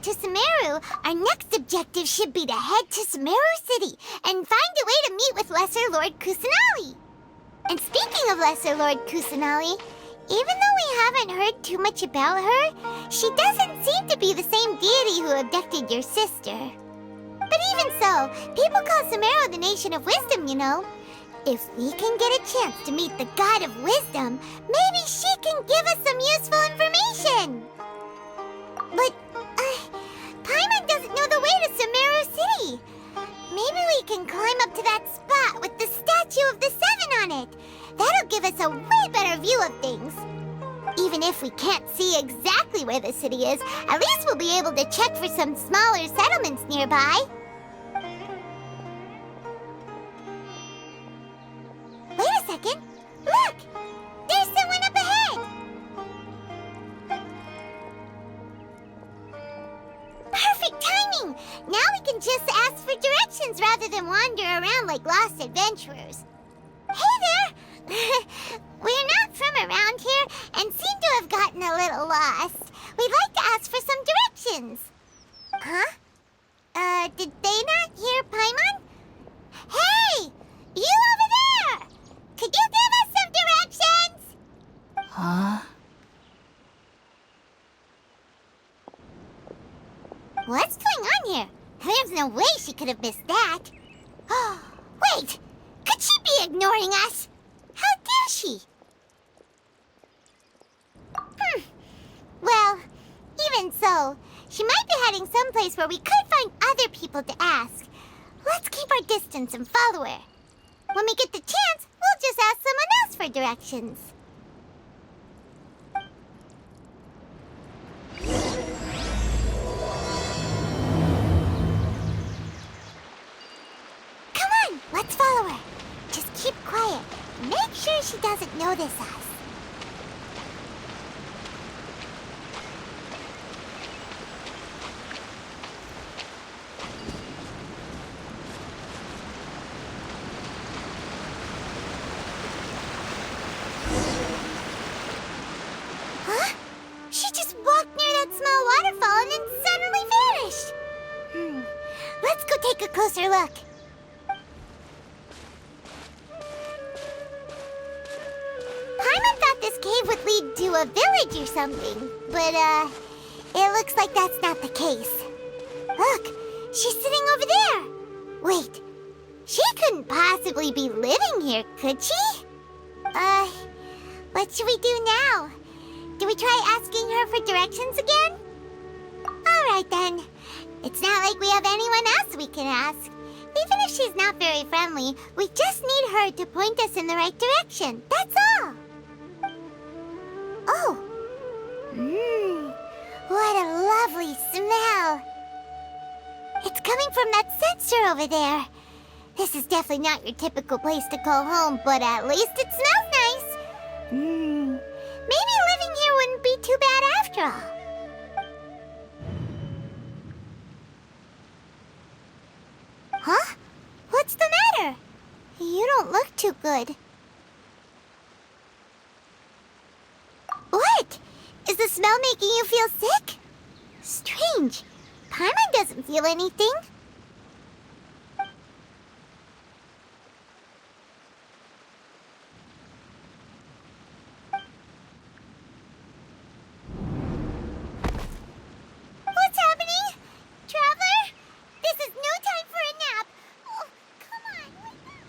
To Sumeru, our next objective should be to head to Sumeru City and find a way to meet with Lesser Lord Kusanali. And speaking of Lesser Lord Kusanali, even though we haven't heard too much about her, she doesn't seem to be the same deity who abducted your sister. But even so, people call Sumeru the Nation of Wisdom, you know. If we can get a chance to meet the God of Wisdom, maybe she can give us some useful information. But Paimon doesn't know the way to Sumeru City. Maybe we can climb up to that spot with the statue of the Seven on it. That'll give us a way better view of things. Even if we can't see exactly where the city is, at least we'll be able to check for some smaller settlements nearby. Wait a second. Look! There's someone up ahead! Perfect timing! Now we can just ask for directions rather than wander around like lost adventurers. Hey there! We're not from around here and seem to have gotten a little lost. We'd like to ask for some directions. Huh? Did they not hear Paimon? Hey! You over there! Could you give us some directions? Huh? What's going on here? There's no way she could have missed that. Oh, wait! Could she be ignoring us? How dare she? Well, even so, she might be heading someplace where we could find other people to ask. Let's keep our distance and follow her. When we get the chance, we'll just ask someone else for directions. Come on, let's follow her. Just keep quiet. Make sure she doesn't notice us. Huh? She just walked near that small waterfall and then suddenly vanished. Let's go take a closer look. Paimon thought this cave would lead to a village or something, but, it looks like that's not the case. Look, she's sitting over there. Wait, she couldn't possibly be living here, could she? What should we do now? Do we try asking her for directions again? All right, then. It's not like we have anyone else we can ask. Even if she's not very friendly, we just need her to point us in the right direction. That's all. Oh. What a lovely smell. It's coming from that sensor over there. This is definitely not your typical place to call home, but at least it smells nice. Maybe living here wouldn't be too bad after all. too good. What? Is the smell making you feel sick? Strange. Paimon doesn't feel anything. What's happening? Traveler? This is no time for a nap. Oh, come on, wake up.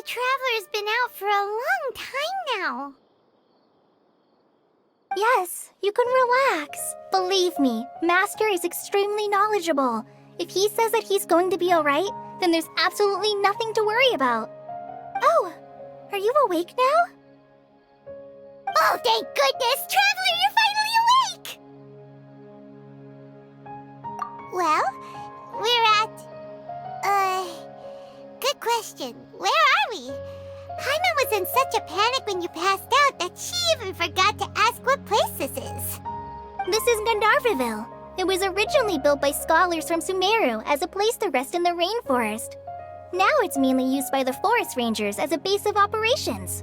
Traveler's been out for a long time now. Yes, you can relax. Believe me, Master is extremely knowledgeable. If he says that he's going to be alright, then there's absolutely nothing to worry about. Oh, are you awake now? Oh, thank goodness! Traveler, you're finally awake! Well, we're at... Good question. Where are we? Paimon was in such a panic when you passed out that she even forgot to ask what place this is. This is Gandharvaville. It was originally built by scholars from Sumeru as a place to rest in the rainforest. Now it's mainly used by the forest rangers as a base of operations.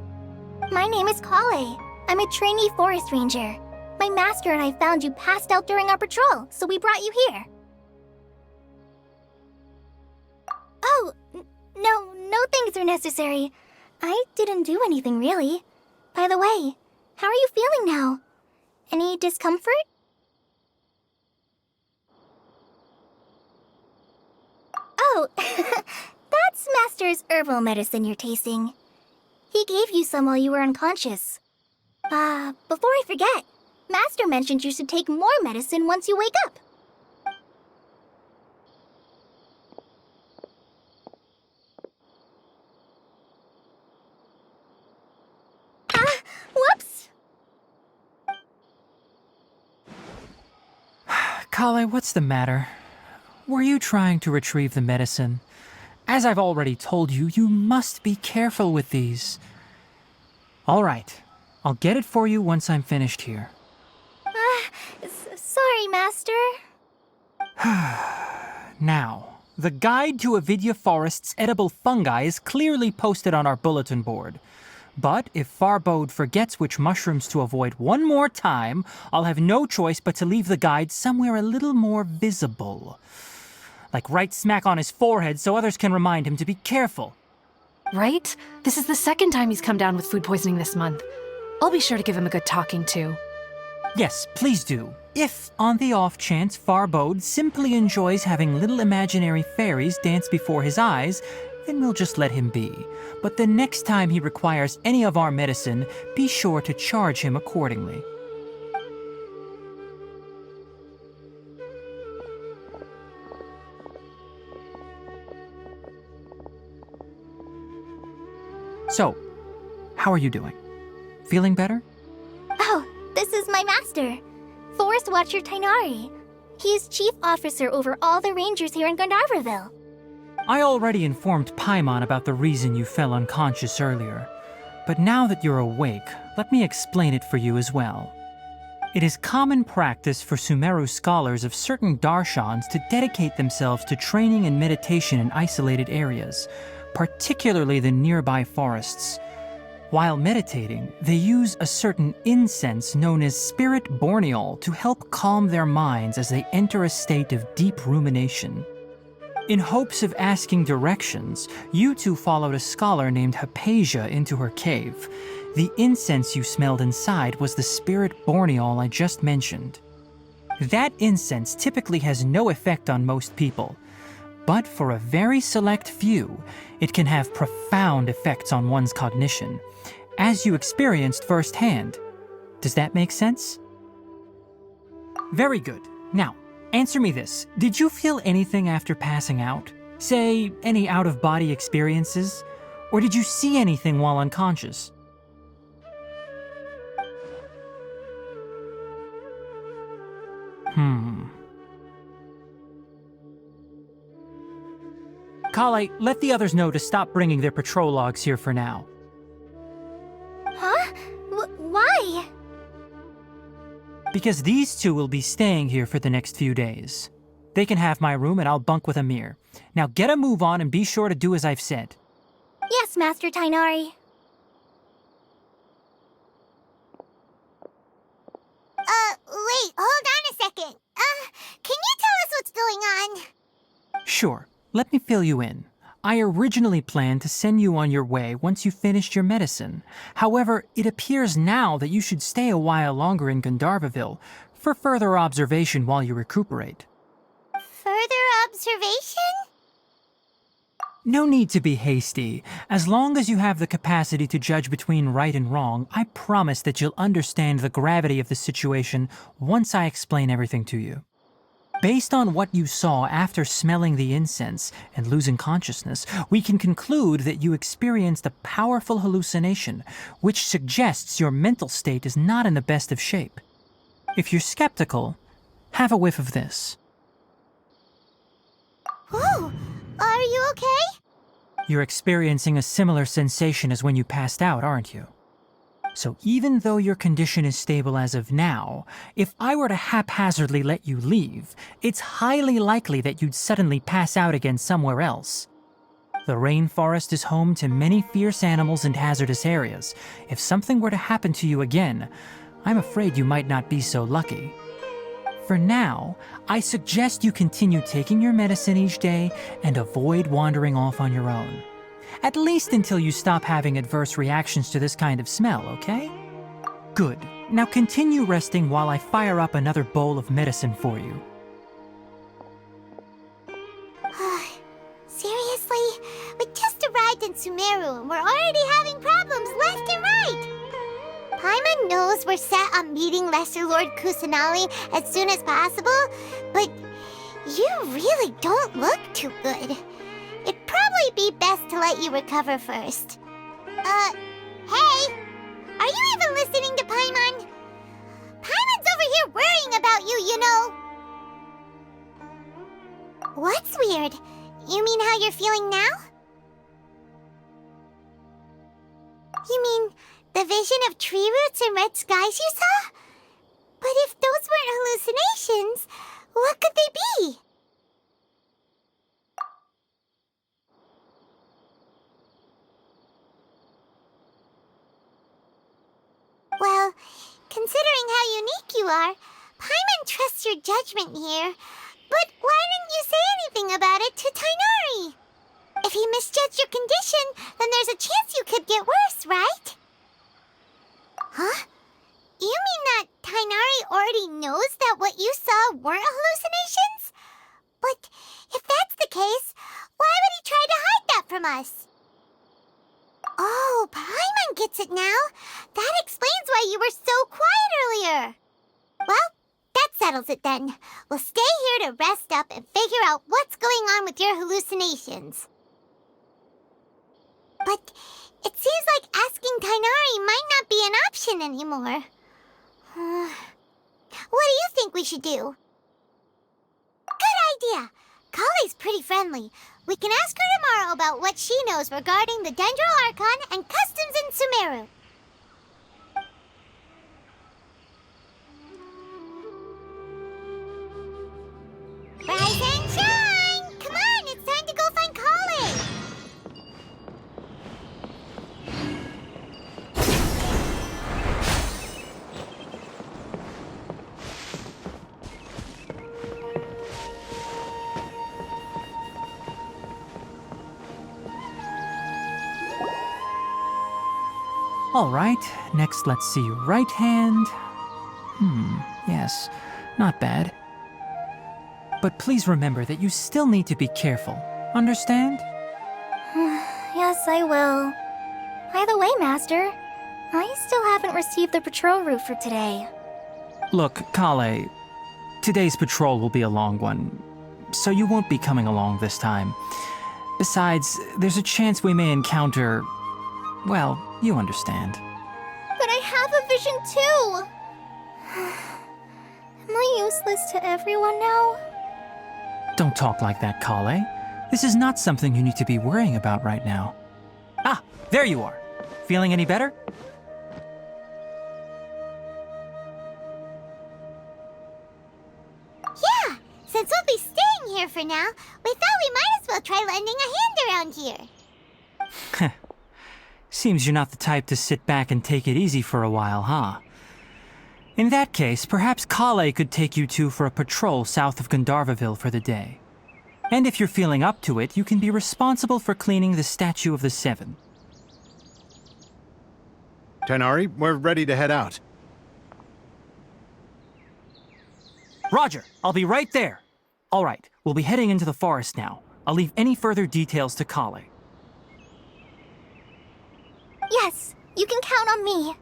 My name is Kale. I'm a trainee forest ranger. My master and I found you passed out during our patrol, so we brought you here. Oh, no things are necessary. I didn't do anything, really. By the way, how are you feeling now? Any discomfort? Oh, that's Master's herbal medicine you're tasting. He gave you some while you were unconscious. Before I forget, Master mentioned you should take more medicine once you wake up. Whoops! Kale, what's the matter? Were you trying to retrieve the medicine? As I've already told you, you must be careful with these. All right, I'll get it for you once I'm finished here. Sorry, Master. Now, the guide to Avidya Forest's edible fungi is clearly posted on our bulletin board. But if Farbode forgets which mushrooms to avoid one more time, I'll have no choice but to leave the guide somewhere a little more visible. Like right smack on his forehead so others can remind him to be careful. Right? This is the second time he's come down with food poisoning this month. I'll be sure to give him a good talking to. Yes, please do. If, on the off chance, Farbode simply enjoys having little imaginary fairies dance before his eyes, then we'll just let him be. But the next time he requires any of our medicine, be sure to charge him accordingly. So, how are you doing? Feeling better? Oh, this is my master, Forest Watcher Tainari. He is chief officer over all the rangers here in Gandharvaville. I already informed Paimon about the reason you fell unconscious earlier. But now that you're awake, let me explain it for you as well. It is common practice for Sumeru scholars of certain darshans to dedicate themselves to training and meditation in isolated areas, particularly the nearby forests. While meditating, they use a certain incense known as spirit borneol to help calm their minds as they enter a state of deep rumination. In hopes of asking directions, you two followed a scholar named Hypatia into her cave. The incense you smelled inside was the spirit borneol I just mentioned. That incense typically has no effect on most people, but for a very select few, it can have profound effects on one's cognition, as you experienced firsthand. Does that make sense? Very good. Now, answer me this. Did you feel anything after passing out? Say, any out-of-body experiences? Or did you see anything while unconscious? Kale, let the others know to stop bringing their patrol logs here for now. Huh? Why? Because these two will be staying here for the next few days. They can have my room and I'll bunk with Amir. Now get a move on and be sure to do as I've said. Yes, Master Tainari. Wait, hold on a second. Can you tell us what's going on? Sure, let me fill you in. I originally planned to send you on your way once you finished your medicine. However, it appears now that you should stay a while longer in Gandharvaville for further observation while you recuperate. Further observation? No need to be hasty. As long as you have the capacity to judge between right and wrong, I promise that you'll understand the gravity of the situation once I explain everything to you. Based on what you saw after smelling the incense and losing consciousness, we can conclude that you experienced a powerful hallucination, which suggests your mental state is not in the best of shape. If you're skeptical, have a whiff of this. Whoa, are you okay? You're experiencing a similar sensation as when you passed out, aren't you? So even though your condition is stable as of now, if I were to haphazardly let you leave, it's highly likely that you'd suddenly pass out again somewhere else. The rainforest is home to many fierce animals and hazardous areas. If something were to happen to you again, I'm afraid you might not be so lucky. For now, I suggest you continue taking your medicine each day and avoid wandering off on your own. At least until you stop having adverse reactions to this kind of smell, okay? Good. Now continue resting while I fire up another bowl of medicine for you. Seriously? We just arrived in Sumeru and we're already having problems left and right! Paimon knows we're set on meeting Lesser Lord Kusanali as soon as possible, but you really don't look too good. It'd probably be best to let you recover first. Hey! Are you even listening to Paimon? Paimon's over here worrying about you, you know! What's weird? You mean how you're feeling now? You mean the vision of tree roots and red skies you saw? But if those weren't hallucinations, what could they be? Well, considering how unique you are, Paimon trusts your judgment here. But why didn't you say anything about it to Tainari? If he misjudged your condition, then there's a chance you could get worse, right? Huh? You mean that Tainari already knows that what you saw weren't hallucinations? But if that's the case, why would he try to hide that from from us. Oh, Paimon gets it now. That explains why you were so quiet earlier. Well, that settles it then. We'll stay here to rest up and figure out what's going on with your hallucinations. But it seems like asking Tainari might not be an option anymore. What do you think we should do? Good idea. Kale's pretty friendly. We can ask her tomorrow about what she knows regarding the Dendro Archon and customs in Sumeru. Rise and shine! Come on, it's time to go find Kale! All right, next let's see right hand. Yes, not bad. But please remember that you still need to be careful. Understand? Yes, I will. By the way, Master, I still haven't received the patrol route for today. Look, Kale, today's patrol will be a long one, so you won't be coming along this time. Besides, there's a chance we may encounter... well, you understand. But I have a vision too! Am I useless to everyone now? Don't talk like that, Kale. This is not something you need to be worrying about right now. Ah, there you are. Feeling any better? Yeah, since we'll be staying here for now, we thought we might as well try lending a hand around here. Seems you're not the type to sit back and take it easy for a while, huh? In that case, perhaps Kale could take you two for a patrol south of Gandharvaville for the day. And if you're feeling up to it, you can be responsible for cleaning the Statue of the Seven. Tainari, we're ready to head out. Roger, I'll be right there. All right, we'll be heading into the forest now. I'll leave any further details to Kale. Yes, you can count on me.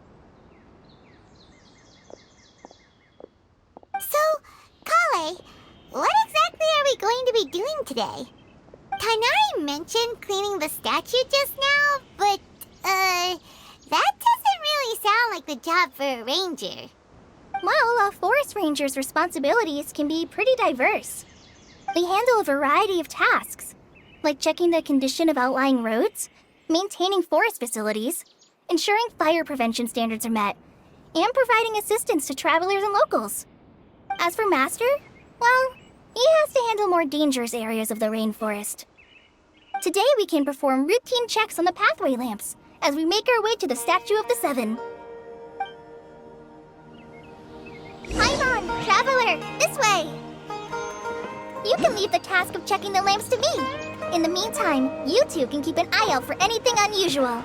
So, Kale, what exactly are we going to be doing today? Tainari mentioned cleaning the statue just now, but, that doesn't really sound like the job for a ranger. Well, a forest ranger's responsibilities can be pretty diverse. They handle a variety of tasks, like checking the condition of outlying roads, maintaining forest facilities, ensuring fire prevention standards are met, and providing assistance to travelers and locals. As for Master, well, he has to handle more dangerous areas of the rainforest. Today we can perform routine checks on the pathway lamps as we make our way to the Statue of the Seven. Paimon, traveler, this way! You can leave the task of checking the lamps to me. In the meantime, you two can keep an eye out for anything unusual.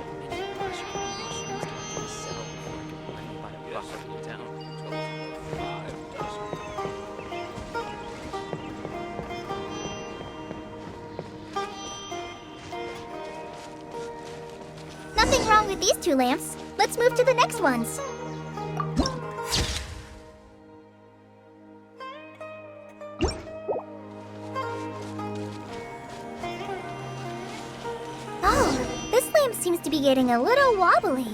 Nothing wrong with these two lamps. Let's move to the next ones. Oh, this lamp seems to be getting a little wobbly.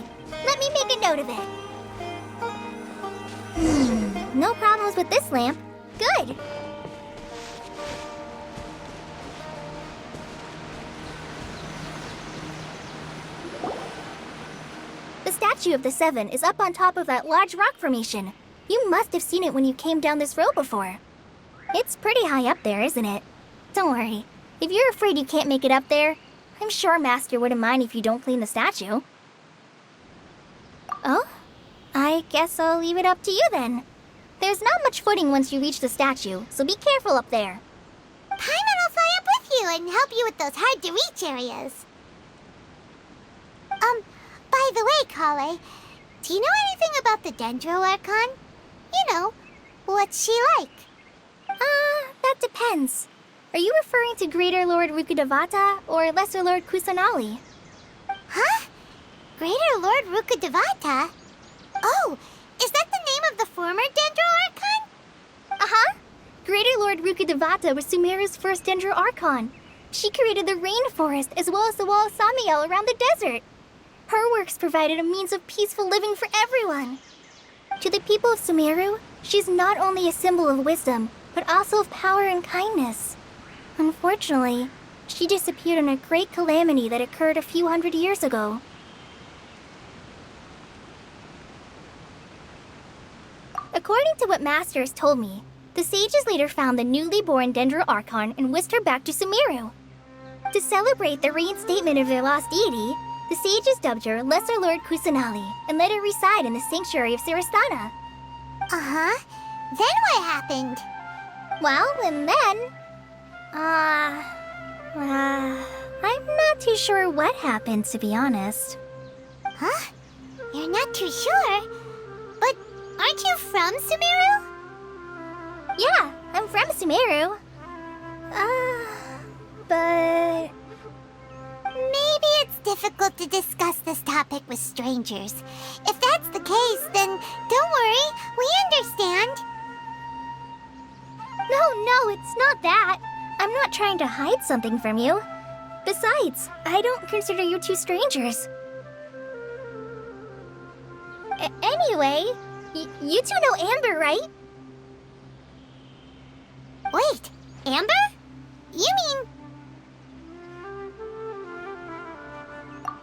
Let me make a note of it. No problems with this lamp. Good. The Statue of the Seven is up on top of that large rock formation. You must have seen it when you came down this road before. It's pretty high up there, isn't it? Don't worry. If you're afraid you can't make it up there, I'm sure Master wouldn't mind if you don't clean the statue. Oh? I guess I'll leave it up to you then. There's not much footing once you reach the statue, so be careful up there. Paimon will fly up with you and help you with those hard-to-reach areas. By the way, Kale, do you know anything about the Dendro Archon? You know, what's she like? That depends. Are you referring to Greater Lord Rukkhadevata or Lesser Lord Kusanali? Huh? Greater Lord Rukkhadevata? Oh, is that the name of the former Dendro Archon? Uh-huh. Greater Lord Rukkhadevata was Sumeru's first Dendro Archon. She created the rainforest as well as the wall of Samiel around the desert. Her works provided a means of peaceful living for everyone. To the people of Sumeru, she's not only a symbol of wisdom, but also of power and kindness. Unfortunately, she disappeared in a great calamity that occurred a few hundred years ago. According to what Masters told me, the sages later found the newly born Dendro Archon and whisked her back to Sumeru. To celebrate the reinstatement of their lost deity, the sages dubbed her Lesser Lord Kusanali and let her reside in the sanctuary of Sarastana. Uh-huh. Then what happened? Well, and then... I'm not too sure what happened, to be honest. Huh? You're not too sure? But aren't you from Sumeru? Yeah, I'm from Sumeru. But... Maybe it's difficult to discuss this topic with strangers. If that's the case, then don't worry, we understand. No, it's not that. I'm not trying to hide something from you. Besides, I don't consider you two strangers. Anyway, you two know Amber, right? Wait, Amber? You mean...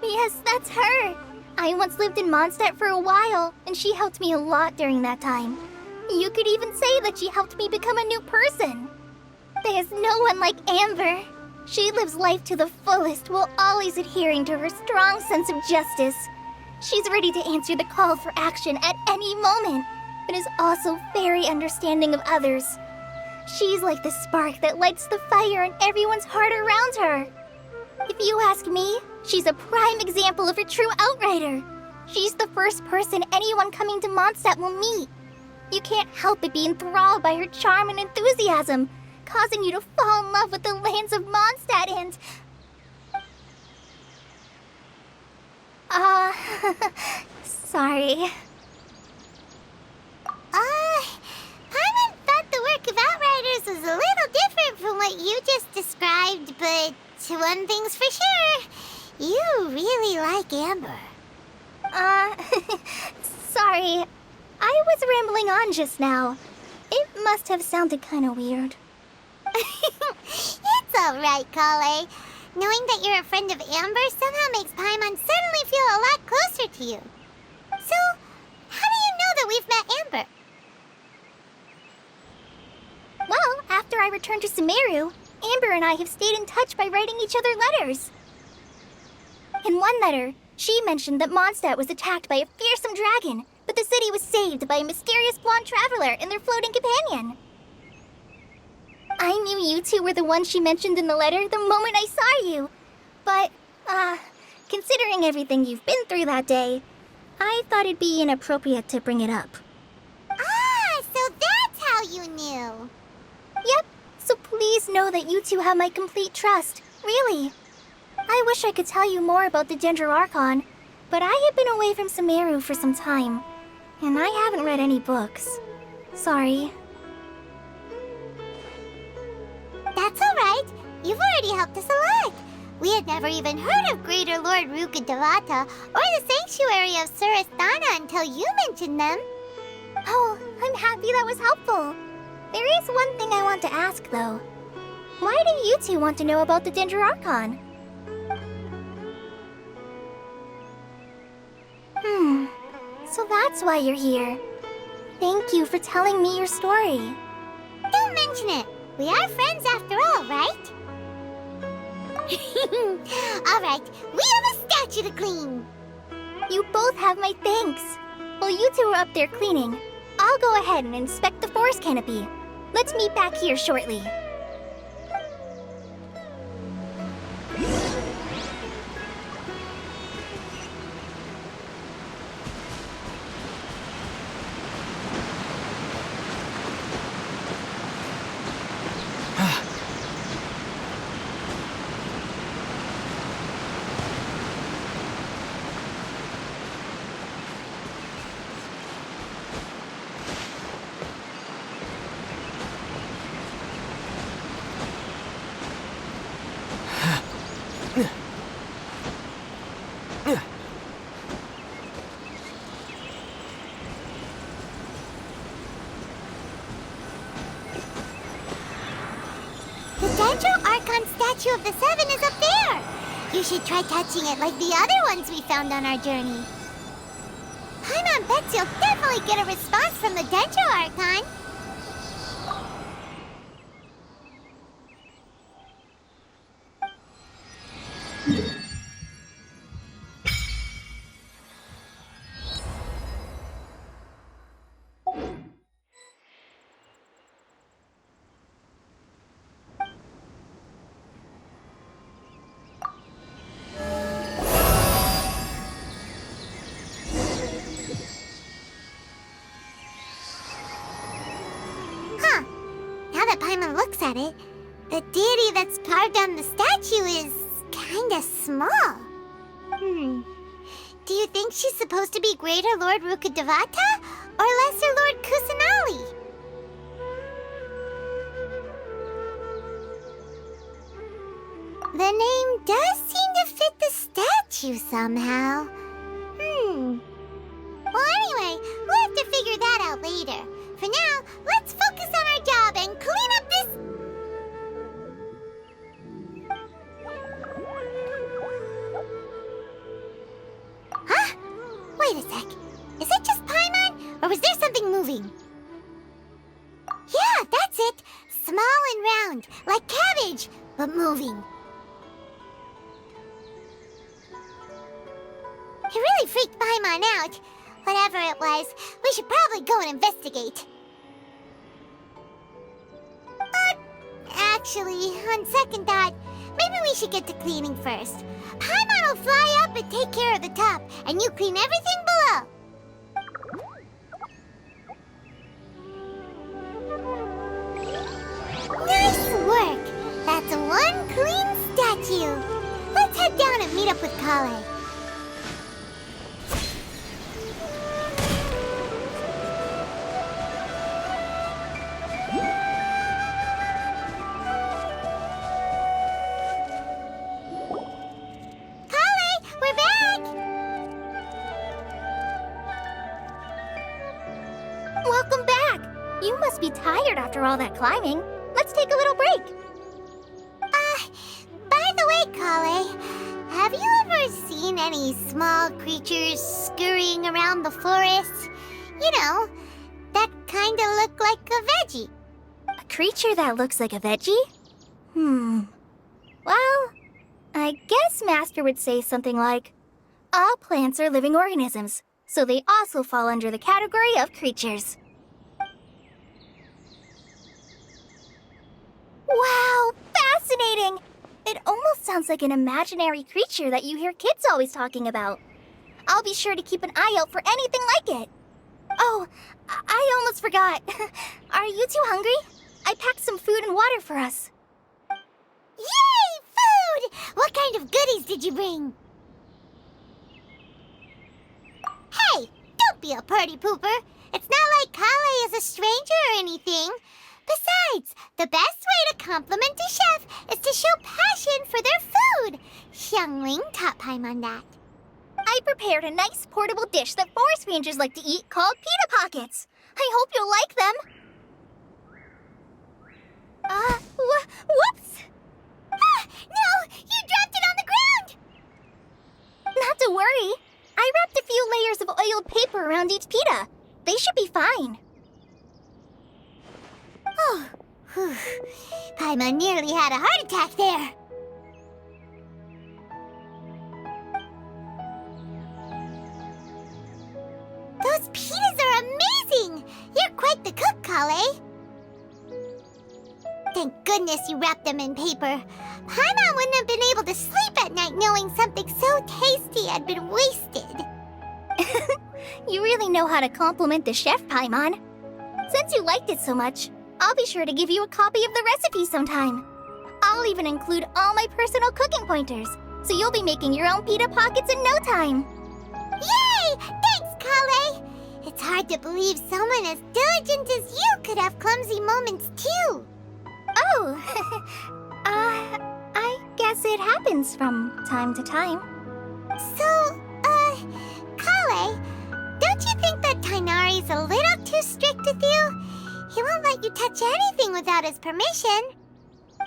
Yes, that's her. I once lived in Mondstadt for a while, and she helped me a lot during that time. You could even say that she helped me become a new person. There's no one like Amber. She lives life to the fullest while always adhering to her strong sense of justice. She's ready to answer the call for action at any moment, but is also very understanding of others. She's like the spark that lights the fire in everyone's heart around her. If you ask me, she's a prime example of a true outrider. She's the first person anyone coming to Mondstadt will meet. You can't help but be enthralled by her charm and enthusiasm, causing you to fall in love with the lands of Mondstadt and... sorry. Paimon thought the work of Outriders was a little different from what you just described, but one thing's for sure, you really like Amber. Sorry. I was rambling on just now. It must have sounded kind of weird. It's alright, Kale. Knowing that you're a friend of Amber somehow makes Paimon suddenly feel a lot closer to you. So, how do you know that we've met Amber? Well, after I returned to Sumeru, Amber and I have stayed in touch by writing each other letters. In one letter, she mentioned that Mondstadt was attacked by a fearsome dragon, but the city was saved by a mysterious blonde traveler and their floating companion. I knew you two were the ones she mentioned in the letter the moment I saw you. But, considering everything you've been through that day, I thought it'd be inappropriate to bring it up. Ah, so that's how you knew. Yep, so please know that you two have my complete trust, really. I wish I could tell you more about the Dendro Archon, but I have been away from Sumeru for some time, and I haven't read any books. Sorry. That's alright. You've already helped us a lot. We had never even heard of Greater Lord Rukkhadevata or the Sanctuary of Sarastana until you mentioned them. Oh, I'm happy that was helpful. There is one thing I want to ask, though. Why do you two want to know about the Dendro Archon? So that's why you're here. Thank you for telling me your story. Don't mention it. We are friends after all, right? Alright, we have a statue to clean. You both have my thanks. While you two are up there cleaning, I'll go ahead and inspect the forest canopy. Let's meet back here shortly. statue of the Seven is up there. You should try touching it like the other ones we found on our journey. Paimon bets you'll definitely get a response from the Dendro Archon. Paimon looks at it, the deity that's carved on the statue is kinda small. Do you think she's supposed to be Greater Lord Rukkhadevata or Lesser Lord Kusanali? The name does seem to fit the statue somehow. Well, anyway, we'll have to figure that out later. For now, let's focus on our job and clean up this... Huh? Wait a sec. Is it just Paimon, or was there something moving? Yeah, that's it. Small and round, like cabbage, but moving. It really freaked Paimon out. Whatever it was, we should probably go and investigate. Actually, on second thought, maybe we should get to cleaning first. Paimon will fly up and take care of the top, and you clean everything below. Nice work! That's one clean statue. Let's head down and meet up with Kale. Welcome back! You must be tired after all that climbing. Let's take a little break. By the way, Kale, have you ever seen any small creatures scurrying around the forest? You know, that kinda look like a veggie. A creature that looks like a veggie? Well, I guess Master would say something like, all plants are living organisms, so they also fall under the category of creatures. Wow, fascinating! It almost sounds like an imaginary creature that you hear kids always talking about. I'll be sure to keep an eye out for anything like it. Oh, I almost forgot. Are you two hungry? I packed some food and water for us. Yay, food! What kind of goodies did you bring? Hey, don't be a party pooper. It's not like Kale is a stranger or anything. Besides, the best way to compliment a chef is to show passion for their food. Xiangling taught Paimon that. I prepared a nice portable dish that forest rangers like to eat called pita pockets. I hope you'll like them. Whoops! No! You dropped it on the ground! Not to worry. I wrapped a few layers of oiled paper around each pita. They should be fine. Oh, whew. Paimon nearly had a heart attack there. Those pitas are amazing! You're quite the cook, Kale. Thank goodness you wrapped them in paper. Paimon wouldn't have been able to sleep at night knowing something so tasty had been wasted. You really know how to compliment the chef, Paimon. Since you liked it so much, I'll be sure to give you a copy of the recipe sometime. I'll even include all my personal cooking pointers, so you'll be making your own pita pockets in no time. Yay! Thanks, Kale! It's hard to believe someone as diligent as you could have clumsy moments, too. Oh, I guess it happens from time to time. So, Kale, don't you think that Tighnari's a little too strict with you? He won't let you touch anything without his permission.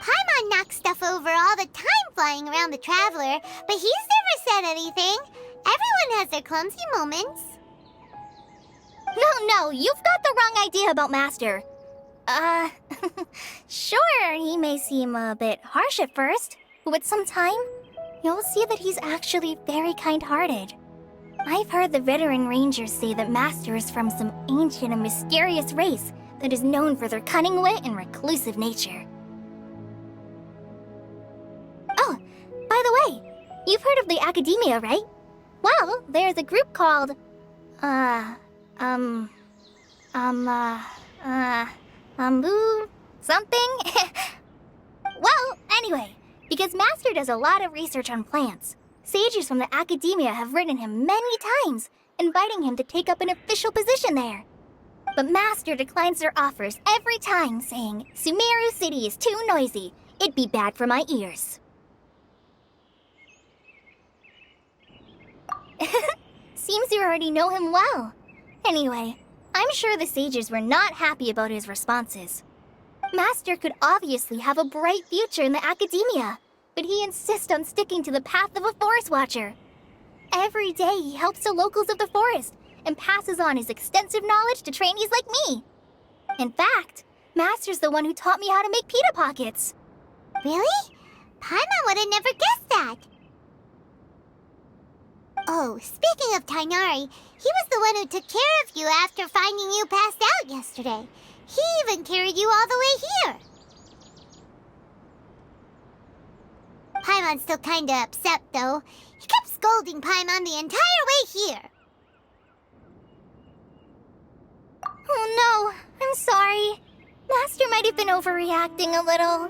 Paimon knocks stuff over all the time flying around the Traveler, but he's never said anything. Everyone has their clumsy moments. No, you've got the wrong idea about Master. Sure, he may seem a bit harsh at first, but with some time, you'll see that he's actually very kind-hearted. I've heard the veteran rangers say that Master is from some ancient and mysterious race that is known for their cunning wit and reclusive nature. Oh, by the way, you've heard of the Academia, right? Well, there's a group called, something? Well, anyway, because Master does a lot of research on plants, sages from the Academia have written him many times, inviting him to take up an official position there. But Master declines their offers every time, saying, Sumeru City is too noisy. It'd be bad for my ears. Seems you already know him well. Anyway, I'm sure the sages were not happy about his responses. Master could obviously have a bright future in the Academia, but he insists on sticking to the path of a forest watcher. Every day he helps the locals of the forest and passes on his extensive knowledge to trainees like me. In fact, Master's the one who taught me how to make pita pockets. Really? Paimon would have never guessed that. Oh, speaking of Tainari, he was the one who took care of you after finding you passed out yesterday. He even carried you all the way here. Paimon's still kinda upset, though. He kept scolding Paimon the entire way here. Oh no, I'm sorry. Master might have been overreacting a little.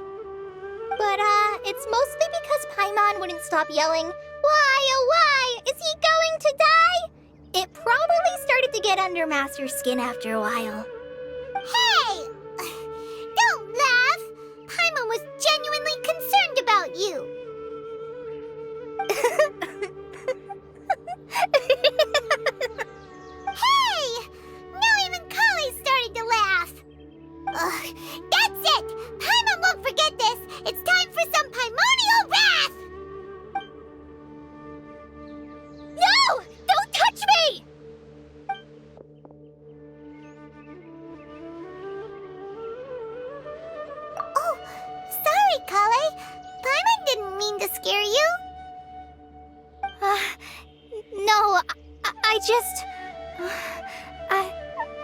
But, it's mostly because Paimon wouldn't stop yelling, "Why, oh why? Is he going to die?" It probably started to get under Master's skin after a while. Hey! Don't laugh! Paimon was genuinely concerned about you. Hey! Now even Kali started to laugh. Ugh, that's it! Paimon won't forget this! It's time for some primordial wrath! No! Don't touch me! Oh, sorry, Kale. Paimon didn't mean to scare you. No, I just...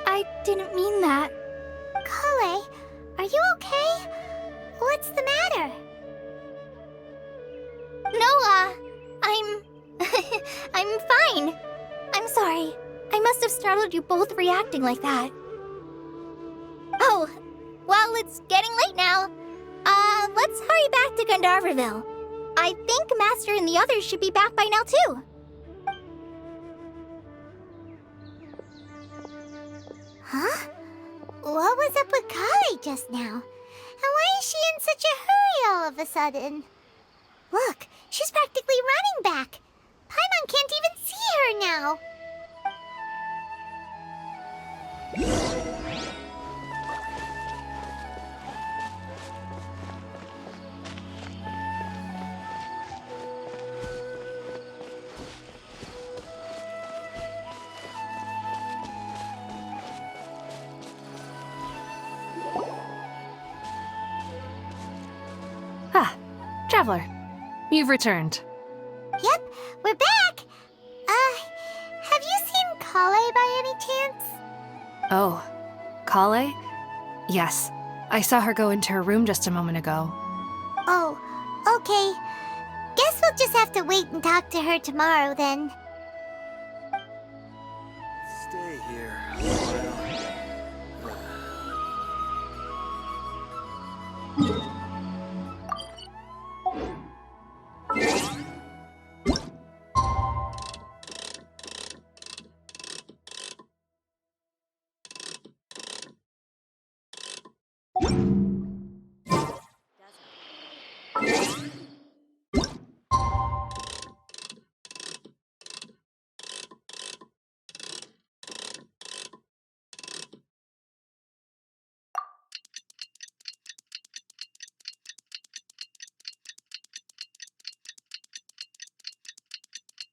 I didn't mean that. Kale, are you okay? What's the matter? No, I'm fine. I'm sorry. I must have startled you both reacting like that. Oh, well, it's getting late now. Let's hurry back to Gandharville. I think Master and the others should be back by now, too. Huh? What was up with Kale just now? And why is she in such a hurry all of a sudden? Look, she's practically running back. Paimon can't even see her now. Ah, Traveler, you've returned. Yep, we're back. Have you seen Kale by any chance? Oh, Kale? Yes, I saw her go into her room just a moment ago. Oh, okay. Guess we'll just have to wait and talk to her tomorrow then. Stay here a while.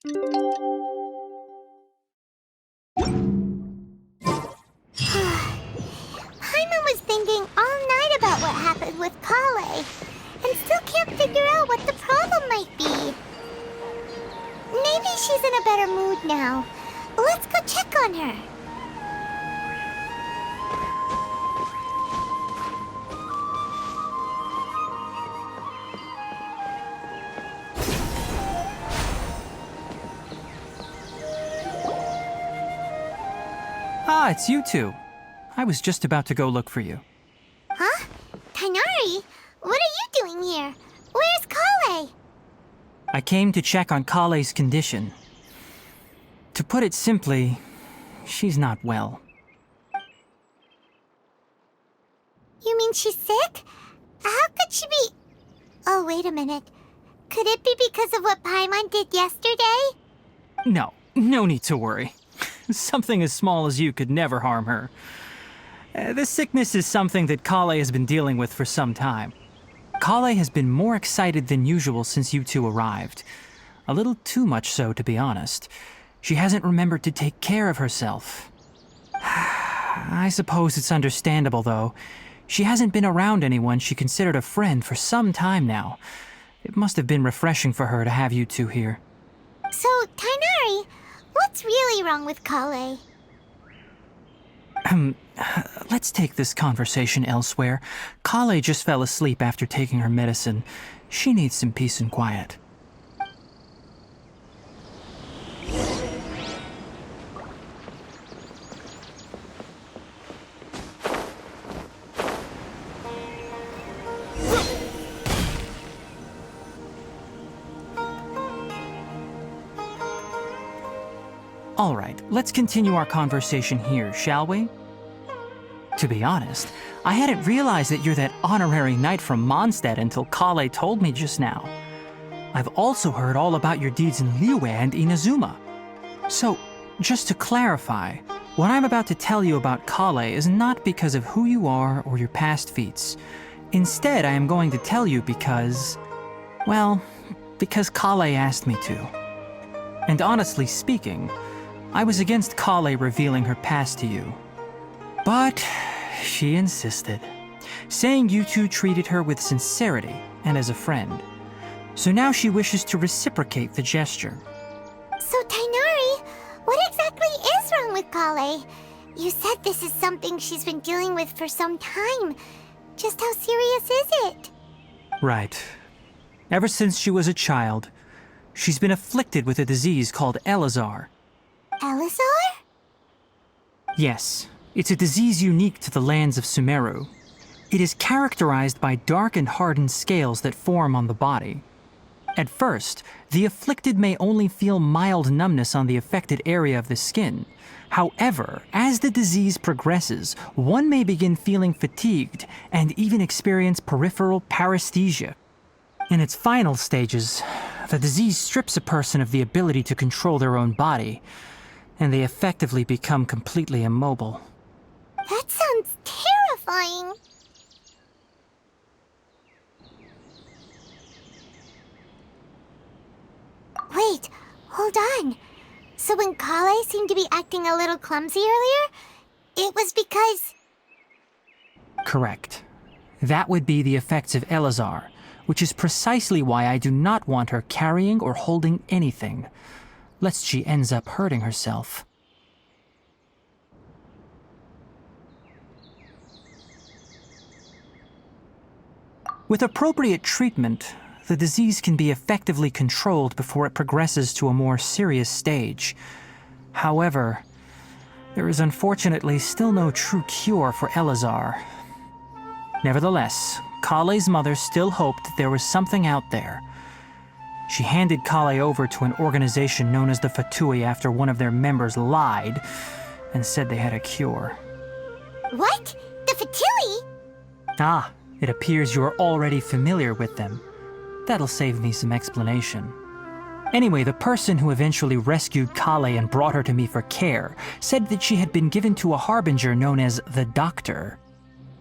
Paimon was thinking all night about what happened with Kale, and still can't figure out what the problem might be. Maybe she's in a better mood now. Let's go check on her. Ah, it's you two. I was just about to go look for you. Huh? Tighnari? What are you doing here? Where's Kale? I came to check on Kale's condition. To put it simply, she's not well. You mean she's sick? How could she be... Oh, wait a minute. Could it be because of what Paimon did yesterday? No need to worry. Something as small as you could never harm her. This sickness is something that Kale has been dealing with for some time. Kale has been more excited than usual since you two arrived. A little too much so, to be honest. She hasn't remembered to take care of herself. I suppose it's understandable, though. She hasn't been around anyone she considered a friend for some time now. It must have been refreshing for her to have you two here. So, Tighnari, what's really wrong with Kale? Let's take this conversation elsewhere. Kale just fell asleep after taking her medicine. She needs some peace and quiet. All right, let's continue our conversation here, shall we? To be honest, I hadn't realized that you're that honorary knight from Mondstadt until Kale told me just now. I've also heard all about your deeds in Liyue and Inazuma. So, just to clarify, what I'm about to tell you about Kale is not because of who you are or your past feats. Instead, I am going to tell you because... well, because Kale asked me to. And honestly speaking, I was against Kale revealing her past to you. But she insisted, saying you two treated her with sincerity and as a friend. So now she wishes to reciprocate the gesture. So, Tighnari, what exactly is wrong with Kale? You said this is something she's been dealing with for some time. Just how serious is it? Right. Ever since she was a child, she's been afflicted with a disease called Elazar. Elazar? Yes, it's a disease unique to the lands of Sumeru. It is characterized by dark and hardened scales that form on the body. At first, the afflicted may only feel mild numbness on the affected area of the skin. However, as the disease progresses, one may begin feeling fatigued and even experience peripheral paresthesia. In its final stages, the disease strips a person of the ability to control their own body, and they effectively become completely immobile. That sounds terrifying. Wait, hold on. So when Kale seemed to be acting a little clumsy earlier, it was because... Correct. That would be the effects of Elazar, which is precisely why I do not want her carrying or holding anything, lest she ends up hurting herself. With appropriate treatment, the disease can be effectively controlled before it progresses to a more serious stage. However, there is unfortunately still no true cure for Elazar. Nevertheless, Kale's mother still hoped that there was something out there. She handed Kale over to an organization known as the Fatui after one of their members lied and said they had a cure. What? The Fatui? Ah, it appears you are already familiar with them. That'll save me some explanation. Anyway, the person who eventually rescued Kale and brought her to me for care said that she had been given to a harbinger known as the Doctor.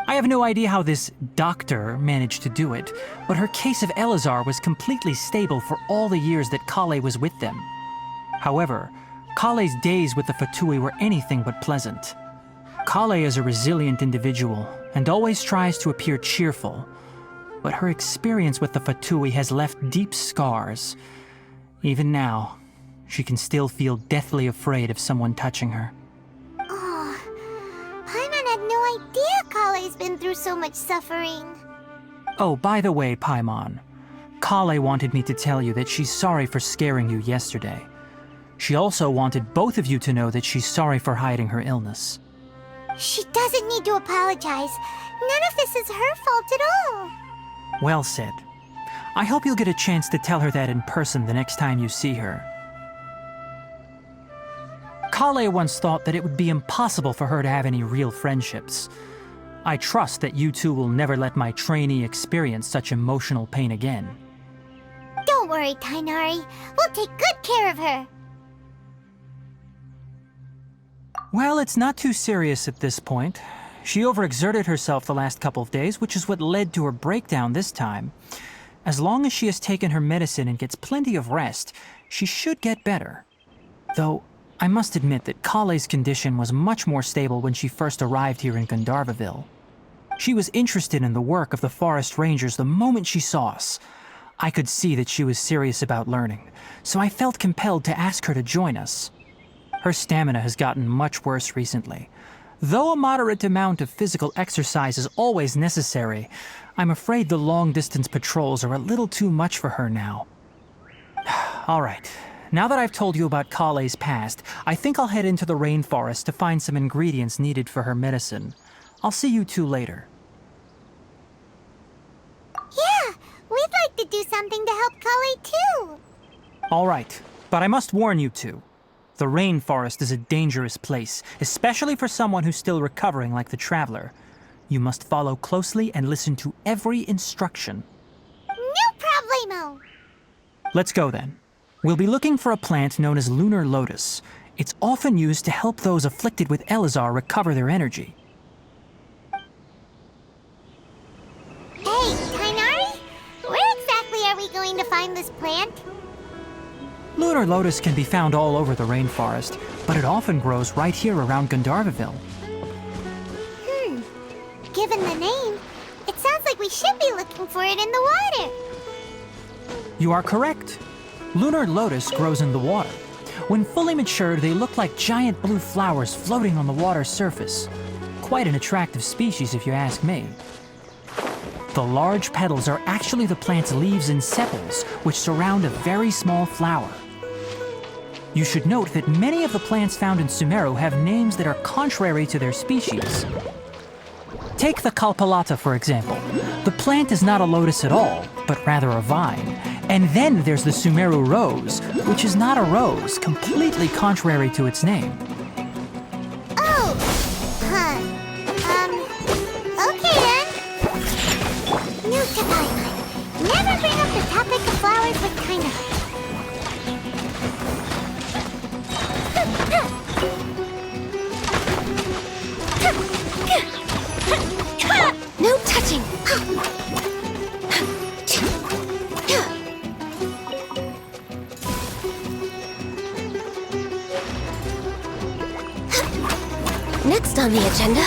I have no idea how this doctor managed to do it, but her case of Elazar was completely stable for all the years that Kale was with them. However, Kale's days with the Fatui were anything but pleasant. Kale is a resilient individual and always tries to appear cheerful, but her experience with the Fatui has left deep scars. Even now, she can still feel deathly afraid of someone touching her. Oh, Paimon had no idea Kale's been through so much suffering. Oh, by the way, Paimon, Kale wanted me to tell you that she's sorry for scaring you yesterday. She also wanted both of you to know that she's sorry for hiding her illness. She doesn't need to apologize. None of this is her fault at all. Well said. I hope you'll get a chance to tell her that in person the next time you see her. Kale once thought that it would be impossible for her to have any real friendships. I trust that you two will never let my trainee experience such emotional pain again. Don't worry, Tainari. We'll take good care of her. Well, it's not too serious at this point. She overexerted herself the last couple of days, which is what led to her breakdown this time. As long as she has taken her medicine and gets plenty of rest, she should get better. Though, I must admit that Kale's condition was much more stable when she first arrived here in Gandharvaville. She was interested in the work of the forest rangers the moment she saw us. I could see that she was serious about learning, so I felt compelled to ask her to join us. Her stamina has gotten much worse recently. Though a moderate amount of physical exercise is always necessary, I'm afraid the long-distance patrols are a little too much for her now. All right, now that I've told you about Kale's past, I think I'll head into the rainforest to find some ingredients needed for her medicine. I'll see you two later. Yeah, we'd like to do something to help Kale too. All right, but I must warn you two. The rainforest is a dangerous place, especially for someone who's still recovering like the Traveler. You must follow closely and listen to every instruction. No problemo. Let's go then. We'll be looking for a plant known as Lunar Lotus. It's often used to help those afflicted with Elazar recover their energy. Hey, Tainari, where exactly are we going to find this plant? Lunar Lotus can be found all over the rainforest, but it often grows right here around Gandharvaville. Given the name, it sounds like we should be looking for it in the water. You are correct. Lunar Lotus grows in the water. When fully matured, they look like giant blue flowers floating on the water's surface. Quite an attractive species, if you ask me. The large petals are actually the plant's leaves and sepals, which surround a very small flower. You should note that many of the plants found in Sumeru have names that are contrary to their species. Take the Kalpalata, for example. The plant is not a lotus at all, but rather a vine. And then there's the Sumeru rose, which is not a rose, completely contrary to its name. Oh, okay then. New to Paimon. Never bring up the topic of flowers with Tainari. No touching! Next on the agenda...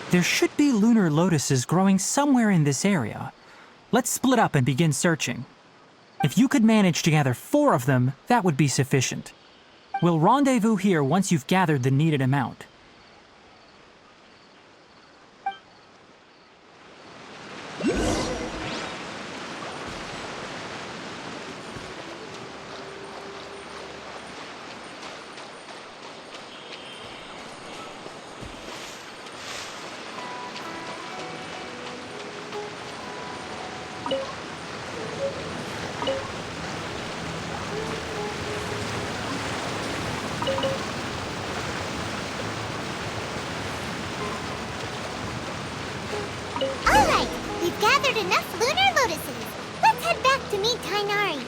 There should be lunar lotuses growing somewhere in this area. Let's split up and begin searching. If you could manage to gather 4 of them, that would be sufficient. We'll rendezvous here once you've gathered the needed amount. Alright, we've gathered enough lunar lotuses. Let's head back to meet Tainari.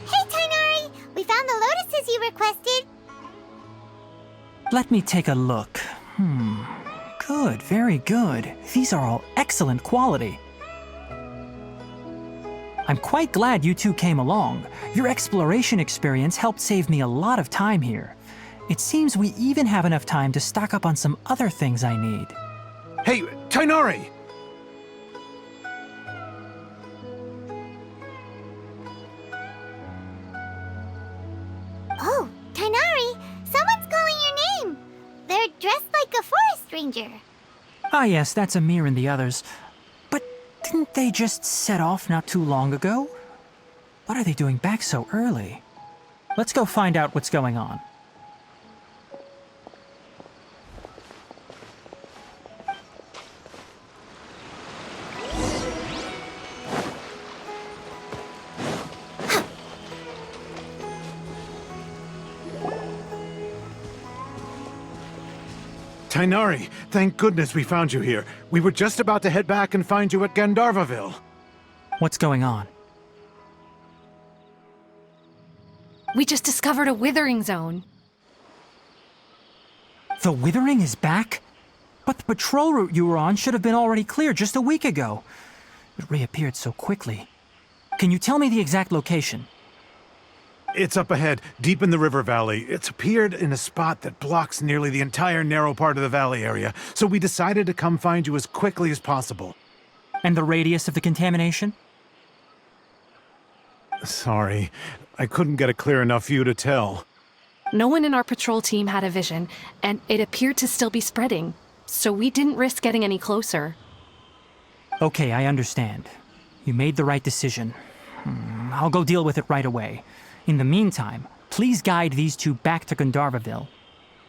Hey Tainari, we found the lotuses you requested. Let me take a look. Good, very good. These are all excellent quality. I'm quite glad you two came along. Your exploration experience helped save me a lot of time here. It seems we even have enough time to stock up on some other things I need. Hey, Tainari! Oh, Tainari, someone's calling your name. They're dressed like a forest ranger. Ah yes, that's Amir and the others. But didn't they just set off not too long ago? What are they doing back so early? Let's go find out what's going on. Tainari, thank goodness we found you here. We were just about to head back and find you at Gandharvaville. What's going on? We just discovered a withering zone. The Withering is back? But the patrol route you were on should have been already clear just a week ago. It reappeared so quickly. Can you tell me the exact location? It's up ahead, deep in the river valley. It's appeared in a spot that blocks nearly the entire narrow part of the valley area, so we decided to come find you as quickly as possible. And the radius of the contamination? Sorry, I couldn't get a clear enough view to tell. No one in our patrol team had a vision, and it appeared to still be spreading, so we didn't risk getting any closer. Okay, I understand. You made the right decision. I'll go deal with it right away. In the meantime, please guide these two back to Gandharvaville.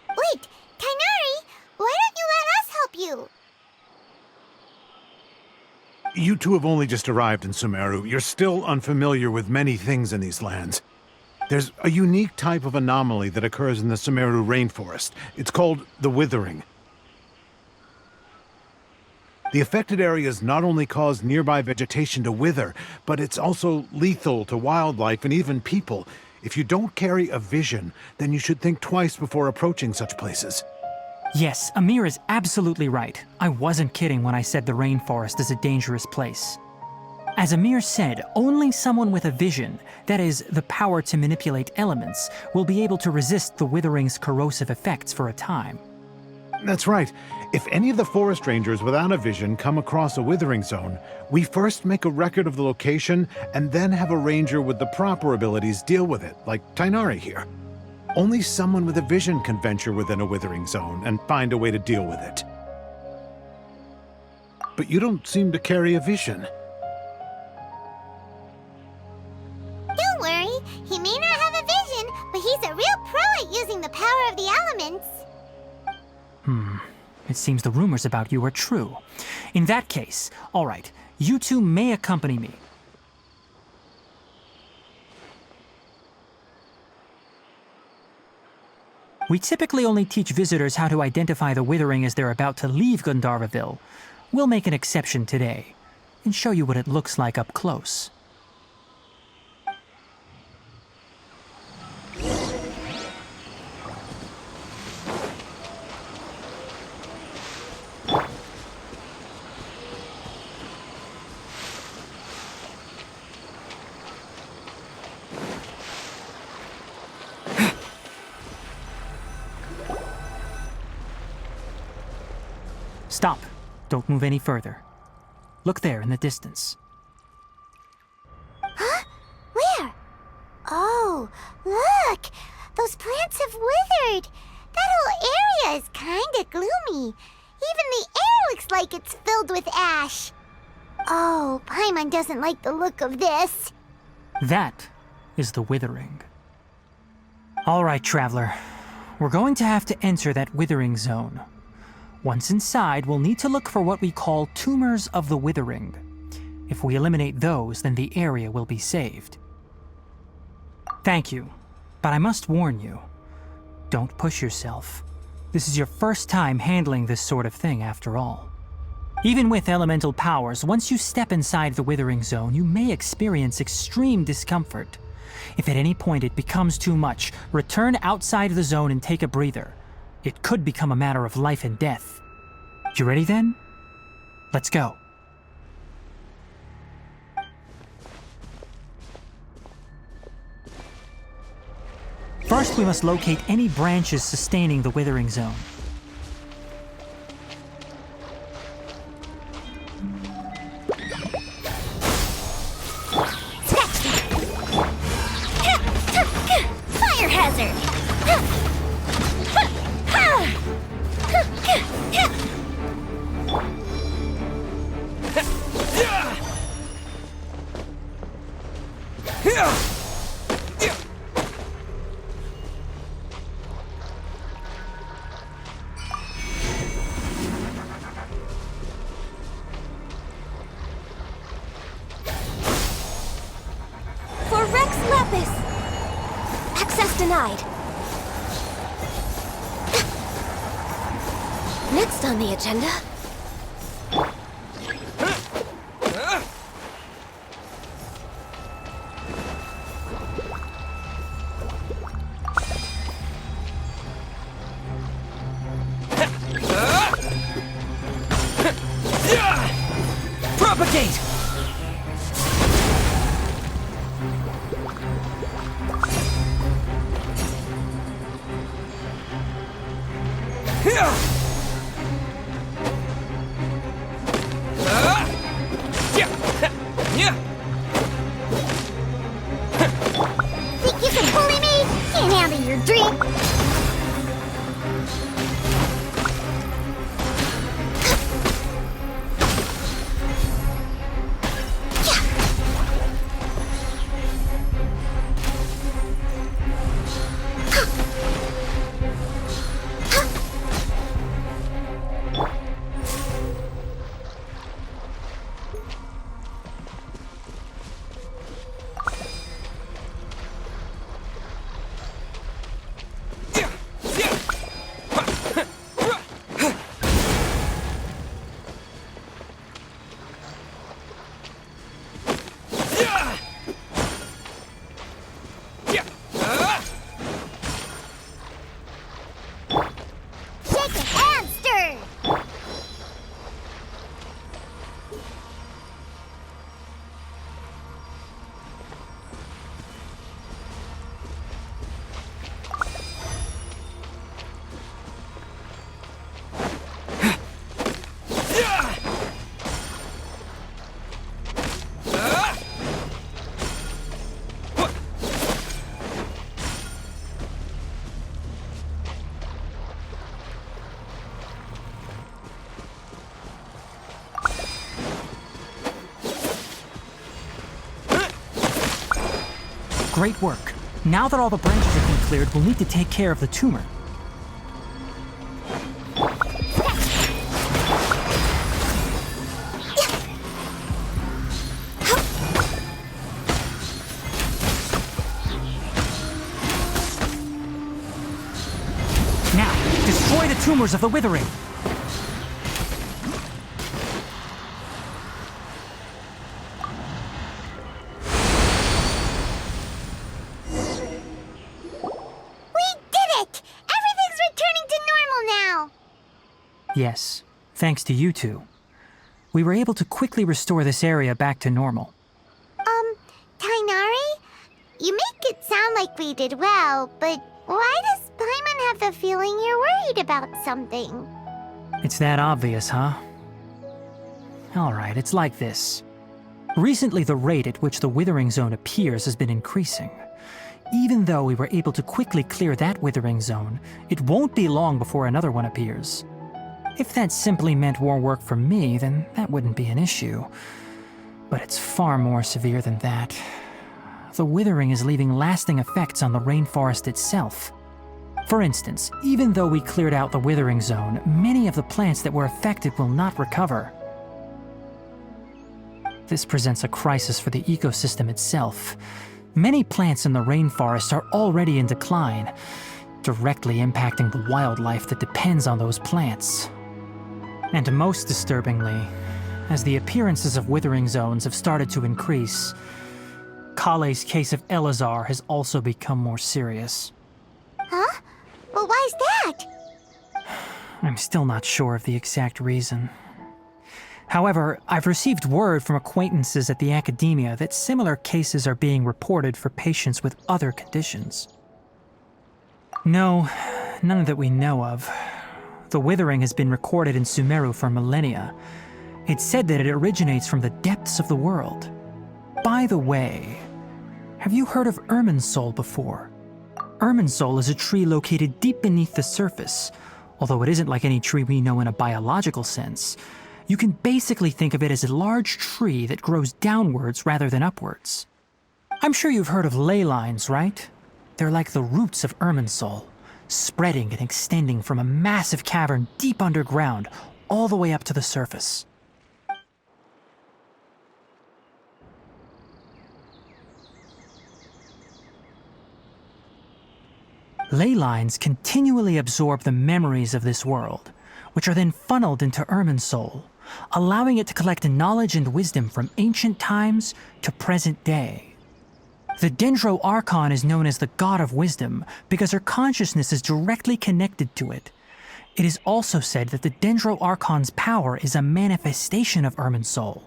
Wait, Tainari, why don't you let us help you? You two have only just arrived in Sumeru. You're still unfamiliar with many things in these lands. There's a unique type of anomaly that occurs in the Sumeru rainforest. It's called the Withering. The affected areas not only cause nearby vegetation to wither, but it's also lethal to wildlife and even people. If you don't carry a vision, then you should think twice before approaching such places. Yes, Amir is absolutely right. I wasn't kidding when I said the rainforest is a dangerous place. As Amir said, only someone with a vision, that is, the power to manipulate elements, will be able to resist the Withering's corrosive effects for a time. That's right. If any of the forest rangers without a vision come across a withering zone, we first make a record of the location and then have a ranger with the proper abilities deal with it, like Tainari here. Only someone with a vision can venture within a withering zone and find a way to deal with it. But you don't seem to carry a vision. Don't worry, he may not have a vision, but he's a real pro at using the power of the elements. It seems the rumors about you are true. In that case, all right, you two may accompany me. We typically only teach visitors how to identify the Withering as they're about to leave Gandharvaville. We'll make an exception today and show you what it looks like up close. Stop. Don't move any further. Look there in the distance. Huh? Where? Oh, look! Those plants have withered! That whole area is kinda gloomy. Even the air looks like it's filled with ash. Oh, Paimon doesn't like the look of this. That is the Withering. All right, Traveler. We're going to have to enter that Withering zone. Once inside, we'll need to look for what we call tumors of the Withering. If we eliminate those, then the area will be saved. Thank you, but I must warn you. Don't push yourself. This is your first time handling this sort of thing, after all. Even with elemental powers, once you step inside the Withering Zone, you may experience extreme discomfort. If at any point it becomes too much, return outside the zone and take a breather. It could become a matter of life and death. You ready then? Let's go. First, we must locate any branches sustaining the Withering Zone. Fire hazard! For Rex Lapis! Access denied. Next on the agenda... Propagate! Think you can bully me? Can't handle your dream. Shake a hamster! Great work. Now that all the branches have been cleared, we'll need to take care of the tumor. Now, destroy the tumors of the Withering. Yes, thanks to you two. We were able to quickly restore this area back to normal. Tainari? You make it sound like we did well, but why does Paimon have the feeling you're worried about something? It's that obvious, huh? Alright, it's like this. Recently, the rate at which the Withering Zone appears has been increasing. Even though we were able to quickly clear that Withering Zone, it won't be long before another one appears. If that simply meant more work for me, then that wouldn't be an issue. But it's far more severe than that. The Withering is leaving lasting effects on the rainforest itself. For instance, even though we cleared out the Withering Zone, many of the plants that were affected will not recover. This presents a crisis for the ecosystem itself. Many plants in the rainforest are already in decline. directly impacting the wildlife that depends on those plants. And most disturbingly, as the appearances of withering zones have started to increase, Kale's case of Elazar has also become more serious. Huh? Well, why's that? I'm still not sure of the exact reason. However, I've received word from acquaintances at the academia that similar cases are being reported for patients with other conditions. No, none that we know of. The withering has been recorded in Sumeru for millennia. It's said that it originates from the depths of the world. By the way, have you heard of Irminsul before? Irminsul is a tree located deep beneath the surface. Although it isn't like any tree we know in a biological sense, you can basically think of it as a large tree that grows downwards rather than upwards. I'm sure you've heard of ley lines, right? They're like the roots of Irminsul, spreading and extending from a massive cavern deep underground all the way up to the surface. Ley lines continually absorb the memories of this world, which are then funneled into Irminsul, allowing it to collect knowledge and wisdom from ancient times to present day. The Dendro Archon is known as the God of Wisdom because her consciousness is directly connected to it. It is also said that the Dendro Archon's power is a manifestation of Irminsul.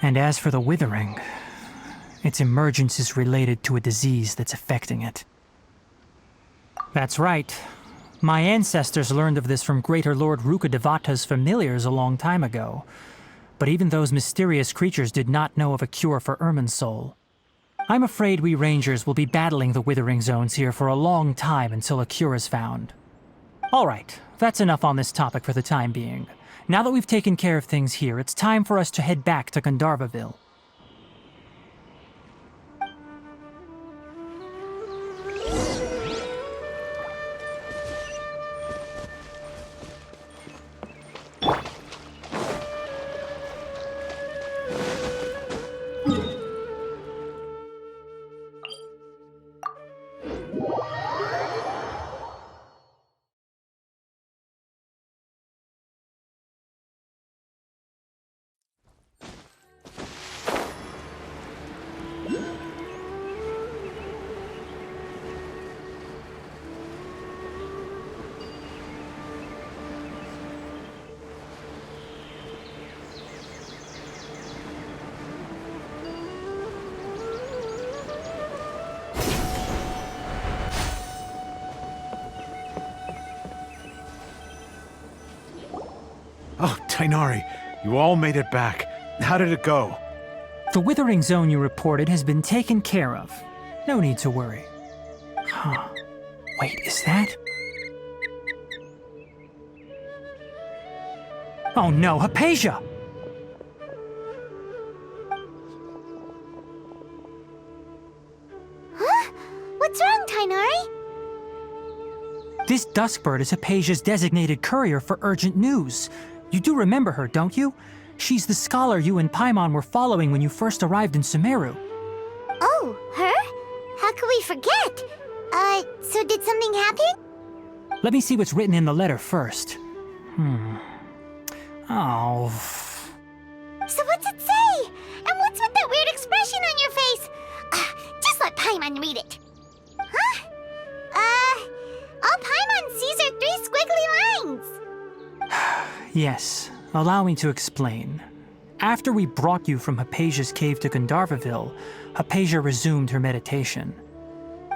And as for the Withering, its emergence is related to a disease that's affecting it. That's right. My ancestors learned of this from Greater Lord Rukkhadevata's familiars a long time ago. But even those mysterious creatures did not know of a cure for Irminsul. I'm afraid we Rangers will be battling the Withering Zones here for a long time until a cure is found. Alright, that's enough on this topic for the time being. Now that we've taken care of things here, it's time for us to head back to Gandharvaville. Oh, Tainari, you all made it back. How did it go? The Withering Zone you reported has been taken care of. No need to worry. Huh. Wait, is that? Oh no, Hypatia! Huh? What's wrong, Tainari? This Duskbird is Hypatia's designated courier for urgent news. You do remember her, don't you? She's the scholar you and Paimon were following when you first arrived in Sumeru. Oh, her? How could we forget? So did something happen? Let me see what's written in the letter first. Oh. So what's it say? And what's with that weird expression on your face? Just let Paimon read it. Huh? All Paimon sees are 3 squiggly lines. Yes, allow me to explain. After we brought you from Hypatia's cave to Gandharvaville, Hypatia resumed her meditation.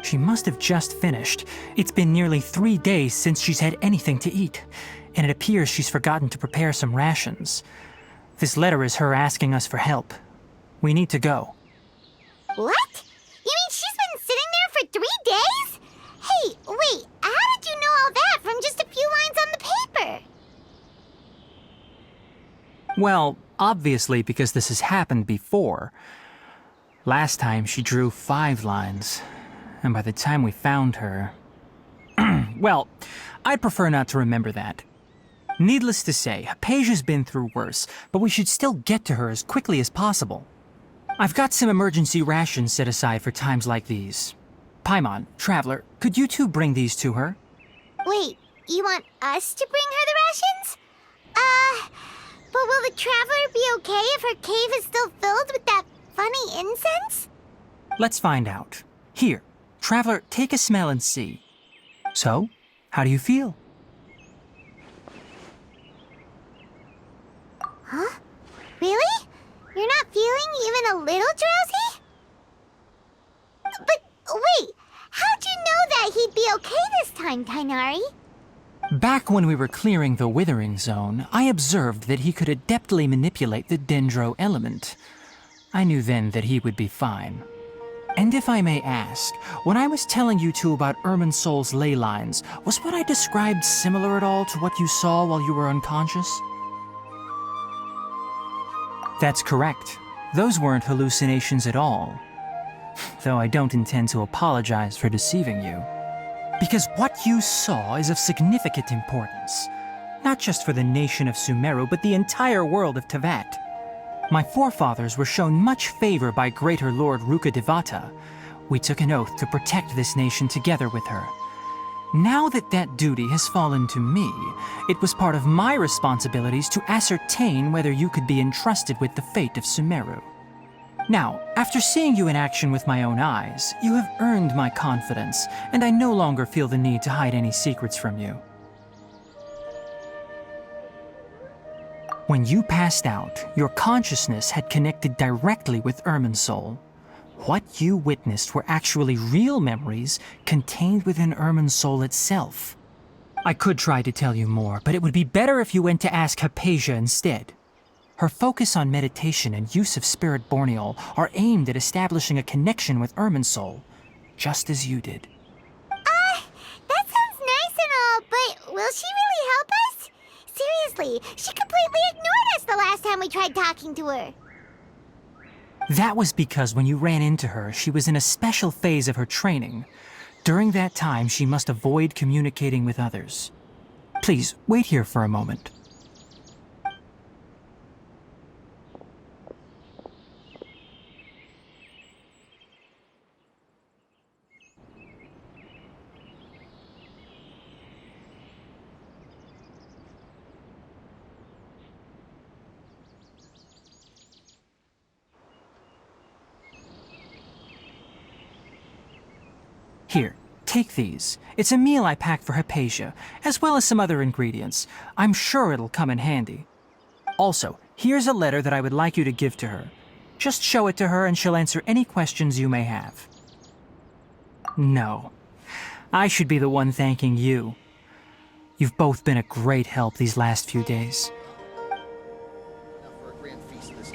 She must have just finished. It's been nearly 3 days since she's had anything to eat, and it appears she's forgotten to prepare some rations. This letter is her asking us for help. We need to go. What? You mean she's been sitting there for 3 days? Hey, wait, how did you know all that from just a few lines on the paper? Well, obviously because this has happened before. Last time she drew 5 lines, and by the time we found her... well, I'd prefer not to remember that. Needless to say, Hypatia's been through worse, but we should still get to her as quickly as possible. I've got some emergency rations set aside for times like these. Paimon, Traveler, could you two bring these to her? Wait, you want us to bring her the rations? But will the Traveler be okay if her cave is still filled with that funny incense? Let's find out. Here, Traveler, take a smell and see. So, how do you feel? Huh? Really? You're not feeling even a little drowsy? But wait, how'd you know that he'd be okay this time, Tainari? Back when we were clearing the Withering Zone, I observed that he could adeptly manipulate the Dendro element. I knew then that he would be fine. And if I may ask, when I was telling you two about Irminsol's ley lines, was what I described similar at all to what you saw while you were unconscious? That's correct. Those weren't hallucinations at all. Though I don't intend to apologize for deceiving you. Because what you saw is of significant importance. Not just for the nation of Sumeru, but the entire world of Teyvat. My forefathers were shown much favor by Greater Lord Rukkhadevata. We took an oath to protect this nation together with her. Now that that duty has fallen to me, it was part of my responsibilities to ascertain whether you could be entrusted with the fate of Sumeru. Now, after seeing you in action with my own eyes, you have earned my confidence, and I no longer feel the need to hide any secrets from you. When you passed out, your consciousness had connected directly with Irminsul. What you witnessed were actually real memories contained within Irminsul itself. I could try to tell you more, but it would be better if you went to ask Hypatia instead. Her focus on meditation and use of Spirit Borneol are aimed at establishing a connection with Irminsul, just as you did. That sounds nice and all, but will she really help us? Seriously, she completely ignored us the last time we tried talking to her. That was because when you ran into her, she was in a special phase of her training. During that time, she must avoid communicating with others. Please, wait here for a moment. Here, take these. It's a meal I packed for Hypatia, as well as some other ingredients. I'm sure it'll come in handy. Also, here's a letter that I would like you to give to her. Just show it to her and she'll answer any questions you may have. No. I should be the one thanking you. You've both been a great help these last few days.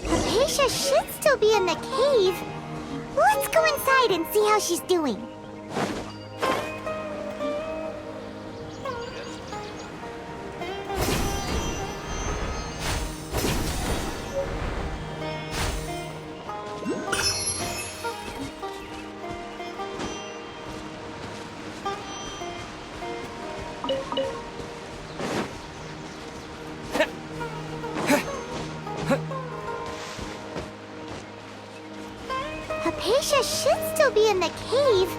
Hypatia should still be in the cave. Let's go inside and see how she's doing. Hypatia should still be in the cave.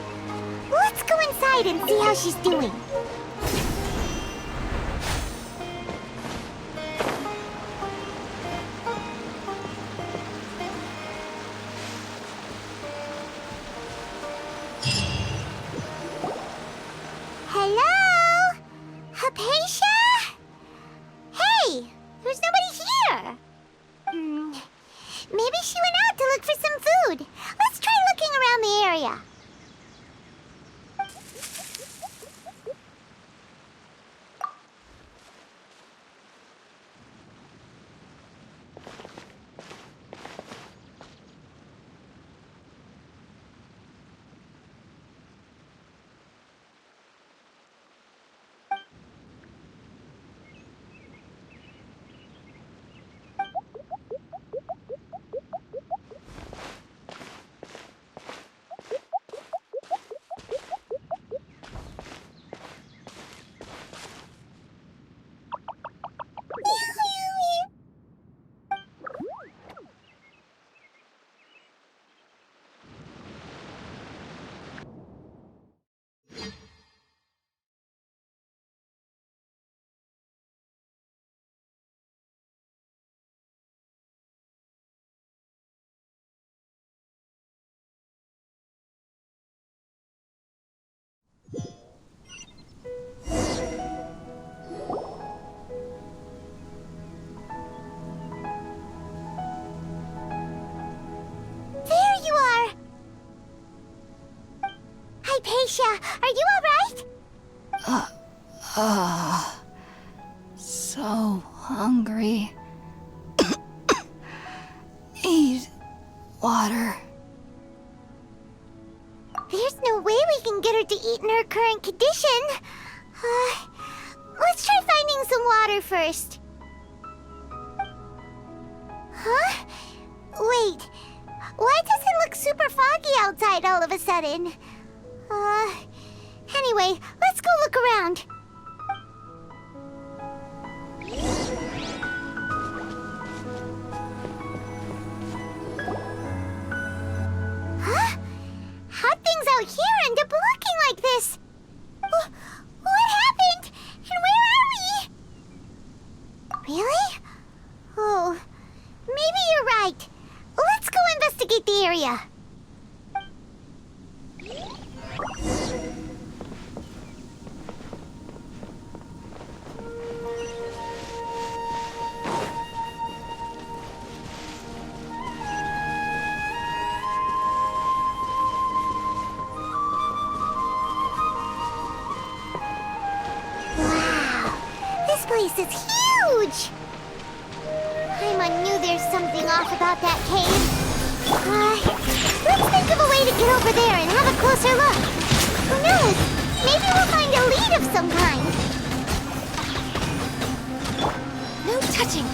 Let's go inside and see how she's doing. Hello? Hypatia? Hey, there's nobody here. Maybe she went out to look for some food. Let's try looking around the area. Amicia, are you alright? So hungry. Need water. There's no way we can get her to eat in her current condition. Let's try finding some water first. Huh? Wait. Why does it look super foggy outside all of a sudden? Anyway, let's go look around. Huh? How'd things out here end up looking like this? What happened? And where are we? Really? Oh, maybe you're right. Let's go investigate the area. This place is huge! Paimon knew there's something off about that cave. Let's think of a way to get over there and have a closer look. Who knows? Maybe we'll find a lead of some kind. No touching!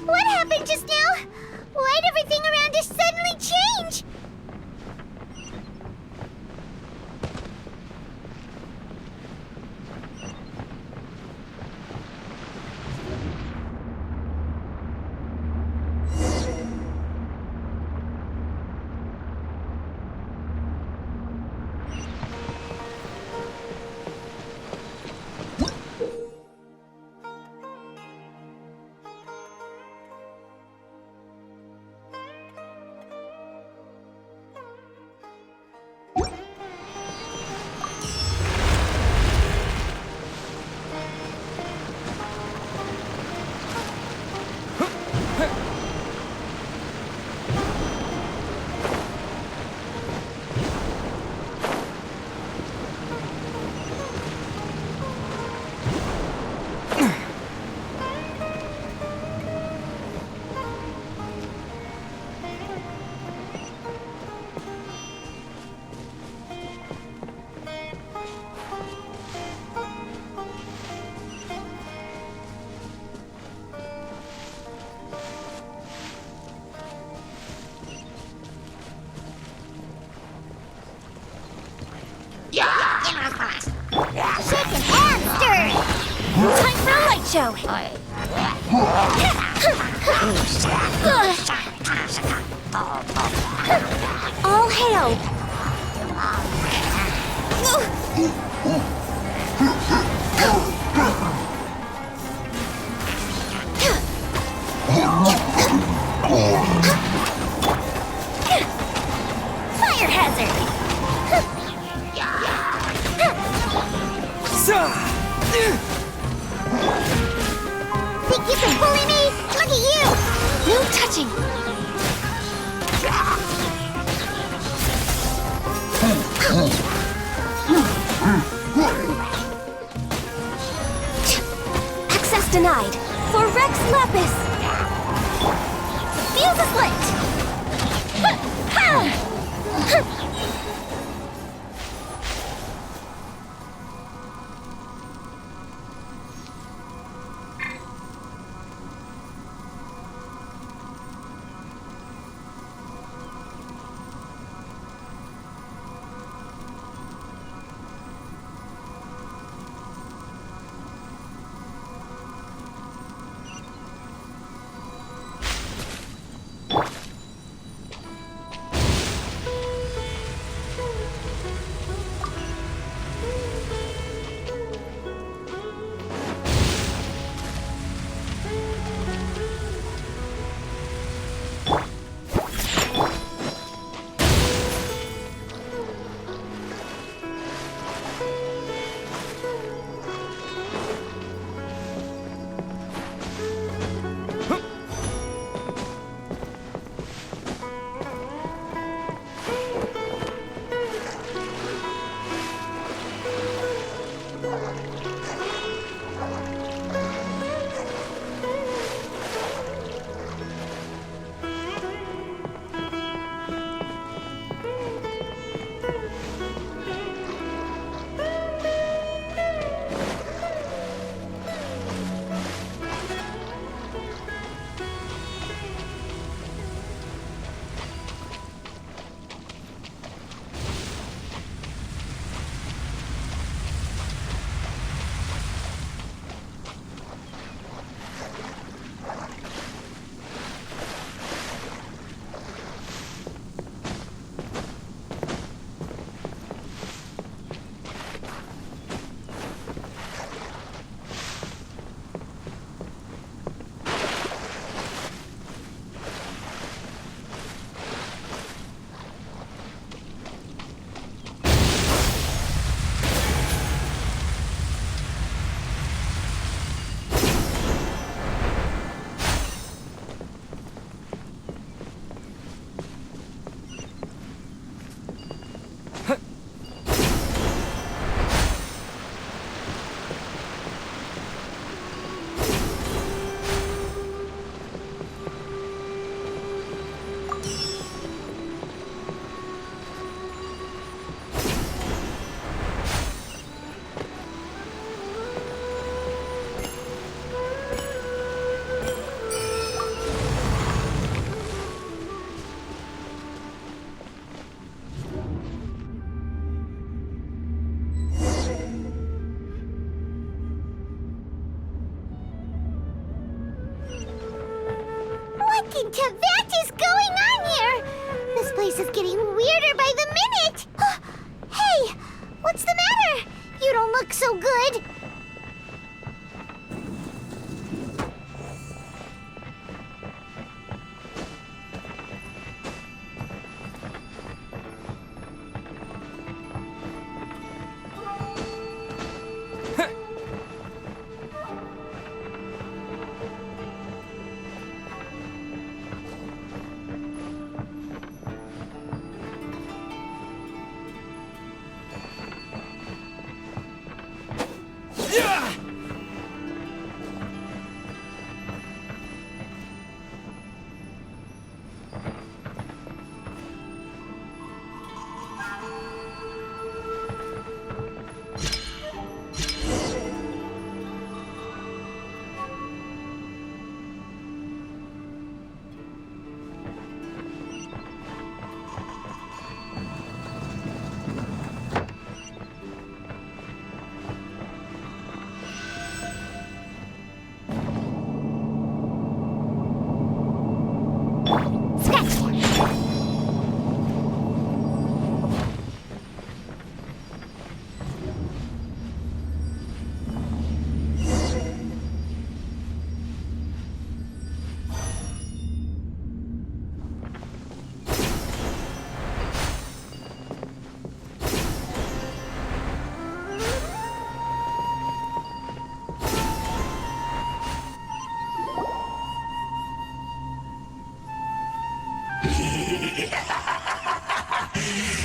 What happened just now? Why'd everything around us suddenly change? Shaken and stirred! Time for a light show! All hail! Fire hazard! Think you can bully me? Look at you! No touching! Access denied for Rex Lapis! Fuse is lit!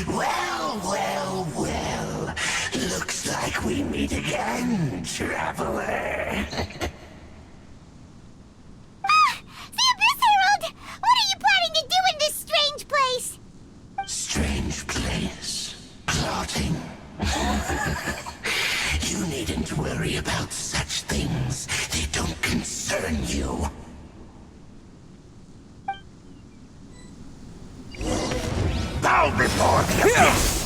Well. Looks like we meet again, traveler. The Abyss Herald! What are you planning to do in this strange place? Strange place. Plotting. You needn't worry about such things. They don't concern you. Bow before the abyss!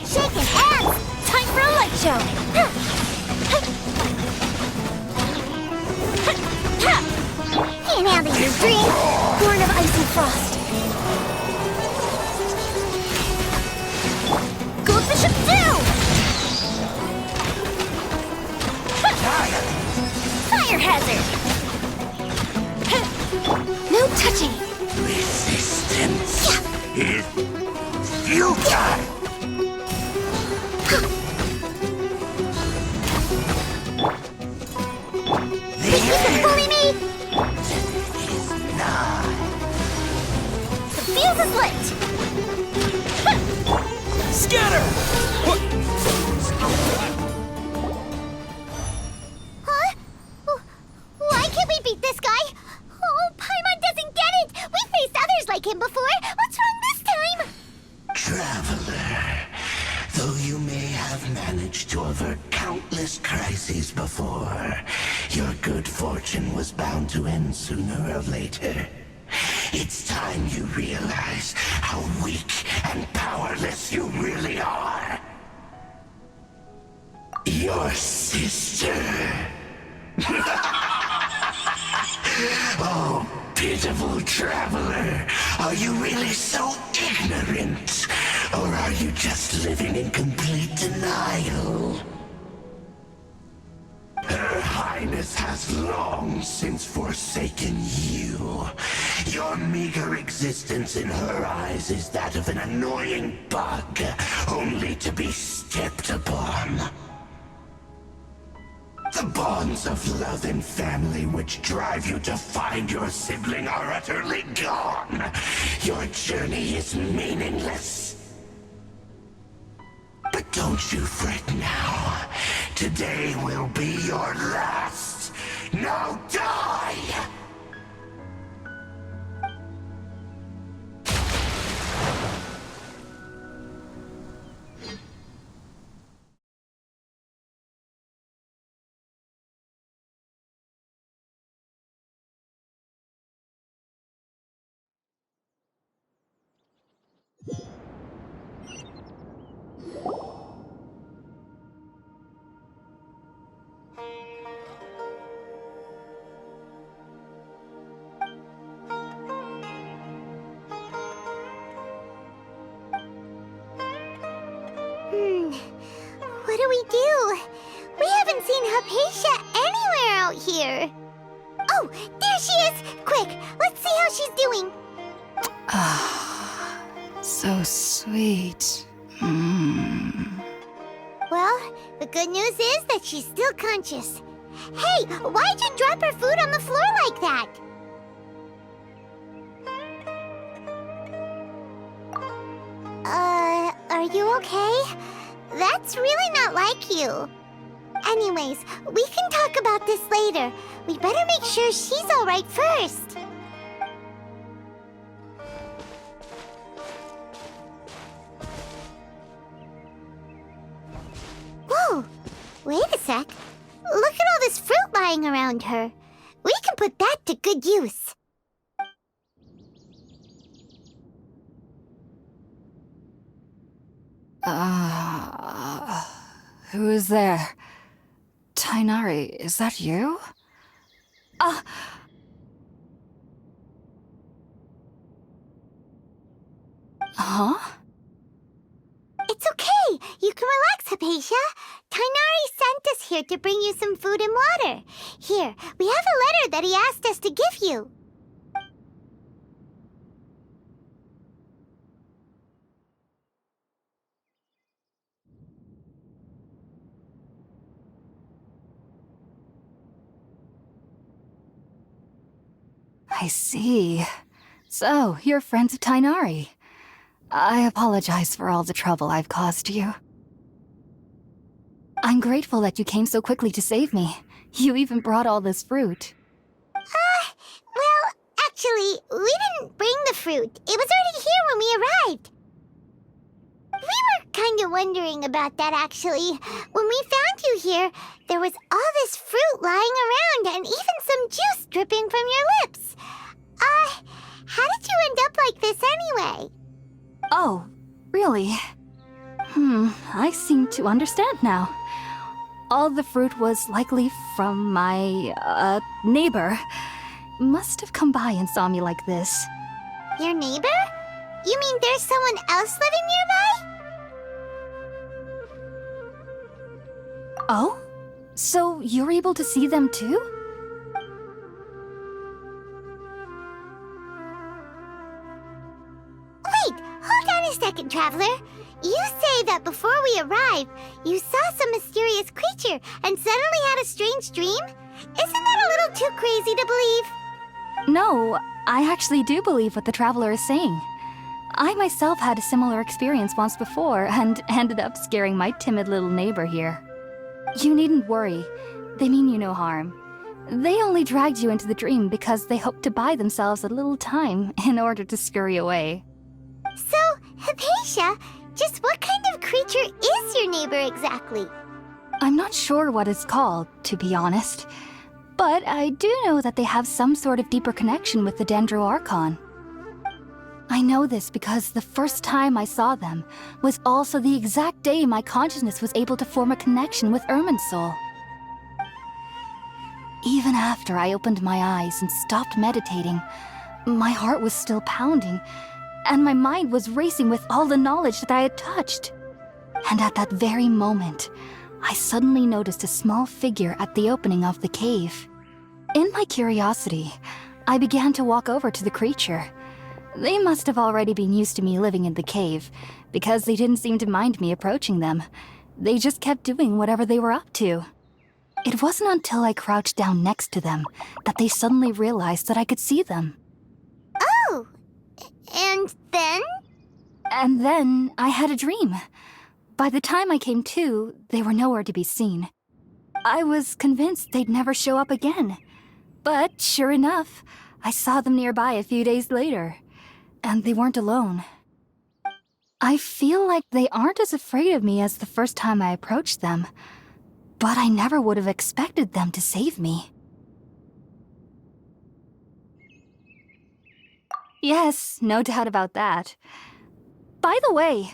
Shaking hands! Time for a light show! Can't handle your dream! Born of ice and frost! Goldfish up down! Fire hazard! No touching! Resistance is futile! Think you can bully me? Is not. The fuse is lit! Scatter! Huh? Why can't we beat this guy? Oh, Paimon doesn't get it! We faced others like him before! What's wrong this time? Traveler, though you may have managed to avert countless crises before, your good fortune was bound to end sooner or later. It's time you realize how weak and powerless you really are. Your sister. Oh, pitiful traveler. Are you really so ignorant? Or are you just living in complete denial? Her Highness has long since forsaken you. Your meager existence in her eyes is that of an annoying bug, only to be stepped upon. The bonds of love and family which drive you to find your sibling are utterly gone. Your journey is meaningless. But don't you fret now. Today will be your last. Now die! What do we do? We haven't seen Hypatia anywhere out here. Oh, there she is! Quick, let's see how she's doing. Ah, so sweet. Well, the good news is that she's still conscious. Hey, why'd you drop her food on the floor like that? Are you okay? That's really not like you. Anyways, we can talk about this later. We better make sure she's alright first. Whoa! Wait a sec. Look at all this fruit lying around her. We can put that to good use. Who is there? Tainari, is that you? Huh? It's okay. You can relax, Hypatia. Tainari sent us here to bring you some food and water. Here, we have a letter that he asked us to give you. I see. So, you're friends of Tighnari. I apologize for all the trouble I've caused you. I'm grateful that you came so quickly to save me. You even brought all this fruit. Well, actually, we didn't bring the fruit. It was already here when we arrived. We were kind of wondering about that, actually. When we found you here, there was all this fruit lying around and even some juice dripping from your lips. How did you end up like this anyway? Oh, really? I seem to understand now. All the fruit was likely from my, neighbor. Must have come by and saw me like this. Your neighbor? You mean there's someone else living nearby? Oh? So you're able to see them too? Wait, hold on a second, Traveler. You say that before we arrived, you saw some mysterious creature and suddenly had a strange dream? Isn't that a little too crazy to believe? No, I actually do believe what the Traveler is saying. I myself had a similar experience once before and ended up scaring my timid little neighbor here. You needn't worry. They mean you no harm. They only dragged you into the dream because they hoped to buy themselves a little time in order to scurry away. So, Hypatia, just what kind of creature is your neighbor exactly? I'm not sure what it's called, to be honest. But I do know that they have some sort of deeper connection with the Dendro Archon. I know this because the first time I saw them was also the exact day my consciousness was able to form a connection with Irminsul. Even after I opened my eyes and stopped meditating, my heart was still pounding, and my mind was racing with all the knowledge that I had touched. And at that very moment, I suddenly noticed a small figure at the opening of the cave. In my curiosity, I began to walk over to the creature. They must have already been used to me living in the cave, because they didn't seem to mind me approaching them. They just kept doing whatever they were up to. It wasn't until I crouched down next to them that they suddenly realized that I could see them. Oh, and then? And then I had a dream. By the time I came to, they were nowhere to be seen. I was convinced they'd never show up again. But sure enough, I saw them nearby a few days later. And they weren't alone. I feel like they aren't as afraid of me as the first time I approached them. But I never would have expected them to save me. Yes, no doubt about that. By the way,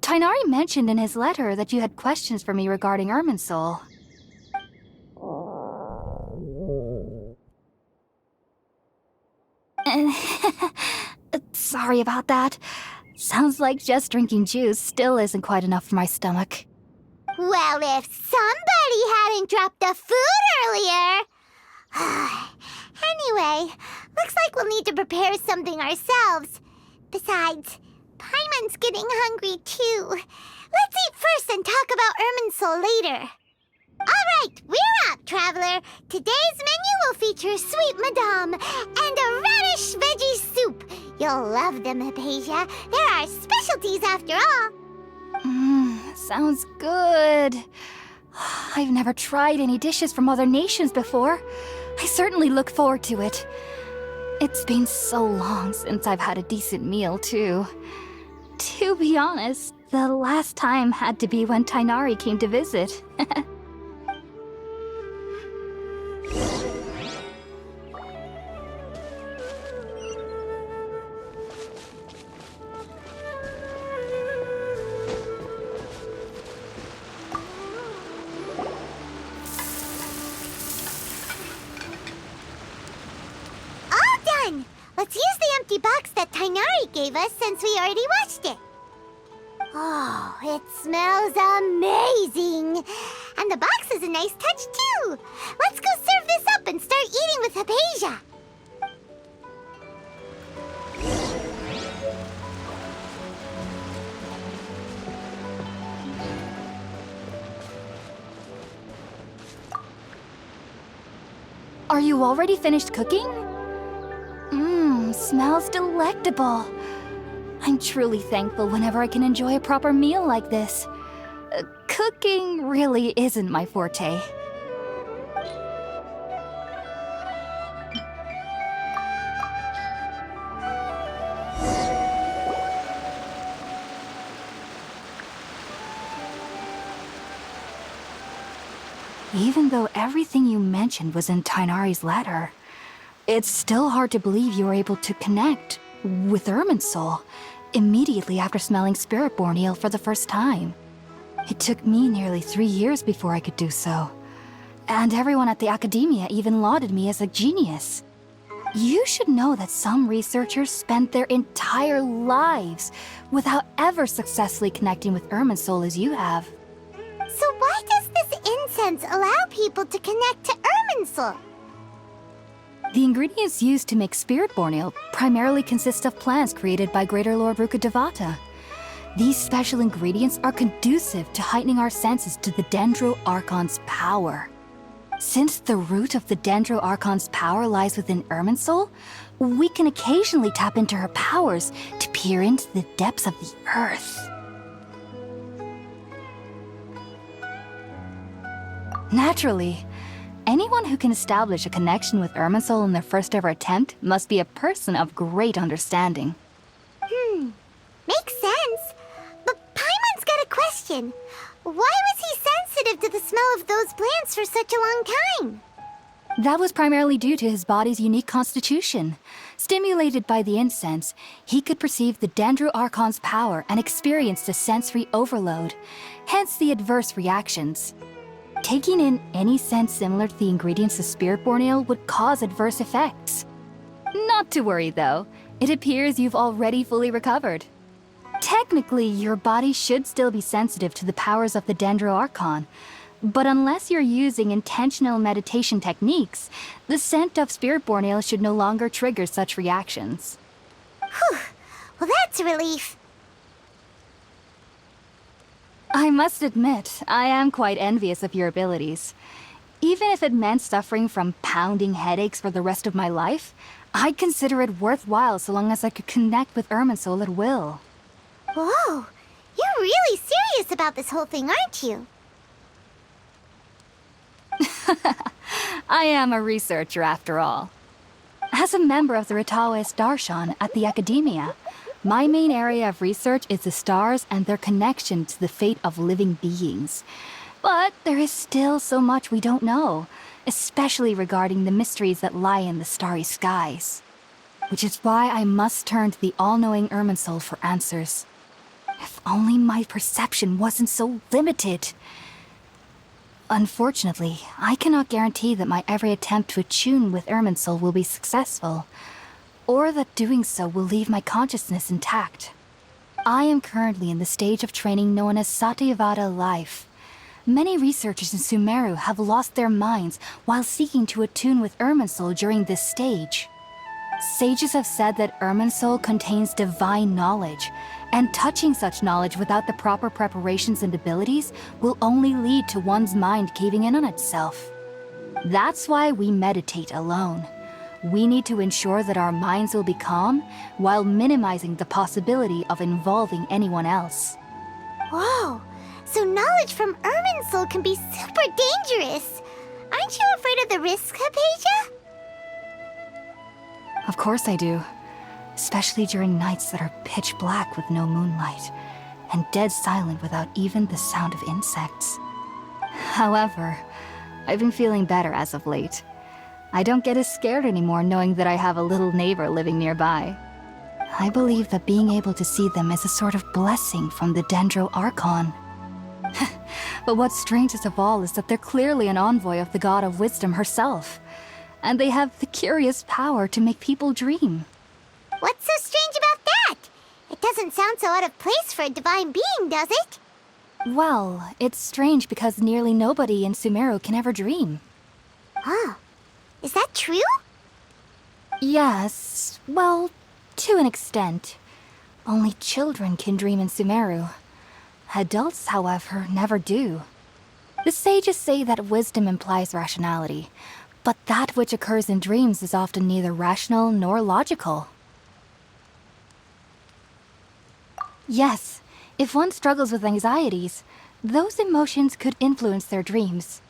Tighnari mentioned in his letter that you had questions for me regarding Irminsul. Sorry about that. Sounds like just drinking juice still isn't quite enough for my stomach. Well, if somebody hadn't dropped the food earlier... Anyway, looks like we'll need to prepare something ourselves. Besides, Paimon's getting hungry too. Let's eat first and talk about Irminsul later. Alright, we're up, Traveler. Today's menu will feature Sweet Madame and a radish veggie soup. You'll love them, Hypatia. They're our specialties after all. Sounds good. I've never tried any dishes from other nations before. I certainly look forward to it. It's been so long since I've had a decent meal, too. To be honest, the last time had to be when Tighnari came to visit. Let's use the empty box that Tighnari gave us since we already washed it. Oh, it smells amazing. And the box is a nice touch, too. Let's go serve this up and start eating with Hypatia. Are you already finished cooking? smells delectable. I'm truly thankful whenever I can enjoy a proper meal like this. Cooking really isn't my forte. Even though everything you mentioned was in Tighnari's letter, it's still hard to believe you were able to connect with Irminsul immediately after smelling Spiritborn eel for the first time. It took me nearly 3 years before I could do so. And everyone at the Academia even lauded me as a genius. You should know that some researchers spent their entire lives without ever successfully connecting with Irminsul as you have. So why does this incense allow people to connect to Irminsul? The ingredients used to make Spiritborn ale primarily consist of plants created by Greater Lord Rukkhadevata. These special ingredients are conducive to heightening our senses to the Dendro Archon's power. Since the root of the Dendro Archon's power lies within Irminsul, we can occasionally tap into her powers to peer into the depths of the earth. Naturally, anyone who can establish a connection with Irminsul in their first ever attempt must be a person of great understanding. Makes sense. But Paimon's got a question. Why was he sensitive to the smell of those plants for such a long time? That was primarily due to his body's unique constitution. Stimulated by the incense, he could perceive the Dendro Archon's power and experienced a sensory overload, hence the adverse reactions. Taking in any scent similar to the ingredients of Spiritborn ale would cause adverse effects. Not to worry though, it appears you've already fully recovered. Technically, your body should still be sensitive to the powers of the Dendro Archon, but unless you're using intentional meditation techniques, the scent of Spiritborn ale should no longer trigger such reactions. Whew. Well, that's a relief. I must admit, I am quite envious of your abilities. Even if it meant suffering from pounding headaches for the rest of my life, I'd consider it worthwhile so long as I could connect with Irminsul at will. Whoa, you're really serious about this whole thing, aren't you? I am a researcher after all. As a member of the Ritaoist Darshan at the Academia, my main area of research is the stars and their connection to the fate of living beings. But there is still so much we don't know, especially regarding the mysteries that lie in the starry skies. Which is why I must turn to the all-knowing Irminsul for answers. If only my perception wasn't so limited. Unfortunately, I cannot guarantee that my every attempt to attune with Irminsul will be successful, or that doing so will leave my consciousness intact. I am currently in the stage of training known as Satyavada life. Many researchers in Sumeru have lost their minds while seeking to attune with Irminsul during this stage. Sages have said that Irminsul contains divine knowledge, and touching such knowledge without the proper preparations and abilities will only lead to one's mind caving in on itself. That's why we meditate alone. We need to ensure that our minds will be calm while minimizing the possibility of involving anyone else. Whoa, so knowledge from Irminsul can be super dangerous. Aren't you afraid of the risks, Hypatia? Of course I do. Especially during nights that are pitch black with no moonlight, and dead silent without even the sound of insects. However, I've been feeling better as of late. I don't get as scared anymore knowing that I have a little neighbor living nearby. I believe that being able to see them is a sort of blessing from the Dendro Archon. But what's strangest of all is that they're clearly an envoy of the God of Wisdom herself, and they have the curious power to make people dream. What's so strange about that? It doesn't sound so out of place for a divine being, does it? Well, it's strange because nearly nobody in Sumeru can ever dream. Huh. Is that true? Yes, well, to an extent. Only children can dream in Sumeru. Adults, however, never do. The sages say that wisdom implies rationality, but that which occurs in dreams is often neither rational nor logical. Yes, if one struggles with anxieties, those emotions could influence their dreams.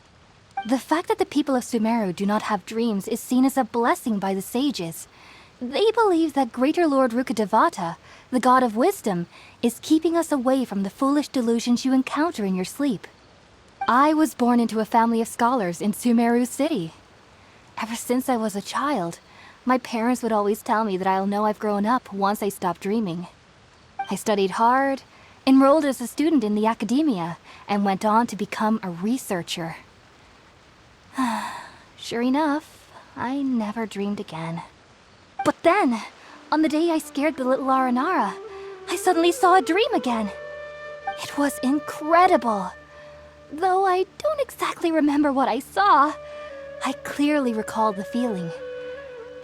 The fact that the people of Sumeru do not have dreams is seen as a blessing by the sages. They believe that Greater Lord Rukkhadevata, the god of wisdom, is keeping us away from the foolish delusions you encounter in your sleep. I was born into a family of scholars in Sumeru City. Ever since I was a child, my parents would always tell me that I'll know I've grown up once I stop dreaming. I studied hard, enrolled as a student in the academia, and went on to become a researcher. Sure enough, I never dreamed again. But then, on the day I scared the little Aranara, I suddenly saw a dream again. It was incredible. Though I don't exactly remember what I saw, I clearly recall the feeling.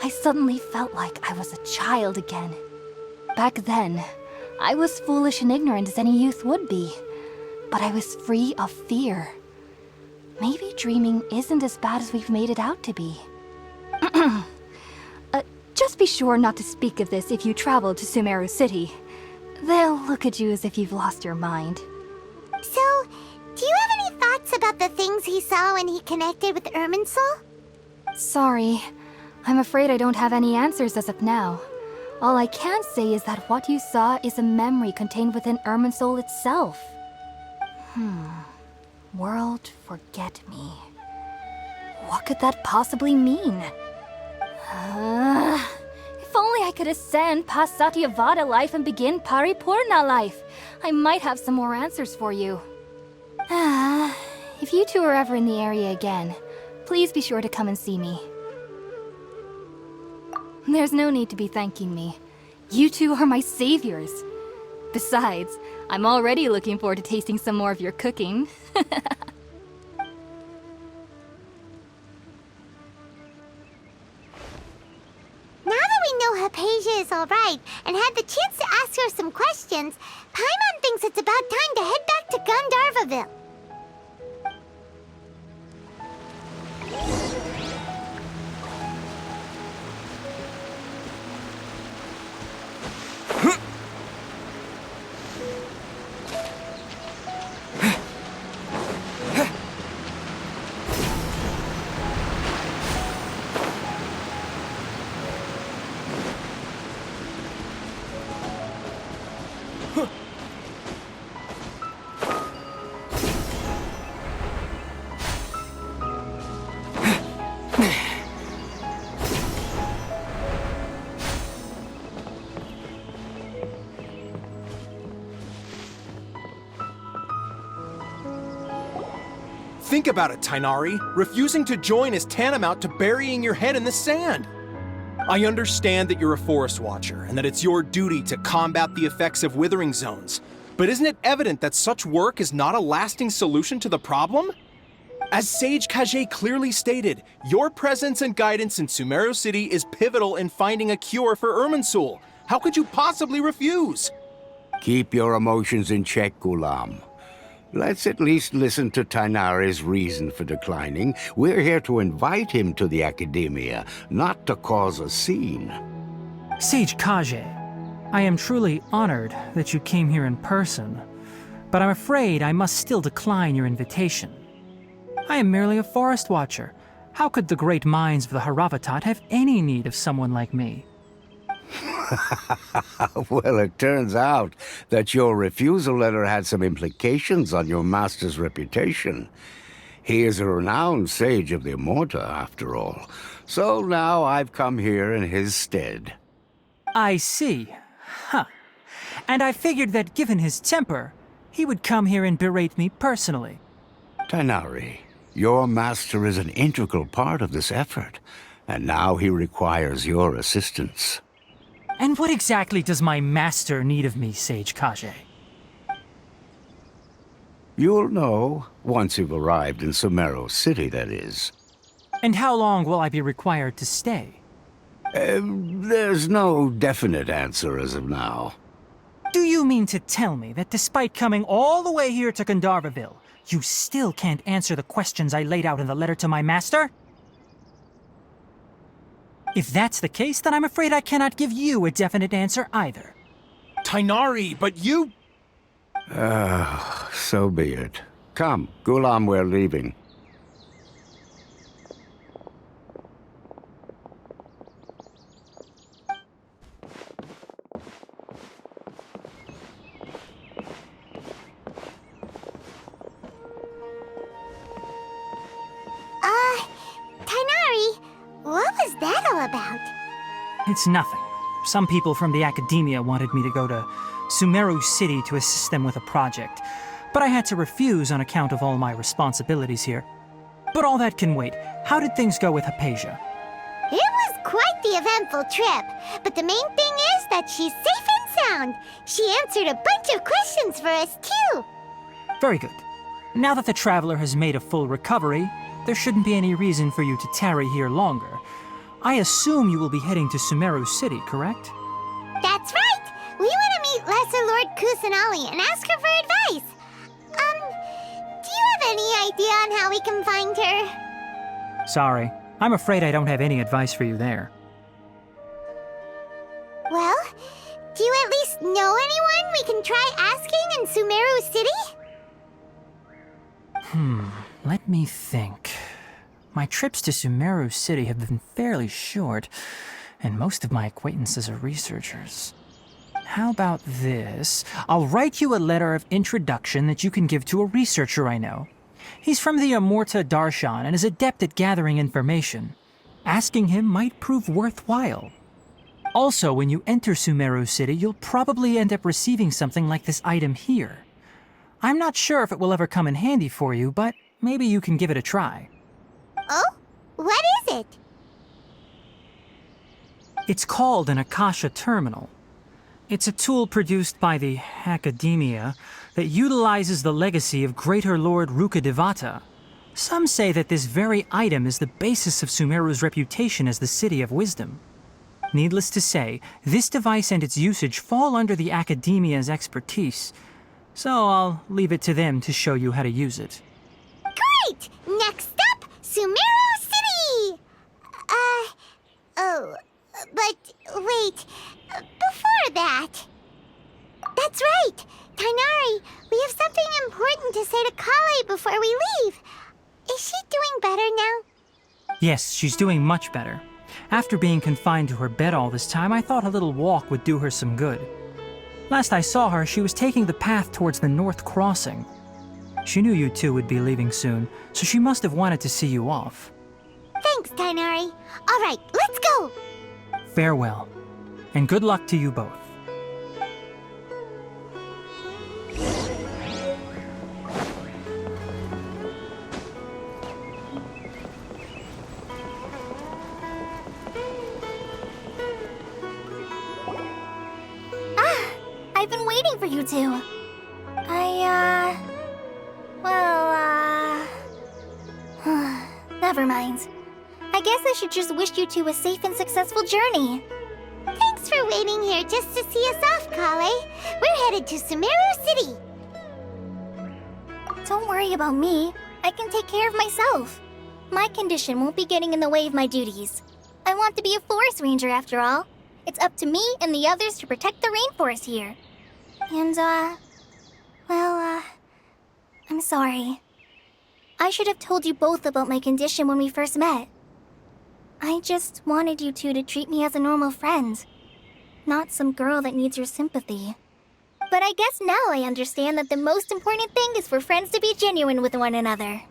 I suddenly felt like I was a child again. Back then, I was foolish and ignorant as any youth would be, but I was free of fear. Maybe dreaming isn't as bad as we've made it out to be. Just be sure not to speak of this if you travel to Sumeru City. They'll look at you as if you've lost your mind. So, do you have any thoughts about the things he saw when he connected with Irminsul? Sorry. I'm afraid I don't have any answers as of now. All I can say is that what you saw is a memory contained within Irminsul itself. World forget me. What could that possibly mean? If only I could ascend past Satyavada life and begin Paripurna life, I might have some more answers for you. If you two are ever in the area again, please be sure to come and see me. There's no need to be thanking me. You two are my saviors. Besides, I'm already looking forward to tasting some more of your cooking. Now that we know Hypatia is alright and had the chance to ask her some questions, Paimon thinks it's about time to head back to Gandharvaville. Think about it, Tainari. Refusing to join is tantamount to burying your head in the sand. I understand that you're a forest watcher and that it's your duty to combat the effects of withering zones. But isn't it evident that such work is not a lasting solution to the problem? As Sage Kage clearly stated, your presence and guidance in Sumeru City is pivotal in finding a cure for Irminsul. How could you possibly refuse? Keep your emotions in check, Gulam. Let's at least listen to Tainari's reason for declining. We're here to invite him to the Academia, not to cause a scene. Sage Kage, I am truly honored that you came here in person, but I'm afraid I must still decline your invitation. I am merely a forest watcher. How could the great minds of the Haravatat have any need of someone like me? Well, it turns out that your refusal letter had some implications on your master's reputation. He is a renowned sage of the Immorta, after all. So now I've come here in his stead. I see. Huh. And I figured that given his temper, he would come here and berate me personally. Tainari, your master is an integral part of this effort, and now he requires your assistance. And what exactly does my master need of me, Sage Kage? You'll know, once you've arrived in Sumeru City, that is. And how long will I be required to stay? There's no definite answer as of now. Do you mean to tell me that despite coming all the way here to Gandharvaville, you still can't answer the questions I laid out in the letter to my master? If that's the case, then I'm afraid I cannot give you a definite answer either. Tainari, but you... So be it. Come, Gulam, we're leaving. Tainari, what was that all about? It's nothing. Some people from the academia wanted me to go to Sumeru City to assist them with a project, but I had to refuse on account of all my responsibilities here. But all that can wait. How did things go with Hypatia? It was quite the eventful trip, but the main thing is that she's safe and sound. She answered a bunch of questions for us, too. Very good. Now that the traveler has made a full recovery, there shouldn't be any reason for you to tarry here longer. I assume you will be heading to Sumeru City, correct? That's right! We want to meet Lesser Lord Kusanali and ask her for advice. Do you have any idea on how we can find her? Sorry. I'm afraid I don't have any advice for you there. Well, do you at least know anyone we can try asking in Sumeru City? Let me think. My trips to Sumeru City have been fairly short, and most of my acquaintances are researchers. How about this? I'll write you a letter of introduction that you can give to a researcher I know. He's from the Amurta Darshan and is adept at gathering information. Asking him might prove worthwhile. Also, when you enter Sumeru City, you'll probably end up receiving something like this item here. I'm not sure if it will ever come in handy for you, but maybe you can give it a try. Oh? What is it? It's called an Akasha Terminal. It's a tool produced by the Academia that utilizes the legacy of Greater Lord Rukkhadevata. Some say that this very item is the basis of Sumeru's reputation as the City of Wisdom. Needless to say, this device and its usage fall under the Academia's expertise, so I'll leave it to them to show you how to use it. Great! Next up, Sumeru City! But wait, before that... That's right! Tainari, we have something important to say to Kale before we leave. Is she doing better now? Yes, she's doing much better. After being confined to her bed all this time, I thought a little walk would do her some good. Last I saw her, she was taking the path towards the North Crossing. She knew you two would be leaving soon, so she must have wanted to see you off. Thanks, Tainari. All right, let's go! Farewell, and good luck to you both. I've been waiting for you two. Never mind. I guess I should just wish you two a safe and successful journey. Thanks for waiting here just to see us off, Kale. We're headed to Sumeru City. Don't worry about me. I can take care of myself. My condition won't be getting in the way of my duties. I want to be a forest ranger after all. It's up to me and the others to protect the rainforest here. And, I'm sorry. I should have told you both about my condition when we first met. I just wanted you two to treat me as a normal friend, not some girl that needs your sympathy. But I guess now I understand that the most important thing is for friends to be genuine with one another.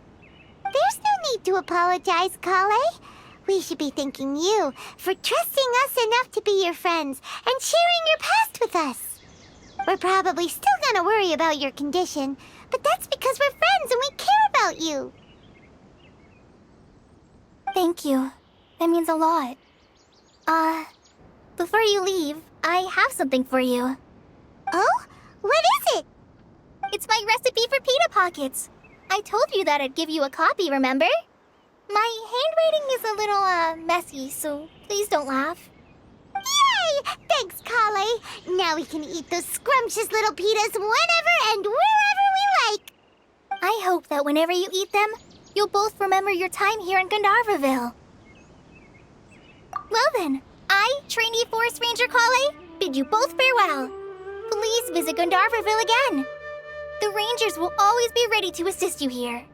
There's no need to apologize, Kale. We should be thanking you for trusting us enough to be your friends and sharing your past with us. We're probably still gonna worry about your condition, but that's because we're friends and we care about you. Thank you. That means a lot. Before you leave, I have something for you. Oh? What is it? It's my recipe for pita pockets. I told you that I'd give you a copy, remember? My handwriting is a little, messy, so please don't laugh. Yay! Thanks, Kale. Now we can eat those scrumptious little pitas whenever and wherever we like. I hope that whenever you eat them, you'll both remember your time here in Gandharvaville. Well then, I, trainee Forest Ranger Kale, bid you both farewell. please visit Gandharville again. The Rangers will always be ready to assist you here.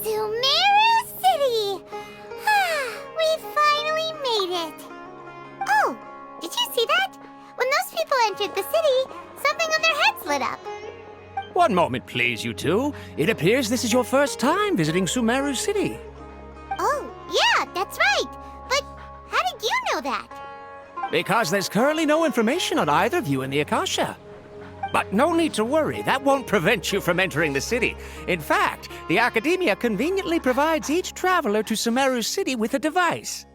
Sumeru City! We finally made it! Oh, did you see that? When those people entered the city, something on their heads lit up. One moment, please, you two. It appears this is your first time visiting Sumeru City. Oh, yeah, that's right. But how did you know that? Because there's currently no information on either of you in the Akasha. But no need to worry, that won't prevent you from entering the city. In fact, the Academia conveniently provides each traveler to Sumeru City with a device.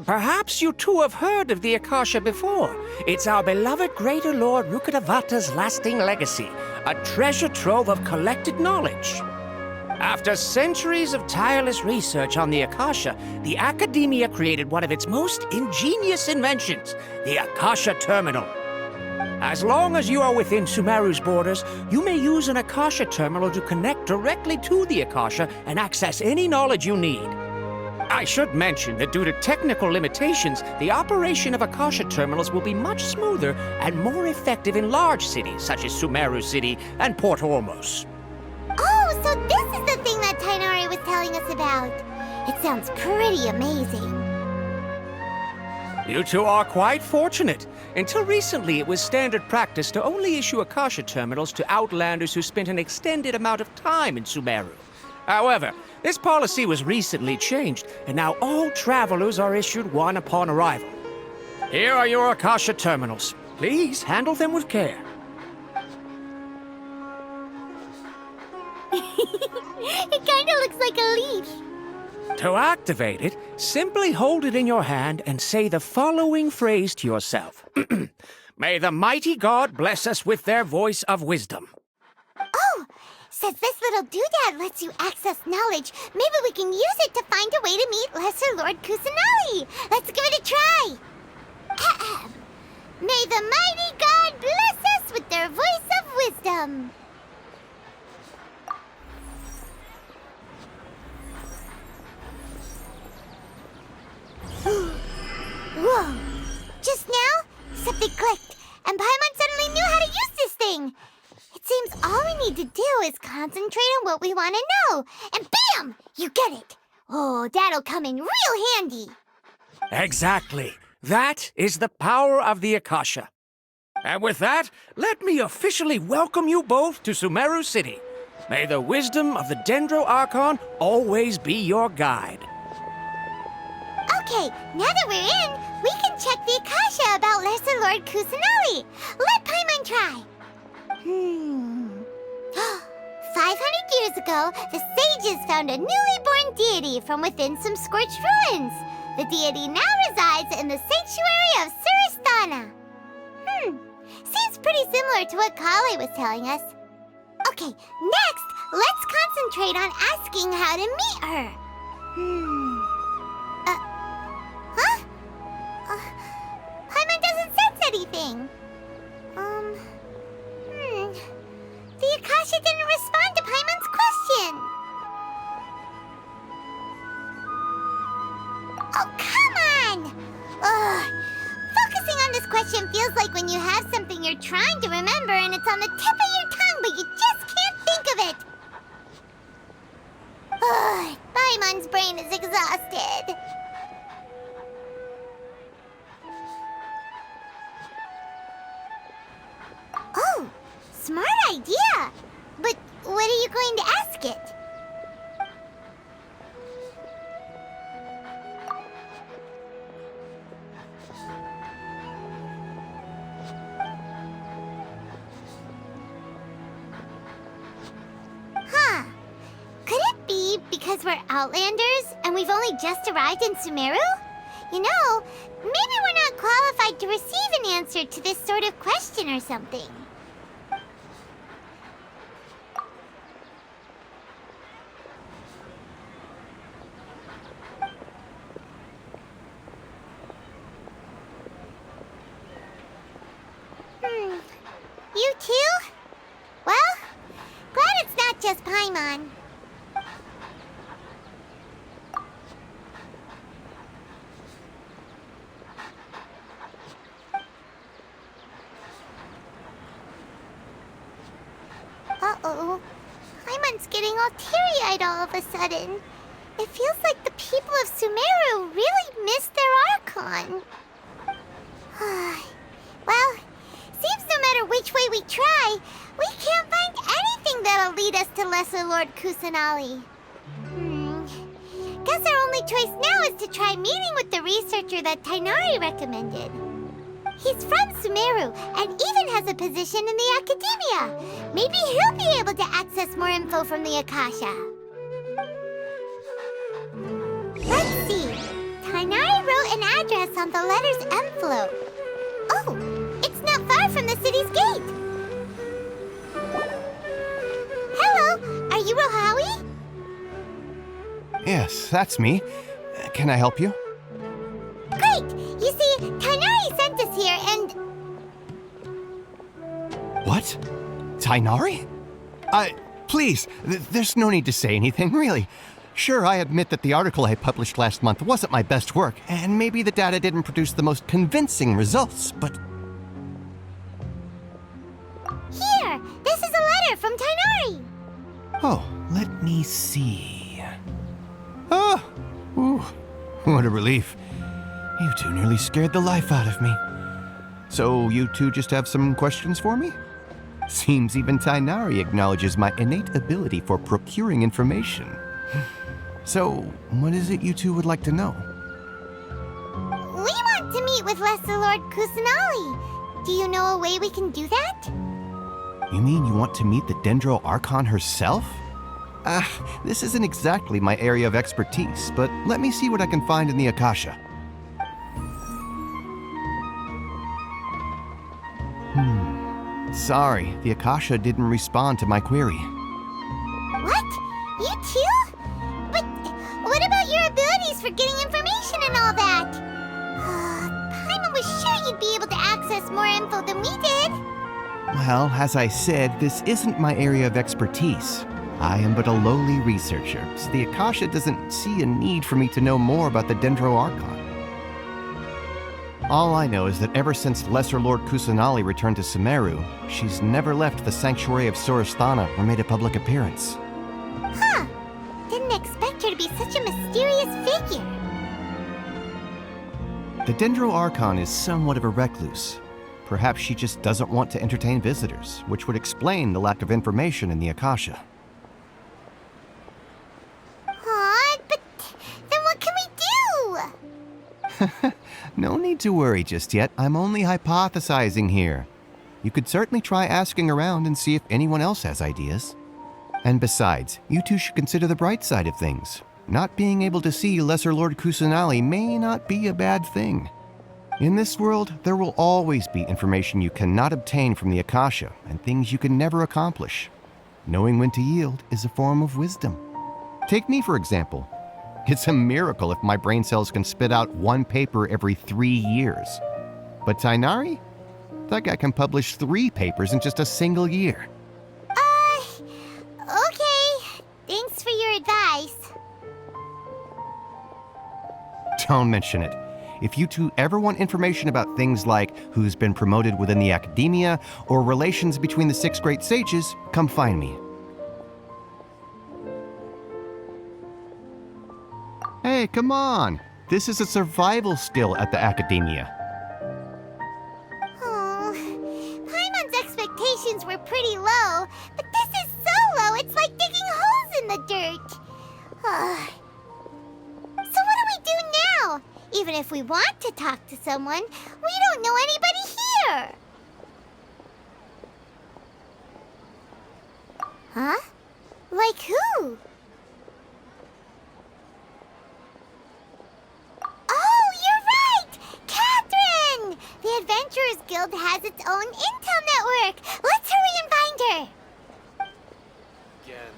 Perhaps you two have heard of the Akasha before. It's our beloved Greater Lord Rukkhadevata's lasting legacy, a treasure trove of collected knowledge. After centuries of tireless research on the Akasha, the Academia created one of its most ingenious inventions, the Akasha Terminal. As long as you are within Sumeru's borders, you may use an Akasha terminal to connect directly to the Akasha and access any knowledge you need. I should mention that due to technical limitations, the operation of Akasha terminals will be much smoother and more effective in large cities such as Sumeru City and Port Ormos. Oh, so this is the thing that Tainari was telling us about. It sounds pretty amazing. You two are quite fortunate. Until recently, it was standard practice to only issue Akasha terminals to outlanders who spent an extended amount of time in Sumeru. However, this policy was recently changed, and now all travelers are issued one upon arrival. Here are your Akasha terminals. Please handle them with care. It kinda looks like a leaf. To activate it, simply hold it in your hand and say the following phrase to yourself. May the mighty God bless us with their voice of wisdom. Oh, since this little doodad lets you access knowledge, maybe we can use it to find a way to meet Lesser Lord Kusanali. Let's give it a try. Ahem. May the mighty God bless us with their voice of wisdom. Whoa! Just now, something clicked, and Paimon suddenly knew how to use this thing. It seems all we need to do is concentrate on what we want to know, and bam! You get it. Oh, that'll come in real handy. Exactly. That is the power of the Akasha. And with that, let me officially welcome you both to Sumeru City. May the wisdom of the Dendro Archon always be your guide. Okay, now that we're in, we can check the Akasha about Lesser Lord Kusanali. Let Paimon try. 500 years ago, the sages found a newly born deity from within some scorched ruins. The deity now resides in the sanctuary of Surasthana. Seems pretty similar to what Kale was telling us. Okay, next, let's concentrate on asking how to meet her. Paimon doesn't sense anything. The Akasha didn't respond to Paimon's question. Oh, come on! Ugh. Focusing on this question feels like when you have something you're trying to remember and it's on the tip of your tongue, but you just can't think of it. Ugh. Paimon's brain is exhausted. Oh, smart idea. But what are you going to ask it? Huh. Could it be because we're Outlanders and we've only just arrived in Sumeru? You know, maybe we're not qualified to receive an answer to this sort of question or something. not just Paimon. Uh-oh. Paimon's getting all teary-eyed all of a sudden. It feels like the people of Sumeru really missed their Archon. Well, seems no matter which way we try, we can't find anything that'll lead us to Lesser Lord Kusanali. Guess our only choice now is to try meeting with the researcher that Tainari recommended. He's from Sumeru and even has a position in the Academia. Maybe he'll be able to access more info from the Akasha. Let's see. Tainari wrote an address on the letter's envelope. Oh, it's not far from the city's gate. Hello, are you Rohawi? Yes, that's me. Can I help you? Great! You see, Tainari sent us here and... What? Tainari? Please, there's no need to say anything, really. Sure, I admit that the article I published last month wasn't my best work, and maybe the data didn't produce the most convincing results, but... Here! This is a letter from Tainari! Oh, let me see... Oh! Ooh, what a relief. You two nearly scared the life out of me. So you two just have some questions for me? Seems even Tainari acknowledges my innate ability for procuring information. So, what is it you two would like to know? We want to meet with Lesser Lord Kusanali. Do you know a way we can do that? You mean you want to meet the Dendro Archon herself? This isn't exactly my area of expertise, but let me see what I can find in the Akasha. Sorry, the Akasha didn't respond to my query. What? You too? But what about your abilities for getting information and all that? Paimon was sure you'd be able to access more info than we did. Well, as I said, this isn't my area of expertise. I am but a lowly researcher, so the Akasha doesn't see a need for me to know more about the Dendro Archon. All I know is that ever since Lesser Lord Kusanali returned to Sumeru, she's never left the Sanctuary of Sorasthana or made a public appearance. Huh. Didn't expect her to be such a mysterious figure. The Dendro Archon is somewhat of a recluse. Perhaps she just doesn't want to entertain visitors, which would explain the lack of information in the Akasha. But then what can we do? No need to worry just yet. I'm only hypothesizing here. You could certainly try asking around and see if anyone else has ideas. And besides, you two should consider the bright side of things. Not being able to see Lesser Lord Kusanali may not be a bad thing. In this world, there will always be information you cannot obtain from the Akasha and things you can never accomplish. Knowing when to yield is a form of wisdom. Take me, for example. It's a miracle if my brain cells can spit out one paper every 3 years. But Tainari? That guy can publish 3 papers in just a single year. Okay. Thanks for your advice. Don't mention it. If you two ever want information about things like who's been promoted within the Academia or relations between the 6 great sages, come find me. Hey, come on! This is a survival skill at the Academia. Oh, Paimon's expectations were pretty low, but this is so low it's like digging holes in the dirt. So what do we do now? Even if we want to talk to someone, we don't know anybody here. Huh? Like who? Oh, you're right! Catherine! The Adventurers Guild has its own intel network. Let's hurry and find her. Again.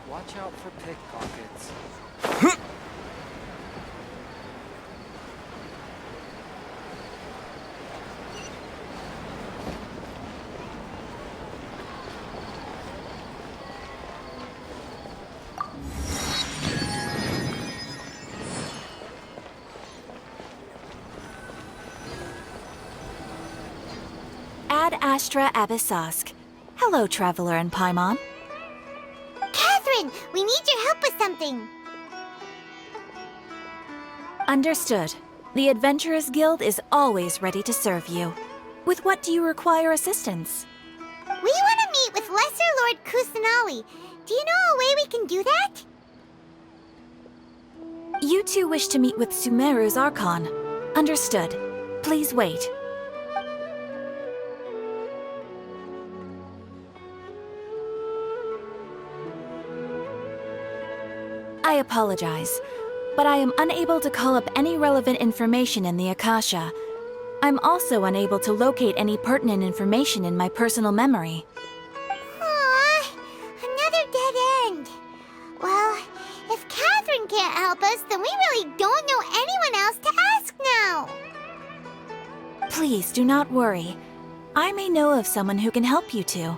Watch out for pickpockets. Ad Astra Abyssosk. Hello, Traveler and Paimon. Catherine, we need your help with something. Understood. The Adventurers Guild is always ready to serve you. With what do you require assistance? We want to meet with Lesser Lord Kusanali. Do you know a way we can do that? You two wish to meet with Sumeru's Archon. Understood. Please wait. I apologize, but I am unable to call up any relevant information in the Akasha. I'm also unable to locate any pertinent information in my personal memory. Aww, another dead end. Well, if Catherine can't help us, then we really don't know anyone else to ask now. Please do not worry. I may know of someone who can help you two.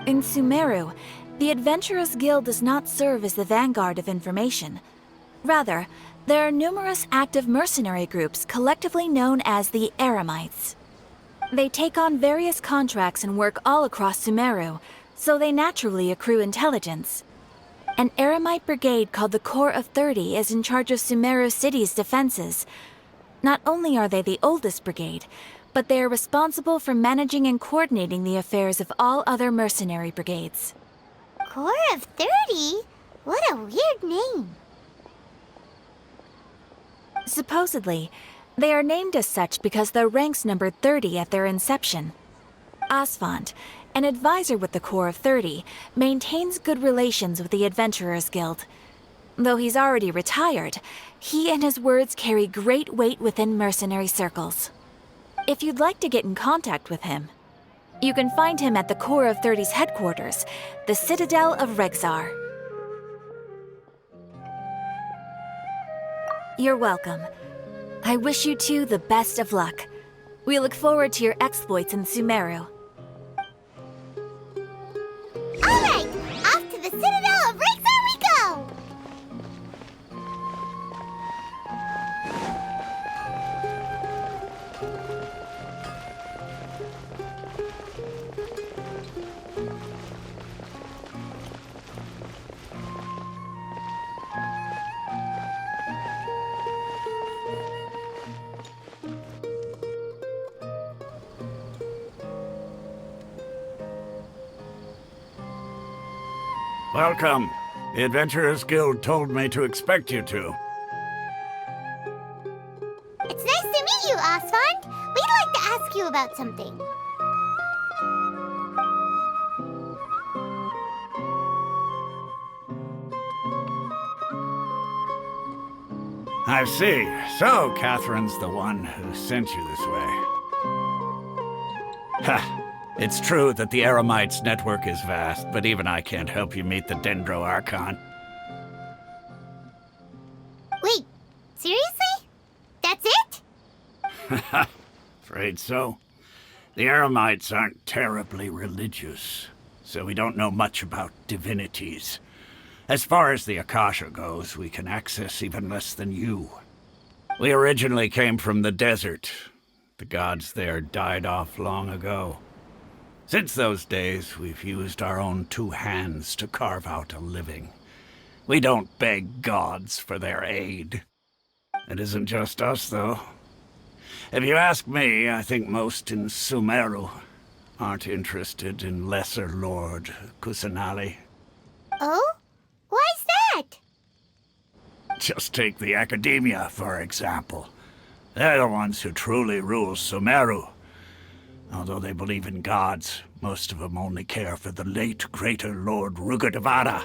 In Sumeru, the Adventurers Guild does not serve as the vanguard of information. Rather, there are numerous active mercenary groups collectively known as the Eremites. They take on various contracts and work all across Sumeru, so they naturally accrue intelligence. An Eremite brigade called the Corps of 30 is in charge of Sumeru City's defenses. Not only are they the oldest brigade, but they are responsible for managing and coordinating the affairs of all other mercenary brigades. Corps of 30? What a weird name. Supposedly, they are named as such because their ranks numbered 30 at their inception. Asfand, an advisor with the Corps of 30, maintains good relations with the Adventurers Guild. Though he's already retired, he and his words carry great weight within mercenary circles. If you'd like to get in contact with him, you can find him at the Corps of 30's headquarters, the Citadel of Rexar. You're welcome. I wish you two the best of luck. We look forward to your exploits in Sumeru. Alright, off to the Citadel of Rexar we go! Welcome. The Adventurers Guild told me to expect you two. It's nice to meet you, Asfand. We'd like to ask you about something. I see. So, Catherine's the one who sent you this way. Ha! It's true that the Eremites' network is vast, but even I can't help you meet the Dendro Archon. Wait, seriously? That's it? Afraid so. The Eremites aren't terribly religious, so we don't know much about divinities. As far as the Akasha goes, we can access even less than you. We originally came from the desert. The gods there died off long ago. Since those days, we've used our own two hands to carve out a living. We don't beg gods for their aid. It isn't just us, though. If you ask me, I think most in Sumeru aren't interested in Lesser Lord Kusanali. Oh? Why's that? Just take the Academia, for example. They're the ones who truly rule Sumeru. Although they believe in gods, most of them only care for the late Greater Lord Rugudevada.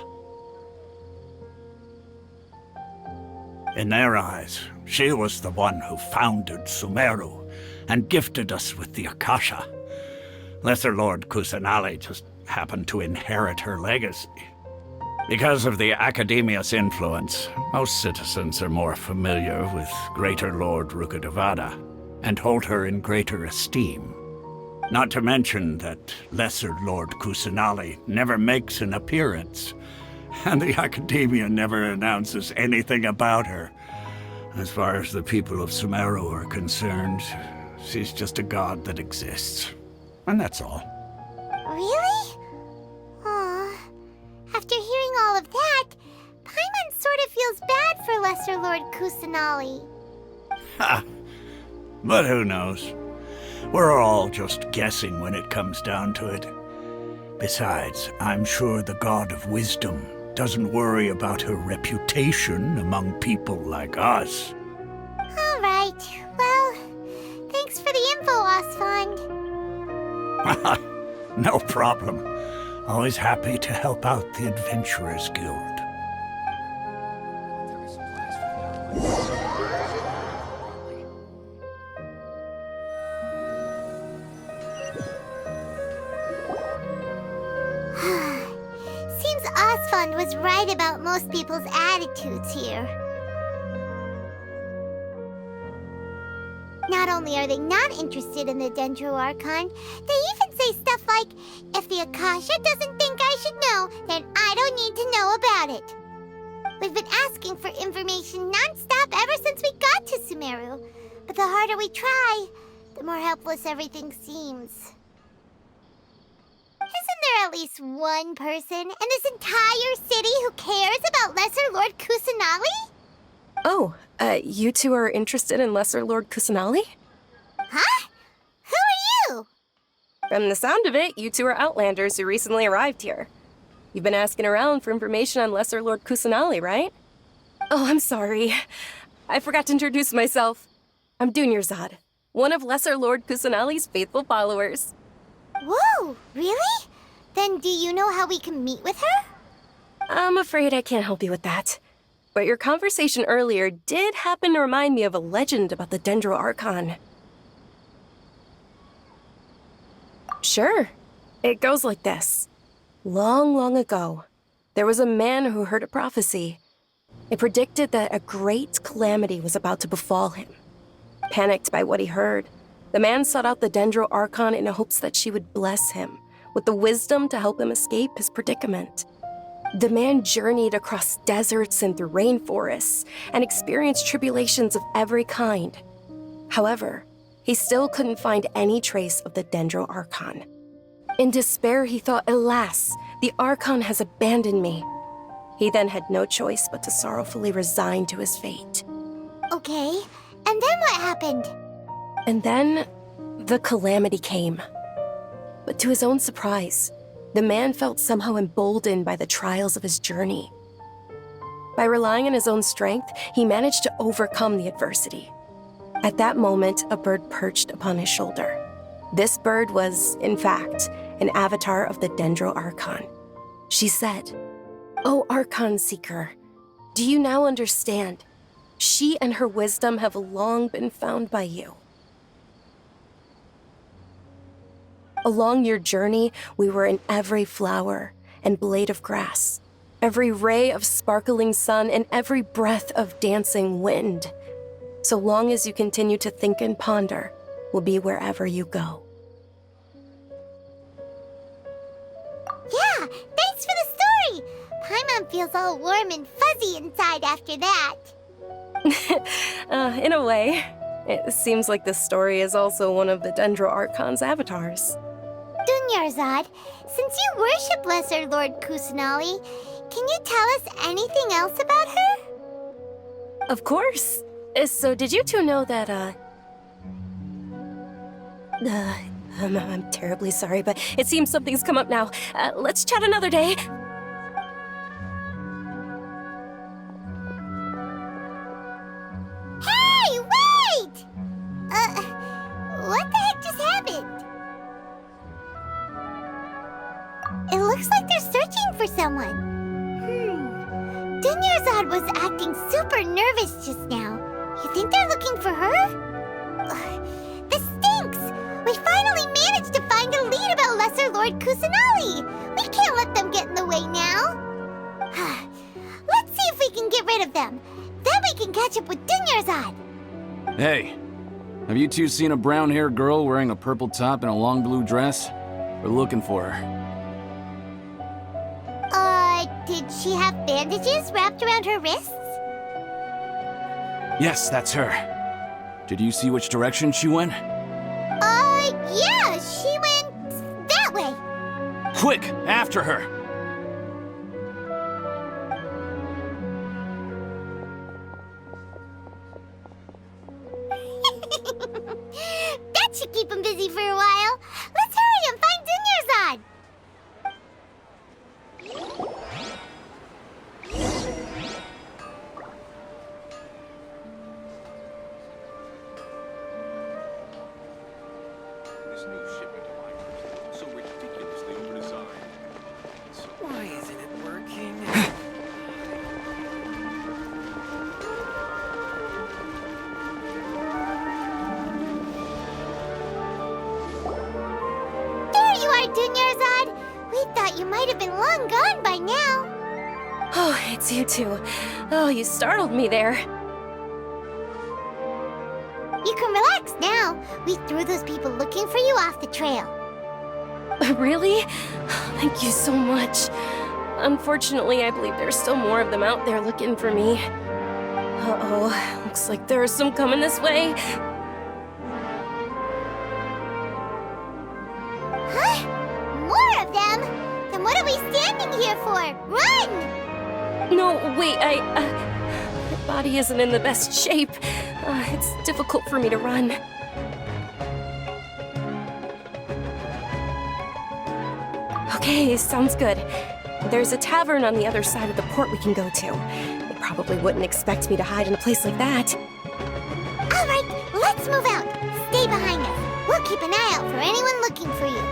In their eyes, she was the one who founded Sumeru and gifted us with the Akasha. Lesser Lord Kusanali just happened to inherit her legacy. Because of the Academia's influence, most citizens are more familiar with Greater Lord Rugudevada and hold her in greater esteem. Not to mention that Lesser Lord Kusanali never makes an appearance, and the Academia never announces anything about her. As far as the people of Sumeru are concerned, she's just a god that exists. And that's all. Really? Aw. After hearing all of that, Paimon sort of feels bad for Lesser Lord Kusanali. Ha! But who knows? We're all just guessing when it comes down to it. Besides, I'm sure the God of Wisdom doesn't worry about her reputation among people like us. All right. Well, thanks for the info, Osfond. No problem. Always happy to help out the Adventurers Guild. Seems Osfond was right about most people's attitudes here. Not only are they not interested in the Dendro Archon, they even say stuff like, if the Akasha doesn't think I should know, then I don't need to know about it. We've been asking for information non-stop ever since we got to Sumeru, but the harder we try, the more helpless everything seems. Isn't there at least one person in this entire city who cares about Lesser Lord Kusanali? Oh, you two are interested in Lesser Lord Kusanali? Huh? Who are you? From the sound of it, you two are Outlanders who recently arrived here. You've been asking around for information on Lesser Lord Kusanali, right? Oh, I'm sorry. I forgot to introduce myself. I'm Dunyarzad, one of Lesser Lord Kusanali's faithful followers. Whoa, really? Then do you know how we can meet with her? I'm afraid I can't help you with that. But your conversation earlier did happen to remind me of a legend about the Dendro Archon. Sure. It goes like this. Long, long ago, there was a man who heard a prophecy. It predicted that a great calamity was about to befall him. Panicked by what he heard, the man sought out the Dendro Archon in hopes that she would bless him with the wisdom to help him escape his predicament. The man journeyed across deserts and through rainforests and experienced tribulations of every kind. However, he still couldn't find any trace of the Dendro Archon. In despair, he thought, alas, the Archon has abandoned me. He then had no choice but to sorrowfully resign to his fate. Okay, and then what happened? And then, the calamity came. But to his own surprise, the man felt somehow emboldened by the trials of his journey. By relying on his own strength, he managed to overcome the adversity. At that moment, a bird perched upon his shoulder. This bird was, in fact, an avatar of the Dendro Archon. She said, "O Archon Seeker, do you now understand? She and her wisdom have long been found by you. Along your journey, we were in every flower and blade of grass, every ray of sparkling sun, and every breath of dancing wind. So long as you continue to think and ponder, we'll be wherever you go." Yeah, thanks for the story! Paimon feels all warm and fuzzy inside after that. In a way, it seems like this story is also one of the Dendro Archon's avatars. Dunyarzad, since you worship Lesser Lord Kusanali, can you tell us anything else about her? Of course. So did you two know that, I'm terribly sorry, but it seems something's come up now. Let's chat another day. Hey, wait! What the heck just happened? It looks like they're searching for someone. Dunyarzad was acting super nervous just now. You think they're looking for her? This stinks! We finally managed to find a lead about Lesser Lord Kusanali! We can't let them get in the way now! Let's see if we can get rid of them. Then we can catch up with Dunyarzad! Hey, have you two seen a brown-haired girl wearing a purple top and a long blue dress? We're looking for her. Did she have bandages wrapped around her wrists? Yes, that's her. Did you see which direction she went? Yeah, she went Quick, after her! That should keep him busy for a while. Let's hurry and find Dunyarzad. This new shipment of items, so ridiculously overdesigned. Why isn't it working? There you are, Dunyarzad. We thought you might have been long gone by now. Oh, it's you two. Oh, you startled me there. You can relax now. We threw those people looking for you off the trail. Really? Thank you so much. Unfortunately, I believe there's still more of them out there looking for me. Uh-oh, looks like there are some coming this way. Huh? More of them? Then what are we standing here for? Run! No, wait, my body isn't in the best shape. It's difficult for me to run. Okay, sounds good. There's a tavern on the other side of the port we can go to. They probably wouldn't expect me to hide in a place like that. All right, let's move out. Stay behind us. We'll keep an eye out for anyone looking for you.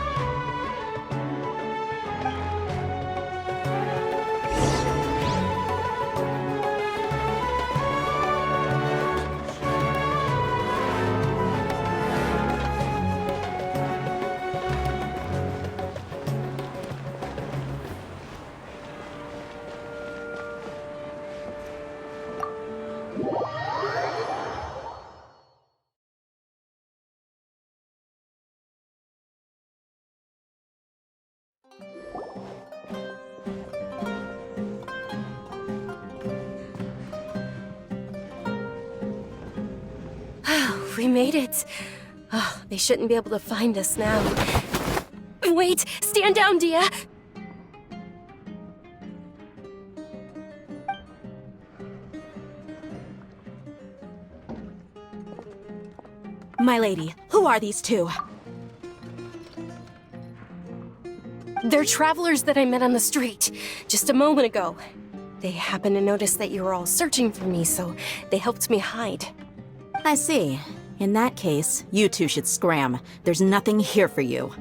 We made it. Oh, they shouldn't be able to find us now. Wait! Stand down, Dia! My lady, who are these two? They're travelers that I met on the street just a moment ago. They happened to notice that you were all searching for me, so they helped me hide. I see. In that case, you two should scram. There's nothing here for you.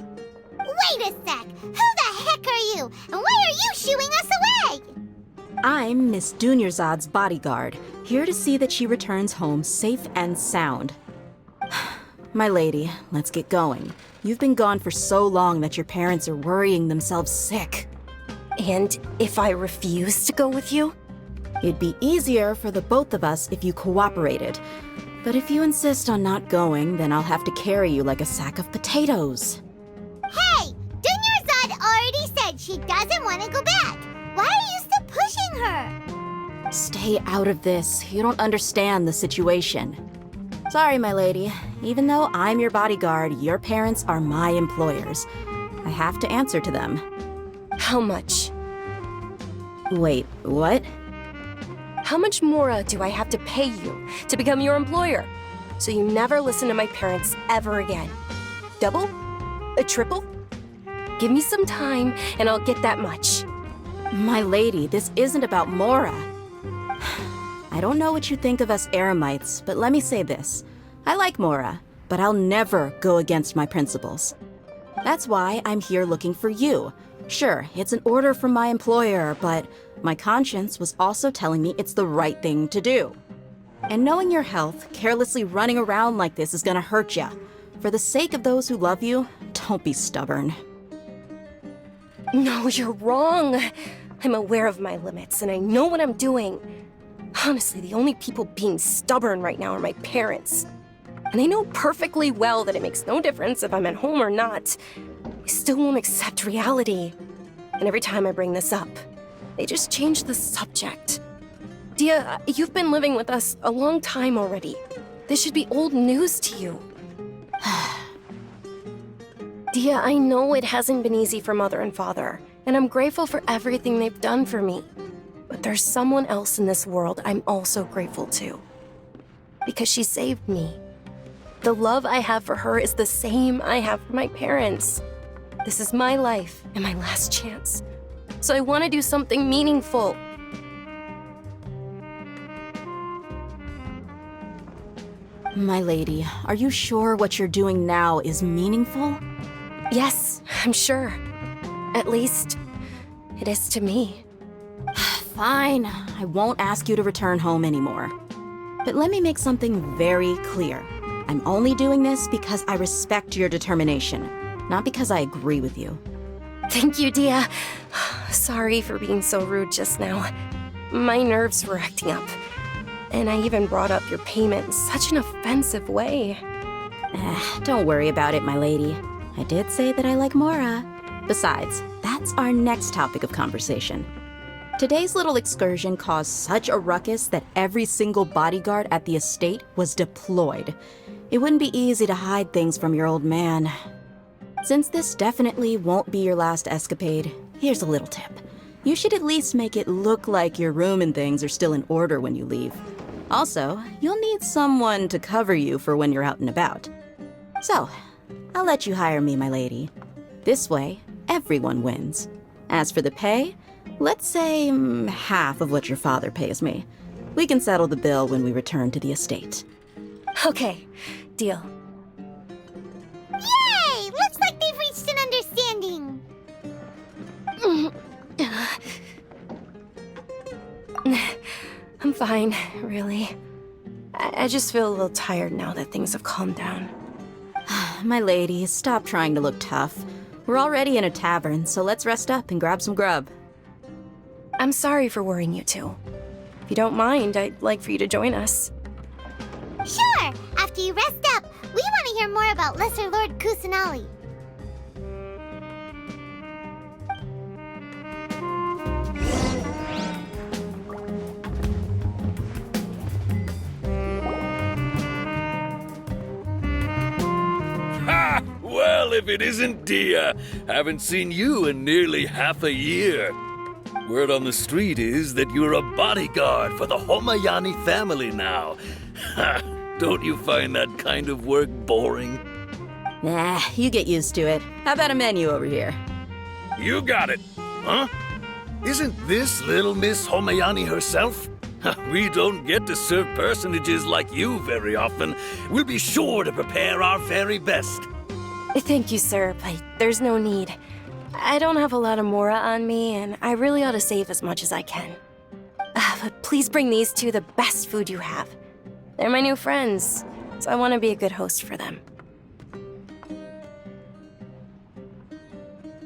Wait a sec! Who the heck are you? And why are you shooing us away? I'm Miss Dunyarzad's bodyguard, here to see that she returns home safe and sound. My lady, let's get going. You've been gone for so long that your parents are worrying themselves sick. And if I refuse to go with you? It'd be easier for the both of us if you cooperated. But if you insist on not going, then I'll have to carry you like a sack of potatoes. Hey! Dunyarzad already said she doesn't want to go back. Why are you still pushing her? Stay out of this. You don't understand the situation. Sorry, my lady. Even though I'm your bodyguard, your parents are my employers. I have to answer to them. How much? Wait, what? How much more do I have to pay you to become your employer? So you never listen to my parents ever again. Double? A triple? Give me some time and I'll get that much. My lady, this isn't about Mora. I don't know what you think of us Eremites, but let me say this. I like Mora, but I'll never go against my principles. That's why I'm here looking for you. Sure, it's an order from my employer, but my conscience was also telling me it's the right thing to do. And knowing your health, carelessly running around like this is gonna hurt ya. For the sake of those who love you, don't be stubborn. No, you're wrong. I'm aware of my limits, and I know what I'm doing. Honestly, the only people being stubborn right now are my parents. And they know perfectly well that it makes no difference if I'm at home or not. They still won't accept reality. And every time I bring this up, they just change the subject. Dia, you've been living with us a long time already. This should be old news to you. Dia, I know it hasn't been easy for Mother and Father, and I'm grateful for everything they've done for me. But there's someone else in this world I'm also grateful to. Because she saved me. The love I have for her is the same I have for my parents. This is my life and my last chance. So I want to do something meaningful. My lady, are you sure what you're doing now is meaningful? Yes, I'm sure. At least, it is to me. Fine, I won't ask you to return home anymore. But let me make something very clear. I'm only doing this because I respect your determination, not because I agree with you. Thank you, Dia. Sorry for being so rude just now. My nerves were acting up. And I even brought up your payment in such an offensive way. Don't worry about it, my lady. I did say that I like Mora. Besides, that's our next topic of conversation. Today's little excursion caused such a ruckus that every single bodyguard at the estate was deployed. It wouldn't be easy to hide things from your old man. Since this definitely won't be your last escapade, here's a little tip. You should at least make it look like your room and things are still in order when you leave. Also, you'll need someone to cover you for when you're out and about. So, I'll let you hire me, my lady. This way, everyone wins. As for the pay, let's say half of what your father pays me. We can settle the bill when we return to the estate. Okay, deal. Yay! Looks like they've reached an understanding. I'm fine, really. I just feel a little tired now that things have calmed down. My lady, stop trying to look tough. We're already in a tavern, so let's rest up and grab some grub. I'm sorry for worrying you two. If you don't mind, I'd like for you to join us. Sure! After you rest up, we want to hear more about Lesser Lord Kusanali. Ha! Well, if it isn't Dia, haven't seen you in nearly half a year. Word on the street is that you're a bodyguard for the Homayani family now. Ha! Don't you find that kind of work boring? Nah, you get used to it. How about a menu over here? You got it. Huh? Isn't this little Miss Homayani herself? We don't get to serve personages like you very often. We'll be sure to prepare our very best. Thank you, sir, but there's no need. I don't have a lot of Mora on me, and I really ought to save as much as I can. But please bring these two the best food you have. They're my new friends, so I want to be a good host for them.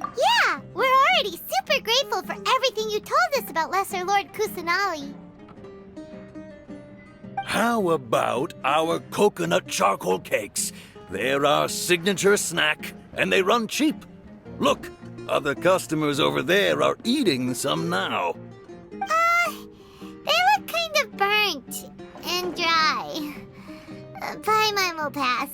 Yeah, we're already super grateful for everything you told us about Lesser Lord Kusanali. How about our coconut charcoal cakes? They're our signature snack, and they run cheap. Look, other customers over there are eating some now. They look kind of burnt and dry. Paimon will pass.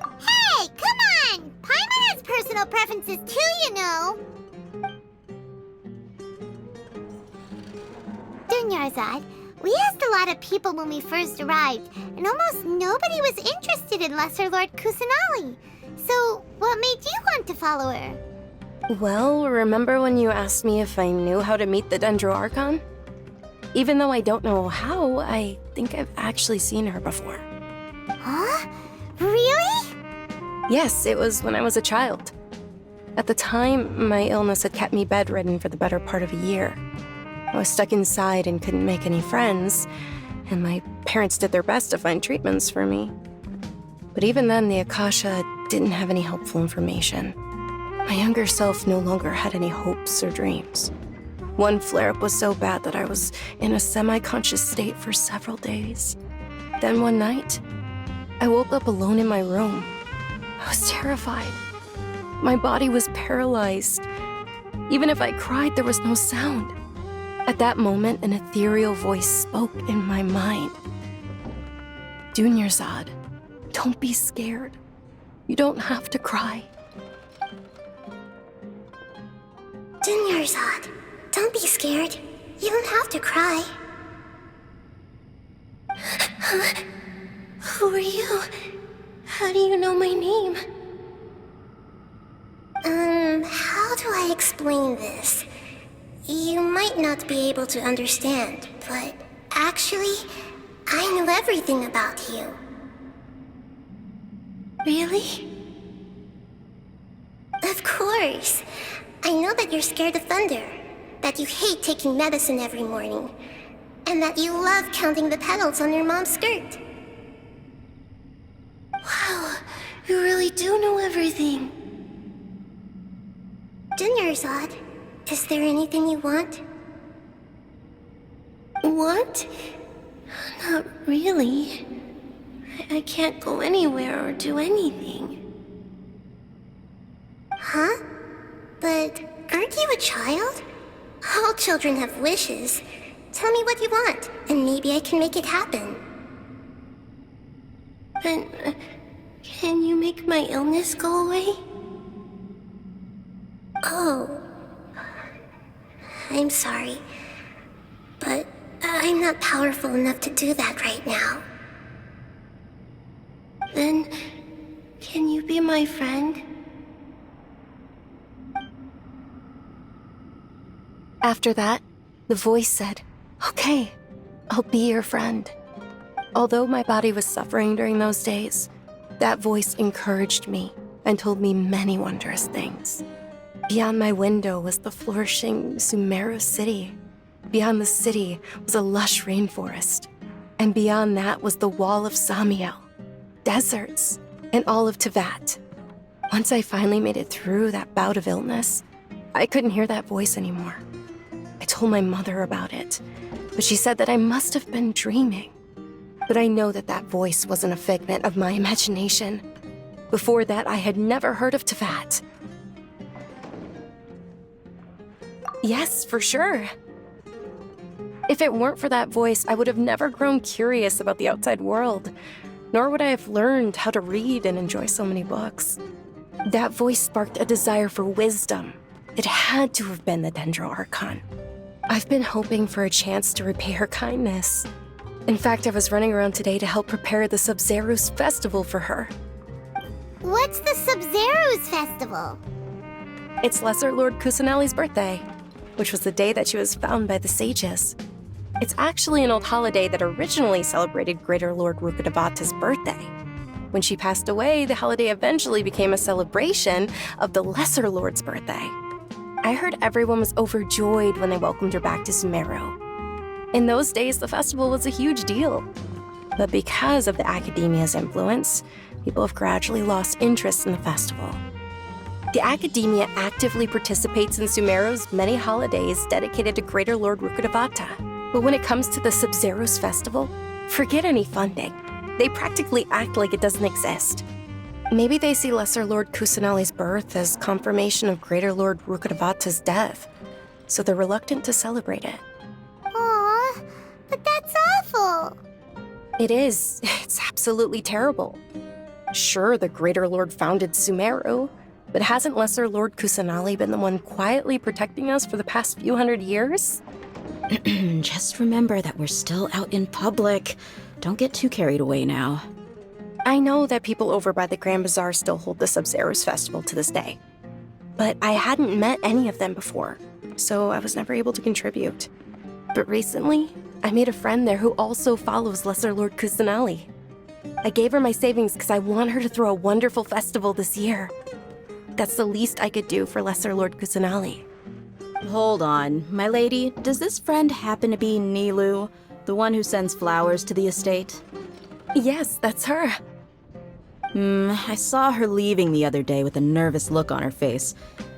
Hey, come on! Paimon has personal preferences too, you know. Dunyarzad, we asked a lot of people when we first arrived, and almost nobody was interested in Lesser Lord Kusanali. So, what made you want to follow her? Well, remember when you asked me if I knew how to meet the Dendroarchon? Even though I don't know how, I think I've actually seen her before. Huh? Really? Yes, it was when I was a child. At the time, my illness had kept me bedridden for the better part of a year. I was stuck inside and couldn't make any friends, and my parents did their best to find treatments for me. But even then, the Akasha didn't have any helpful information. My younger self no longer had any hopes or dreams. One flare-up was so bad that I was in a semi-conscious state for several days. Then one night, I woke up alone in my room. I was terrified. My body was paralyzed. Even if I cried, there was no sound. At that moment, an ethereal voice spoke in my mind. Dunyarzad, don't be scared. You don't have to cry. Dunyarzad, don't be scared. You don't have to cry. Who are you? How do you know my name? How do I explain this? You might not be able to understand, but actually, I know everything about you. Really? Of course. I know that you're scared of thunder, that you hate taking medicine every morning, and that you love counting the petals on your mom's skirt. Wow, you really do know everything. Dunyarzad, is there anything you want? Want? Not really. I can't go anywhere or do anything. Huh? But aren't you a child? All children have wishes. Tell me what you want, and maybe I can make it happen. But can you make my illness go away? Oh. I'm sorry. But I'm not powerful enough to do that right now. Then, can you be my friend? After that, the voice said, "Okay, I'll be your friend." Although my body was suffering during those days, that voice encouraged me and told me many wondrous things. Beyond my window was the flourishing Sumeru city. Beyond the city was a lush rainforest. And beyond that was the wall of Samiel, deserts, and all of Teyvat. Once I finally made it through that bout of illness, I couldn't hear that voice anymore. I told my mother about it, but she said that I must have been dreaming. But I know that that voice wasn't a figment of my imagination. Before that, I had never heard of Teyvat. Yes, for sure. If it weren't for that voice, I would have never grown curious about the outside world, nor would I have learned how to read and enjoy so many books. That voice sparked a desire for wisdom. It had to have been the Dendro Archon. I've been hoping for a chance to repay her kindness. In fact, I was running around today to help prepare the Sub-Zero's festival for her. What's the Sub-Zero's festival? It's Lesser Lord Kusanali's birthday, which was the day that she was found by the sages. It's actually an old holiday that originally celebrated Greater Lord Rukkhadevata's birthday. When she passed away, the holiday eventually became a celebration of the Lesser Lord's birthday. I heard everyone was overjoyed when they welcomed her back to Sumeru. In those days, the festival was a huge deal. But because of the Academia's influence, people have gradually lost interest in the festival. The Academia actively participates in Sumeru's many holidays dedicated to Greater Lord Rukkhadevata. But when it comes to the Sub-Zero's festival, forget any funding. They practically act like it doesn't exist. Maybe they see Lesser Lord Kusanali's birth as confirmation of Greater Lord Rukkhadevata's death, so they're reluctant to celebrate it. Aw, but that's awful. It is. It's absolutely terrible. Sure, the Greater Lord founded Sumeru, but hasn't Lesser Lord Kusanali been the one quietly protecting us for the past few hundred years? Just remember that we're still out in public. Don't get too carried away now. I know that people over by the Grand Bazaar still hold the Sub-Zero's festival to this day. But I hadn't met any of them before, so I was never able to contribute. But recently, I made a friend there who also follows Lesser Lord Kusanali. I gave her my savings because I want her to throw a wonderful festival this year. That's the least I could do for Lesser Lord Kusanali. Hold on, my lady. Does this friend happen to be Nilou, the one who sends flowers to the estate? Yes, that's her. I saw her leaving the other day with a nervous look on her face.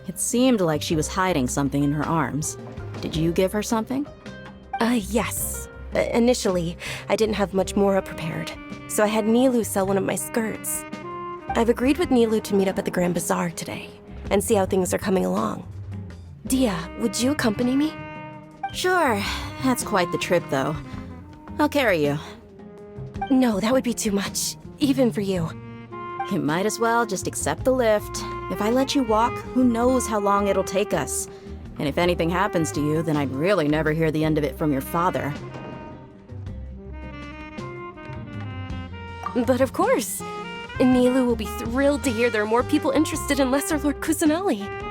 It seemed like she was hiding something in her arms. Did you give her something? Yes. Initially, I didn't have much Mora prepared, so I had Nilou sell one of my skirts. I've agreed with Nilou to meet up at the Grand Bazaar today, and see how things are coming along. Dia, would you accompany me? Sure. That's quite the trip, though. I'll carry you. No, that would be too much, even for you. You might as well just accept the lift. If I let you walk, who knows how long it'll take us. And if anything happens to you, then I'd really never hear the end of it from your father. But of course, Nilou will be thrilled to hear there are more people interested in Lesser Lord Kusanali.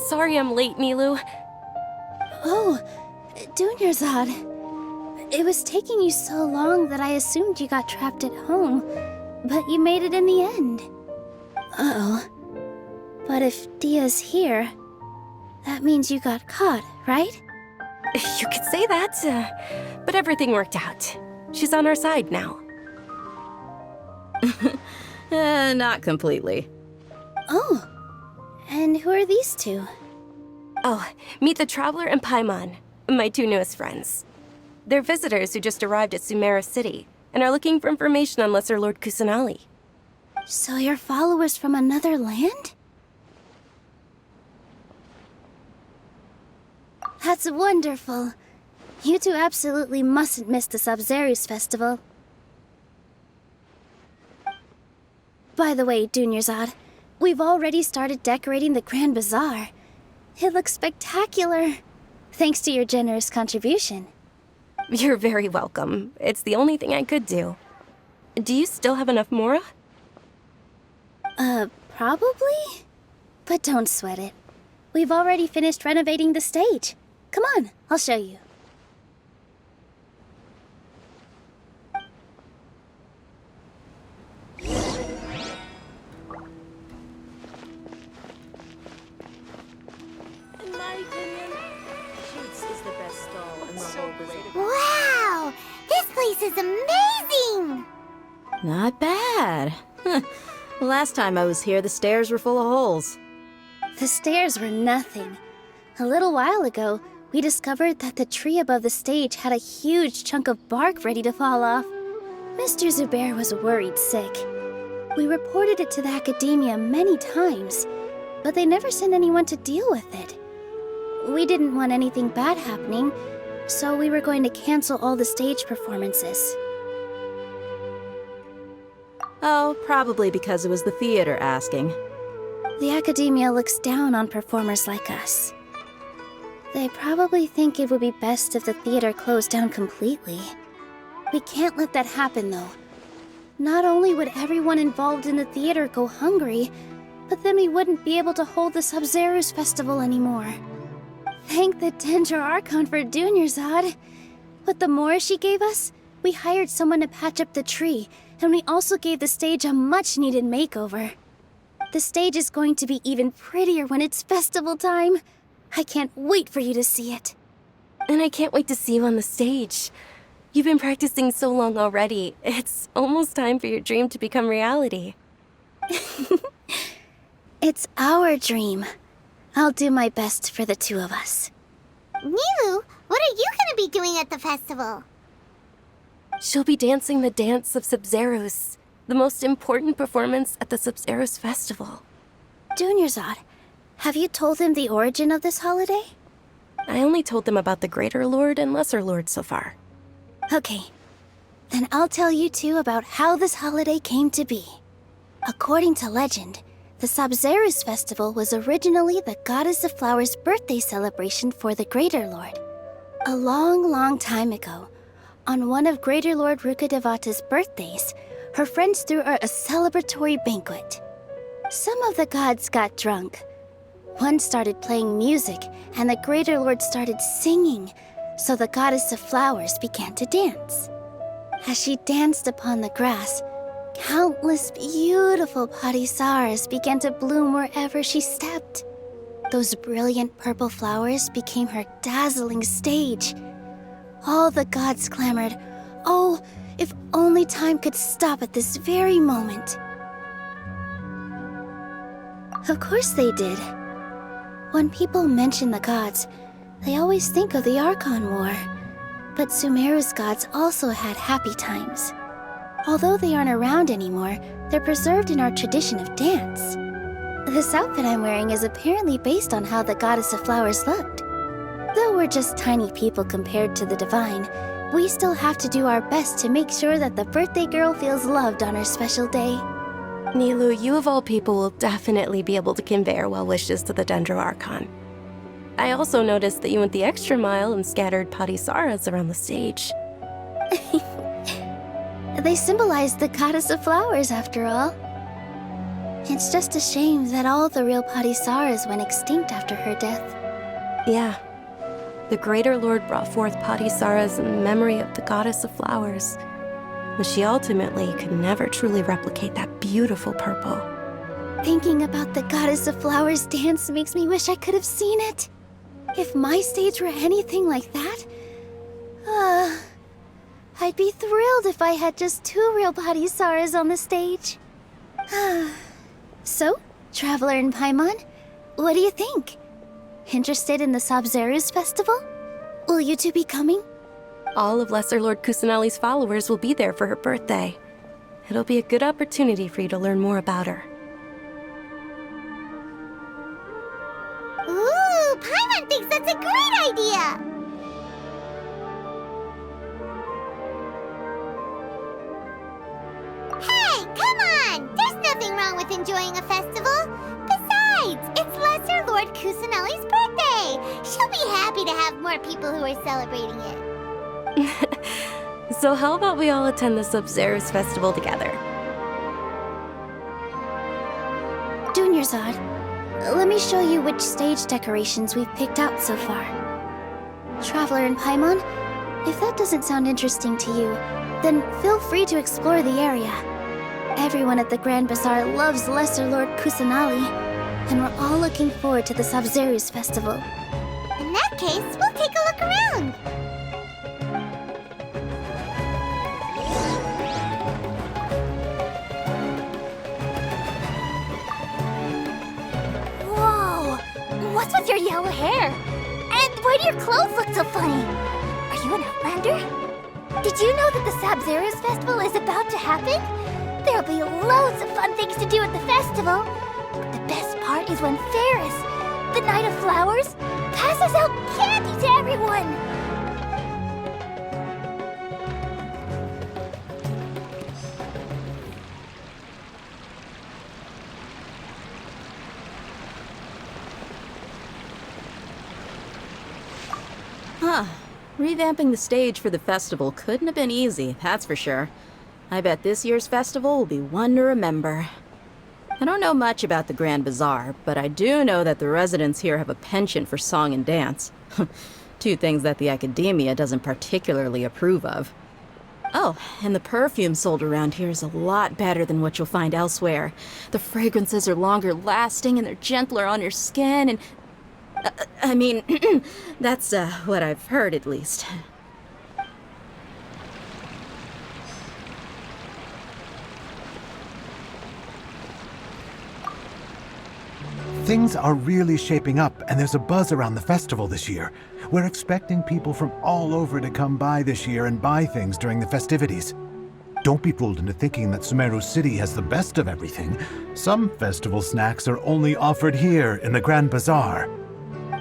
Sorry I'm late, Nilou. Oh, Dunyarzad. It was taking you so long that I assumed you got trapped at home, but you made it in the end. Uh-oh. But if Dia's here, that means you got caught, right? You could say that, but everything worked out. She's on our side now. Not completely. Oh, and who are these two? Oh, meet the Traveler and Paimon, my two newest friends. They're visitors who just arrived at Sumeru City and are looking for information on Lesser Lord Kusanali. So you're followers from another land? That's wonderful. You two absolutely mustn't miss the Sub-Zerus festival. By the way, Dunyarzad, we've already started decorating the Grand Bazaar. It looks spectacular, thanks to your generous contribution. You're very welcome. It's the only thing I could do. Do you still have enough Mora? Probably? But don't sweat it. We've already finished renovating the stage. Come on, I'll show you. In my opinion, Shoots is the best stall in the whole business. Wow! This place is amazing! Not bad. Last time I was here, the stairs were full of holes. The stairs were nothing. A little while ago, we discovered that the tree above the stage had a huge chunk of bark ready to fall off. Mr. Zubair was worried sick. We reported it to the academia many times, but they never sent anyone to deal with it. We didn't want anything bad happening, so we were going to cancel all the stage performances. Oh, probably because it was the theater asking. The academia looks down on performers like us. They probably think it would be best if the theater closed down completely. We can't let that happen, though. Not only would everyone involved in the theater go hungry, but then we wouldn't be able to hold the Sub-Zerus festival anymore. Thank the Dendra Archon for Dunyarzad. With the Mora she gave us, we hired someone to patch up the tree, and we also gave the stage a much-needed makeover. The stage is going to be even prettier when it's festival time. I can't wait for you to see it. And I can't wait to see you on the stage. You've been practicing so long already. It's almost time for your dream to become reality. It's our dream. I'll do my best for the two of us. Nilou, what are you gonna be doing at the festival? She'll be dancing the dance of Sub-Zerus, the most important performance at the Sub-Zerus festival. Dunyarzad, have you told them the origin of this holiday? I only told them about the Greater Lord and Lesser Lord so far. Okay. And I'll tell you too about how this holiday came to be. According to legend, the Sabzeruz festival was originally the Goddess of Flowers' birthday celebration for the Greater Lord. A long, long time ago, on one of Greater Lord Rukkhadevata's birthdays, her friends threw her a celebratory banquet. Some of the gods got drunk. One started playing music, and the Greater Lord started singing, so the Goddess of Flowers began to dance. As she danced upon the grass, countless beautiful parisaras began to bloom wherever she stepped. Those brilliant purple flowers became her dazzling stage. All the gods clamored, "Oh, if only time could stop at this very moment." Of course they did. When people mention the gods, they always think of the Archon War. But Sumeru's gods also had happy times. Although they aren't around anymore, they're preserved in our tradition of dance. This outfit I'm wearing is apparently based on how the Goddess of Flowers looked. Though we're just tiny people compared to the Divine, we still have to do our best to make sure that the birthday girl feels loved on her special day. Nilu, you of all people will definitely be able to convey our well wishes to the Dendro Archon. I also noticed that you went the extra mile and scattered parisaras around the stage. They symbolize the Goddess of Flowers, after all. It's just a shame that all the real parisaras went extinct after her death. Yeah. The Greater Lord brought forth parisaras in memory of the Goddess of Flowers, but she ultimately could never truly replicate that beautiful purple. Thinking about the Goddess of Flowers dance makes me wish I could have seen it. If my stage were anything like that, I'd be thrilled if I had just 2 real parisaras on the stage. So, Traveler and Paimon, what do you think? Interested in the Sabzeruz festival? Will you two be coming? All of Lesser Lord Kusanali's followers will be there for her birthday. It'll be a good opportunity for you to learn more about her. Ooh, Paimon thinks that's a great idea! Hey, come on! There's nothing wrong with enjoying a festival. Besides, it's Lesser Lord Kusanali's birthday. She'll be happy to have more people who are celebrating it. So how about we all attend the Subzeruz festival together? Dunyarzad, let me show you which stage decorations we've picked out so far. Traveler and Paimon, if that doesn't sound interesting to you, then feel free to explore the area. Everyone at the Grand Bazaar loves Lesser Lord Kusanali, and we're all looking forward to the Sabzeruz festival. In that case, we'll take a look around. Whoa! What's with your yellow hair? And why do your clothes look so funny? Are you an Outlander? Did you know that the Sabzeruz festival is about to happen? There'll be loads of fun things to do at the festival. But the best part is when Ferris, the Knight of Flowers, passes out candy to everyone! Huh. Revamping the stage for the festival couldn't have been easy, that's for sure. I bet this year's festival will be one to remember. I don't know much about the Grand Bazaar, but I do know that the residents here have a penchant for song and dance. 2 things that the academia doesn't particularly approve of. Oh, and the perfume sold around here is a lot better than what you'll find elsewhere. The fragrances are longer lasting and they're gentler on your skin and... I mean, that's what I've heard at least. Things are really shaping up, and there's a buzz around the festival this year. We're expecting people from all over to come by this year and buy things during the festivities. Don't be fooled into thinking that Sumeru City has the best of everything. Some festival snacks are only offered here in the Grand Bazaar.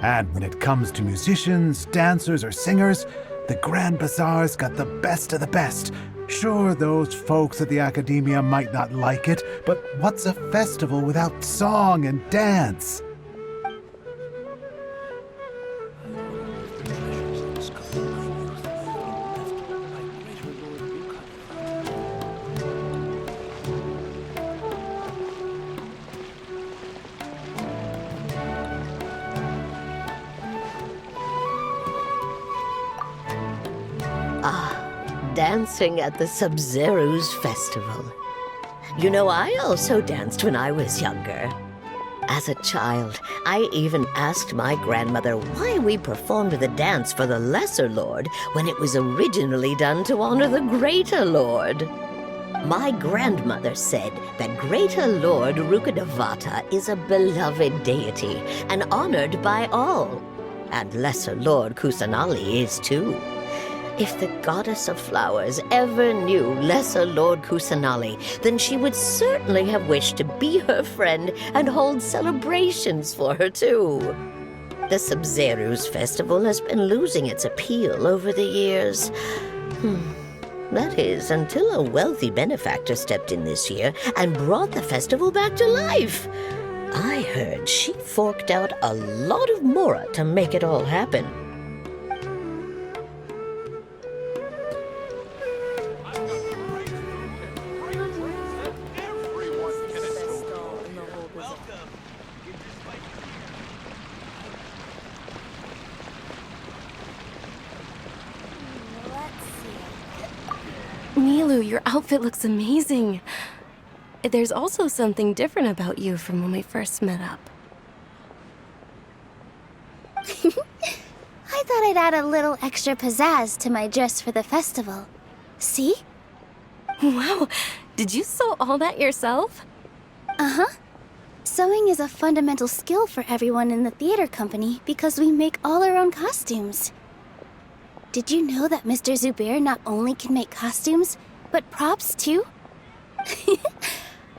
And when it comes to musicians, dancers, or singers, the Grand Bazaar's got the best of the best, Sure, those folks at the Academia might not like it, but what's a festival without song and dance? Dancing at the Sub-Zero's festival. You know, I also danced when I was younger. As a child, I even asked my grandmother why we performed the dance for the Lesser Lord when it was originally done to honor the Greater Lord. My grandmother said that Greater Lord Rukkhadevata is a beloved deity and honored by all. And Lesser Lord Kusanali is too. If the goddess of flowers ever knew Lesser Lord Kusanali, then she would certainly have wished to be her friend and hold celebrations for her too. The Sub-Zero's festival has been losing its appeal over the years. That is, until a wealthy benefactor stepped in this year and brought the festival back to life. I heard she forked out a lot of mora to make it all happen. Milu, your outfit looks amazing. There's also something different about you from when we first met up. I thought I'd add a little extra pizzazz to my dress for the festival. See? Wow, did you sew all that yourself? Uh-huh. Sewing is a fundamental skill for everyone in the theater company because we make all our own costumes. Did you know that Mr. Zubair not only can make costumes, but props too?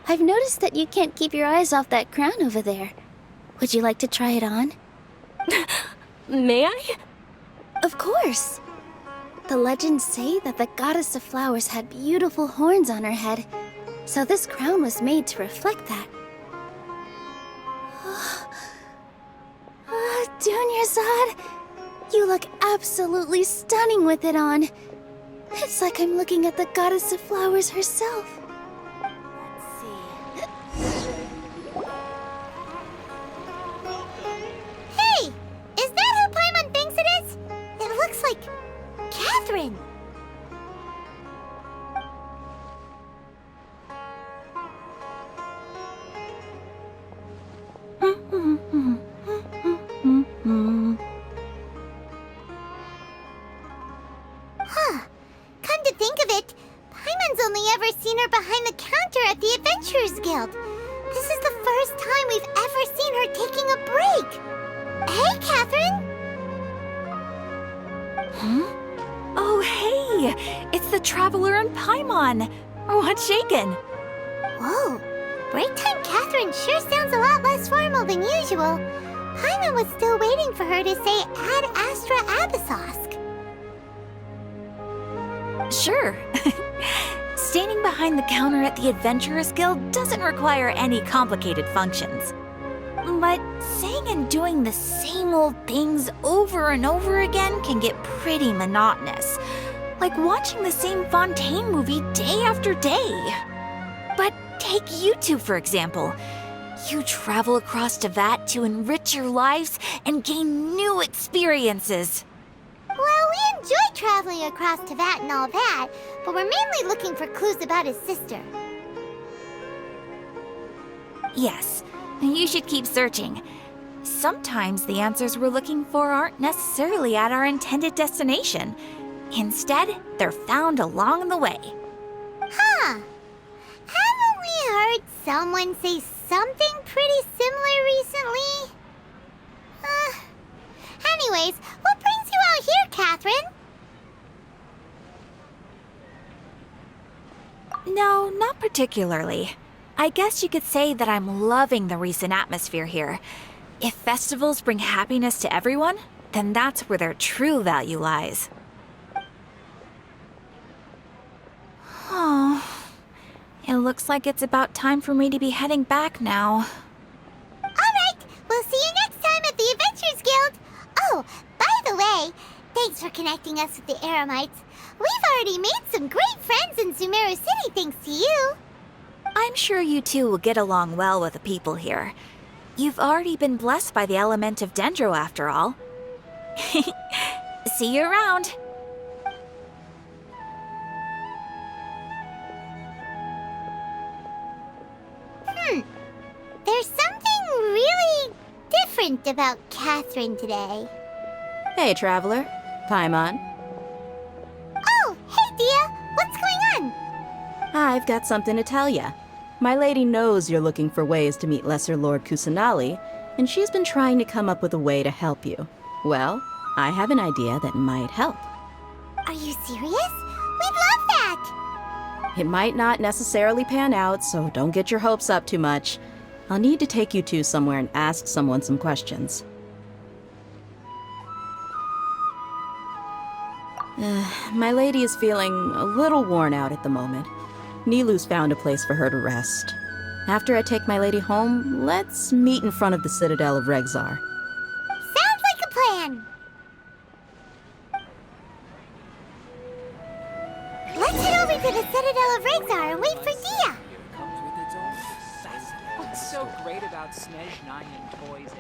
I've noticed that you can't keep your eyes off that crown over there. Would you like to try it on? May I? Of course. The legends say that the goddess of flowers had beautiful horns on her head, so this crown was made to reflect that. Dunyarzad, you look absolutely stunning with it on. It's like I'm looking at the goddess of flowers herself. Let's see. Hey! Is that who Paimon thinks it is? It looks like Catherine. Come to think of it, Paimon's only ever seen her behind the counter at the Adventurers Guild. This is the first time we've ever seen her taking a break. Hey, Catherine! Oh, hey! It's the Traveler and Paimon! What's shaken? Whoa, break time Catherine sure sounds a lot less formal than usual. Paimon was still waiting for her to say Ad Astra Abyssosk. Sure. Standing behind the counter at the Adventurers Guild doesn't require any complicated functions. But saying and doing the same old things over and over again can get pretty monotonous. Like watching the same Fontaine movie day after day. But take you two, for example. You travel across Tevat to enrich your lives and gain new experiences. Well, we enjoy traveling across Tevat and all that, but we're mainly looking for clues about his sister. Yes, you should keep searching. Sometimes the answers we're looking for aren't necessarily at our intended destination. Instead, they're found along the way. Huh. Haven't we heard someone say something pretty similar recently? Anyways, what brings you out here, Catherine? No, not particularly. I guess you could say that I'm loving the recent atmosphere here. If festivals bring happiness to everyone, then that's where their true value lies. It looks like it's about time for me to be heading back now. Alright, we'll see you next time at the Adventurers Guild. Oh, by the way, thanks for connecting us with the Eremites. We've already made some great friends in Sumeru City thanks to you. I'm sure you two will get along well with the people here. You've already been blessed by the element of Dendro after all. See you around. There's something really different about Catherine today. Hey, traveler. Paimon. Oh, hey, Dia. What's going on? I've got something to tell ya. My lady knows you're looking for ways to meet Lesser Lord Kusanali, and she's been trying to come up with a way to help you. Well, I have an idea that might help. Are you serious? We'd love that! It might not necessarily pan out, so don't get your hopes up too much. I'll need to take you two somewhere and ask someone some questions. My lady is feeling a little worn out at the moment. Nilu's found a place for her to rest. After I take my lady home, let's meet in front of the Citadel of Regzar. Sounds like a plan! Let's head over to the Citadel of Regzar and wait for Dia! What's so great about Snezhnaya and toys?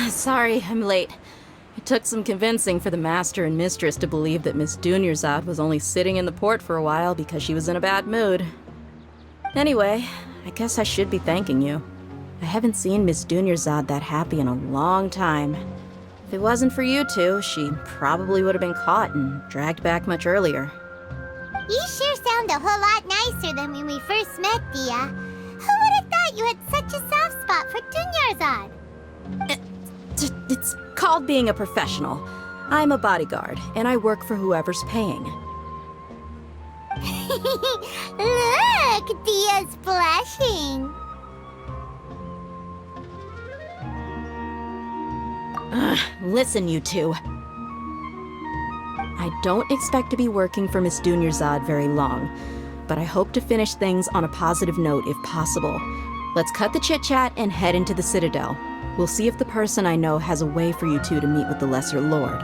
Sorry, I'm late. It took some convincing for the master and mistress to believe that Miss Dunyarzad was only sitting in the port for a while because she was in a bad mood. Anyway, I guess I should be thanking you. I haven't seen Miss Dunyarzad that happy in a long time. If it wasn't for you two, she probably would have been caught and dragged back much earlier. You sure sound a whole lot nicer than when we first met, Dia. Who would have thought you had such a soft spot for Dunyarzad? It's called being a professional. I'm a bodyguard, and I work for whoever's paying. Look, Dia's blushing. Listen, you two. I don't expect to be working for Miss Dunyarzad very long, but I hope to finish things on a positive note if possible. Let's cut the chit-chat and head into the Citadel. We'll see if the person I know has a way for you two to meet with the Lesser Lord.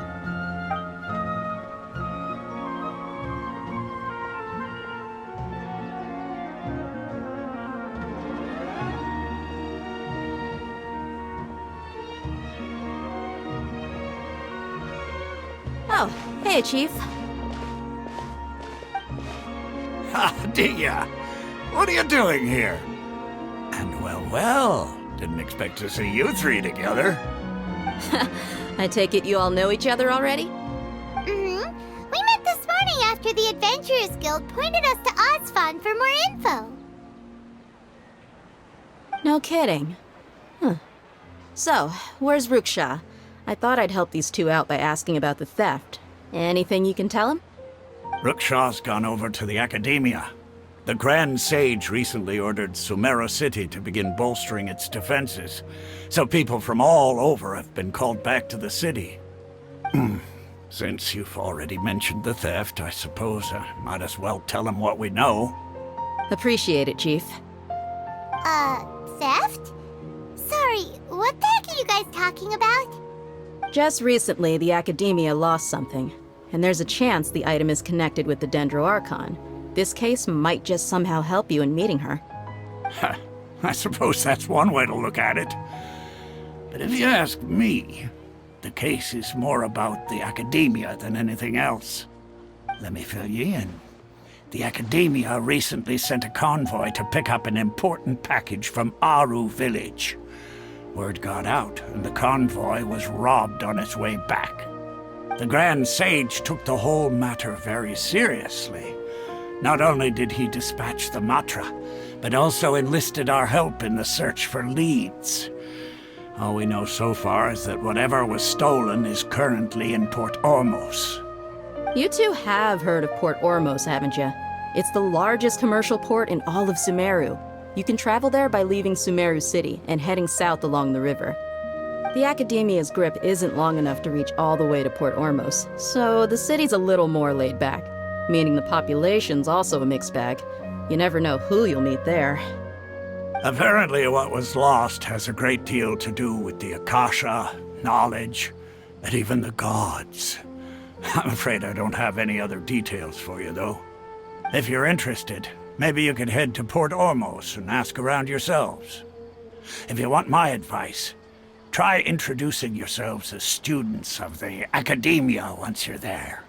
Oh, hey, Chief. Ha, Dia! What are you doing here? And well, didn't expect to see you three together. I take it you all know each other already? Mm-hmm. We met this morning after the Adventurers Guild pointed us to Ozfon for more info. No kidding. Huh. So, where's Ruksha? I thought I'd help these two out by asking about the theft. Anything you can tell him? Ruksha's gone over to the Academia. The Grand Sage recently ordered Sumeru City to begin bolstering its defenses, so people from all over have been called back to the city. Since you've already mentioned the theft, I suppose I might as well tell him what we know. Appreciate it, Chief. Theft? Sorry, what the heck are you guys talking about? Just recently, the Academia lost something, and there's a chance the item is connected with the Dendro Archon. This case might just somehow help you in meeting her. I suppose that's one way to look at it. But if you ask me, the case is more about the Academia than anything else. Let me fill you in. The Academia recently sent a convoy to pick up an important package from Aru village. Word got out, and the convoy was robbed on its way back. The Grand Sage took the whole matter very seriously. Not only did he dispatch the Matra, but also enlisted our help in the search for leads. All we know so far is that whatever was stolen is currently in Port Ormos. You two have heard of Port Ormos, haven't you? It's the largest commercial port in all of Sumeru. You can travel there by leaving Sumeru City and heading south along the river. The Academia's grip isn't long enough to reach all the way to Port Ormos, so the city's a little more laid back, meaning the population's also a mixed bag. You never know who you'll meet there. Apparently what was lost has a great deal to do with the Akasha, knowledge, and even the gods. I'm afraid I don't have any other details for you, though. If you're interested, maybe you could head to Port Ormos and ask around yourselves. If you want my advice, try introducing yourselves as students of the Academia once you're there.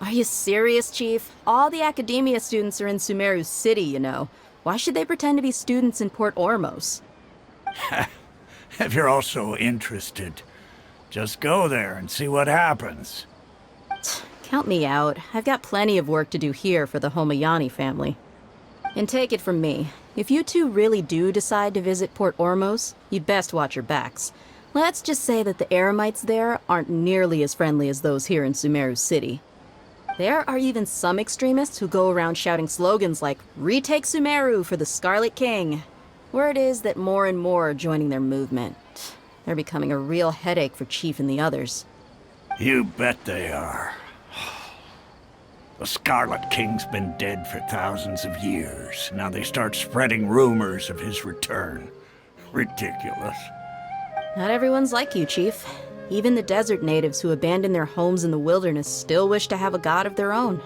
Are you serious, Chief? All the Academia students are in Sumeru City, you know. Why should they pretend to be students in Port Ormos? If you're also interested, just go there and see what happens. Count me out. I've got plenty of work to do here for the Homayani family. And take it from me, if you two really do decide to visit Port Ormos, you'd best watch your backs. Let's just say that the Eremites there aren't nearly as friendly as those here in Sumeru City. There are even some extremists who go around shouting slogans like, "Retake Sumeru for the Scarlet King." Word is that more and more are joining their movement. They're becoming a real headache for Chief and the others. You bet they are. The Scarlet King's been dead for thousands of years. Now they start spreading rumors of his return. Ridiculous. Not everyone's like you, Chief. Even the desert natives who abandoned their homes in the wilderness still wish to have a god of their own.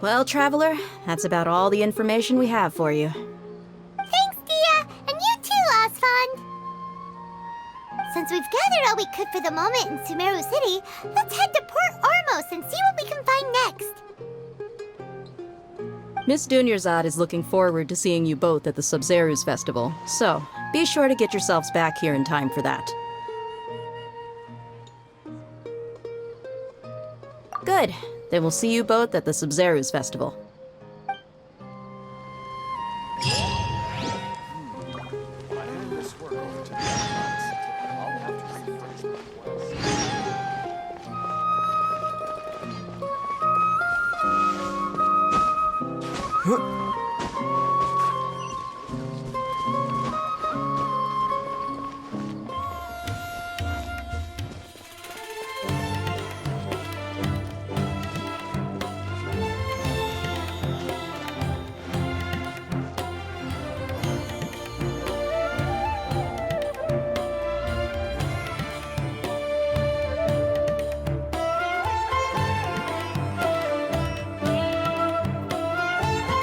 Well, Traveler, that's about all the information we have for you. Thanks, Dia! And you too, Osfond! Since we've gathered all we could for the moment in Sumeru City, let's head to Port Ormos and see what we can find next. Miss Dunyarzad is looking forward to seeing you both at the Subzerus Festival, so be sure to get yourselves back here in time for that. Good. Then we'll see you both at the Subzerus Festival.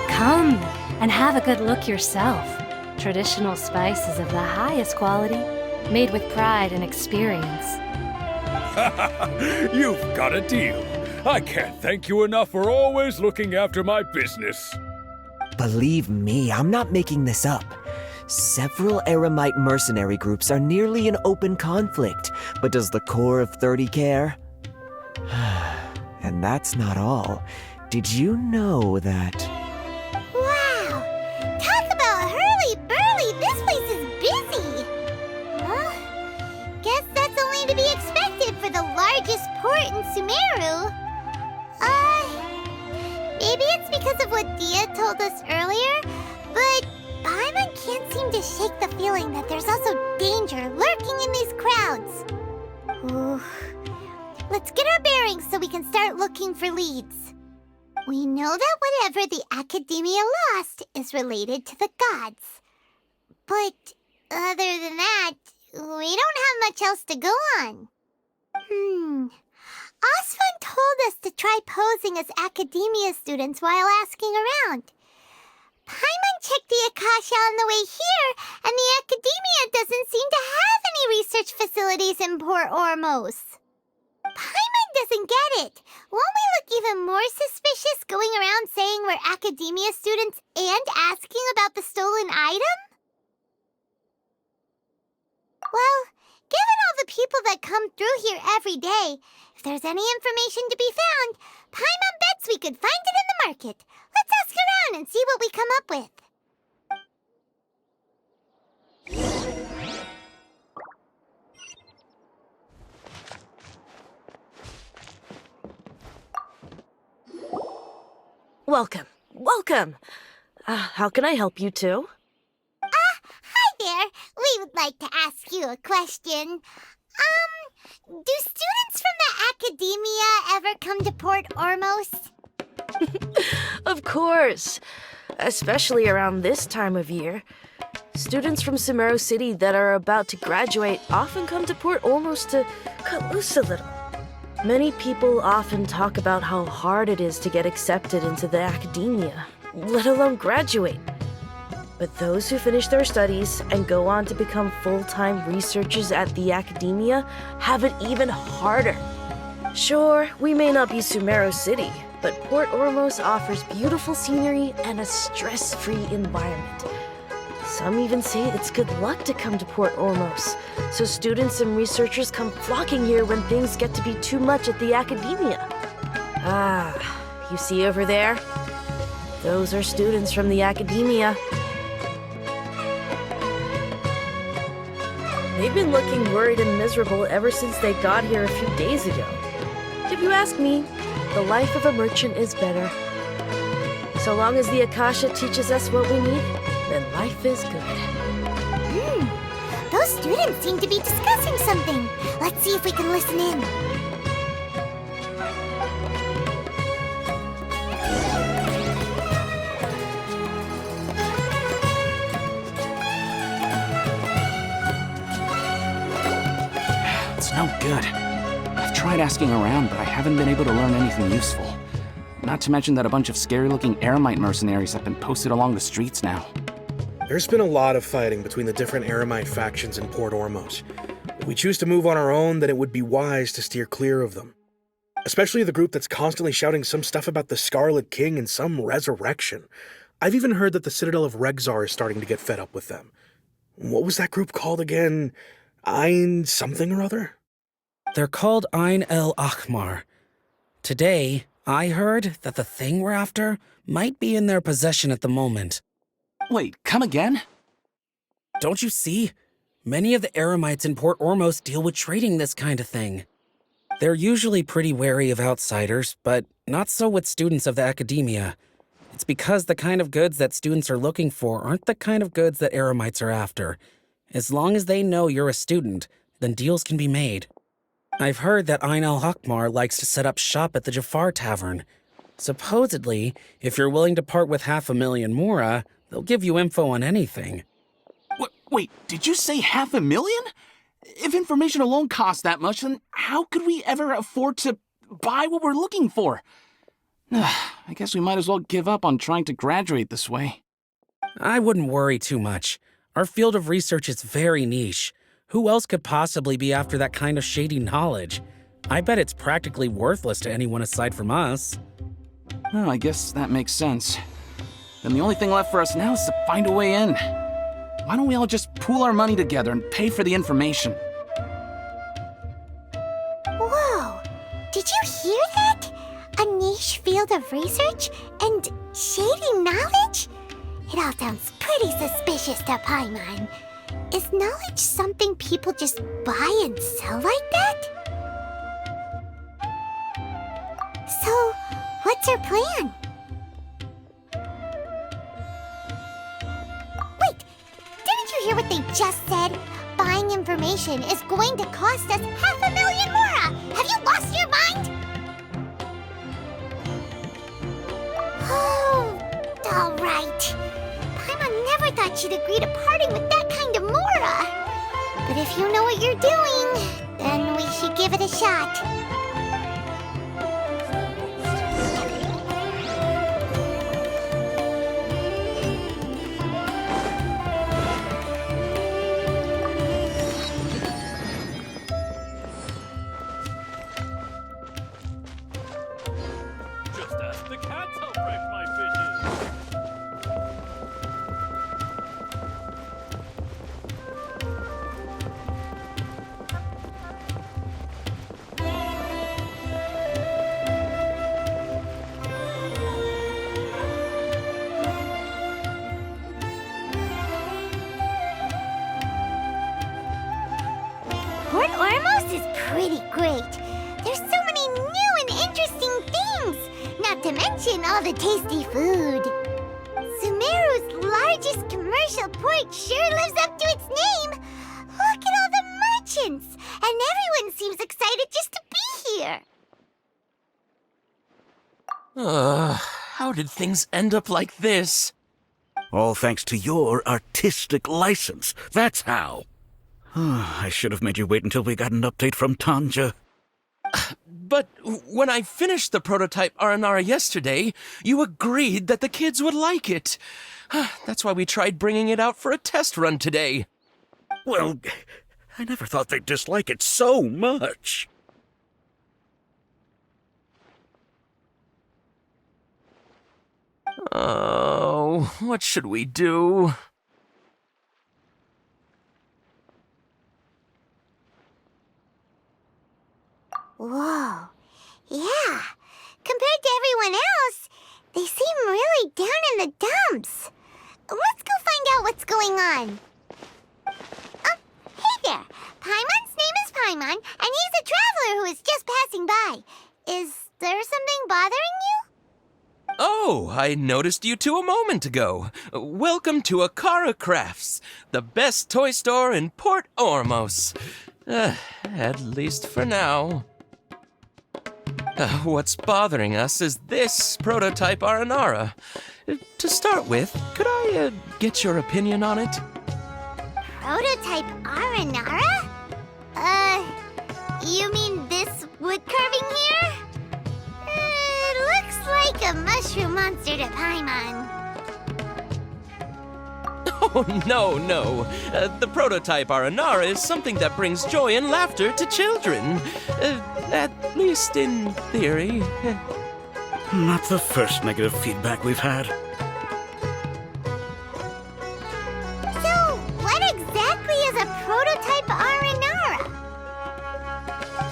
Come and have a good look yourself. Traditional spices of the highest quality, made with pride and experience. You've got a deal. I can't thank you enough for always looking after my business. Believe me, I'm not making this up. Several Eremite mercenary groups are nearly in open conflict, but does the core of 30 care? And that's not all. Did you know that... Wow! Talk about hurly-burly! This place is busy! Guess that's only to be expected for the largest port in Sumeru. Maybe it's because of what Dia told us earlier, but Paimon can't seem to shake the feeling that there's also danger lurking in these crowds. Ooh. Let's get our bearings so we can start looking for leads. We know that whatever the Academia lost is related to the gods. But other than that, we don't have much else to go on. Osfund told us to try posing as Academia students while asking around. Paimon checked the Akasha on the way here, and the Academia doesn't seem to have any research facilities in Port Ormos. Paimon doesn't get it. Won't we look even more suspicious going around saying we're Academia students and asking about the stolen item? Well, given all the people that come through here every day, if there's any information to be found, Paimon bets we could find it in the market. Let's ask around and see what we come up with. Welcome. Welcome. How can I help you too? Hi there. We would like to ask you a question. Do students from the academia ever come to Port Ormos? Of course. Especially around this time of year. Students from Sumeru City that are about to graduate often come to Port Ormos to cut loose a little. Many people often talk about how hard it is to get accepted into the academia, let alone graduate. But those who finish their studies and go on to become full-time researchers at the academia have it even harder. Sure, we may not be Sumeru City, but Port Ormos offers beautiful scenery and a stress-free environment. Some even say it's good luck to come to Port Ormos, so students and researchers come flocking here when things get to be too much at the academia. You see over there? Those are students from the academia. They've been looking worried and miserable ever since they got here a few days ago. If you ask me, the life of a merchant is better. So long as the Akasha teaches us what we need, then life is good. Those students seem to be discussing something. Let's see if we can listen in. It's no good. I've tried asking around, but I haven't been able to learn anything useful. Not to mention that a bunch of scary-looking Eremite mercenaries have been posted along the streets now. There's been a lot of fighting between the different Eremite factions in Port Ormos. If we choose to move on our own, then it would be wise to steer clear of them. Especially the group that's constantly shouting some stuff about the Scarlet King and some resurrection. I've even heard that the Citadel of Rexar is starting to get fed up with them. What was that group called again? Ein something or other? They're called Ein El Akhmar. Today, I heard that the thing we're after might be in their possession at the moment. Wait, come again? Don't you see? Many of the Eremites in Port Ormos deal with trading this kind of thing. They're usually pretty wary of outsiders, but not so with students of the academia. It's because the kind of goods that students are looking for aren't the kind of goods that Eremites are after. As long as they know you're a student, then deals can be made. I've heard that Ein al-Hakmar likes to set up shop at the Jafar Tavern. Supposedly, if you're willing to part with 500,000 Mora, they'll give you info on anything. Wait, did you say 500,000? If information alone costs that much, then how could we ever afford to buy what we're looking for? I guess we might as well give up on trying to graduate this way. I wouldn't worry too much. Our field of research is very niche. Who else could possibly be after that kind of shady knowledge? I bet it's practically worthless to anyone aside from us. Oh, I guess that makes sense. Then the only thing left for us now is to find a way in. Why don't we all just pool our money together and pay for the information? Whoa! Did you hear that? A niche field of research and shady knowledge? It all sounds pretty suspicious to Paimon. Is knowledge something people just buy and sell like that? So, what's our plan? Wait, didn't you hear what they just said? Buying information is going to cost us 500,000 Mora! Have you lost your mind? Oh, alright. Paimon never thought she'd agree to parting with that kind of Mora. But if you know what you're doing, then we should give it a shot. Just ask the cats how fresh my fish is. mention all the tasty food. Sumeru's largest commercial port sure lives up to its name. Look at all the merchants, and everyone seems excited just to be here. How did things end up like this? All thanks to your artistic license. That's how. I should have made you wait until we got an update from Tanja. But when I finished the prototype Aranara yesterday, you agreed that the kids would like it. That's why we tried bringing it out for a test run today. Well, I never thought they'd dislike it so much. Oh, what should we do? Whoa. Yeah. Compared to everyone else, they seem really down in the dumps. Let's go find out what's going on. Oh, hey there. Paimon's name is Paimon, and he's a traveler who is just passing by. Is there something bothering you? Oh, I noticed you two a moment ago. Welcome to Akara Crafts, the best toy store in Port Ormos. At least for now. What's bothering us is this prototype Aranara. To start with, could I get your opinion on it? Prototype Aranara? You mean this wood carving here? It looks like a mushroom monster to Paimon. Oh, no. The prototype Aranara is something that brings joy and laughter to children. At least in theory. Not the first negative feedback we've had. So, what exactly is a prototype Aranara?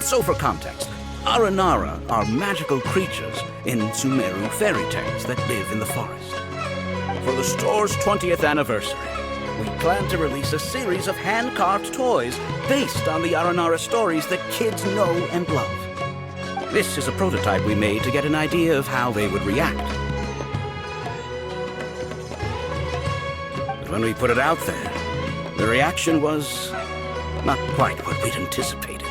So for context, Aranara are magical creatures in Sumeru fairy tales that live in the forest. For the store's 20th anniversary, we plan to release a series of hand-carved toys based on the Aranara stories that kids know and love. This is a prototype we made to get an idea of how they would react. But when we put it out there, the reaction was not quite what we'd anticipated.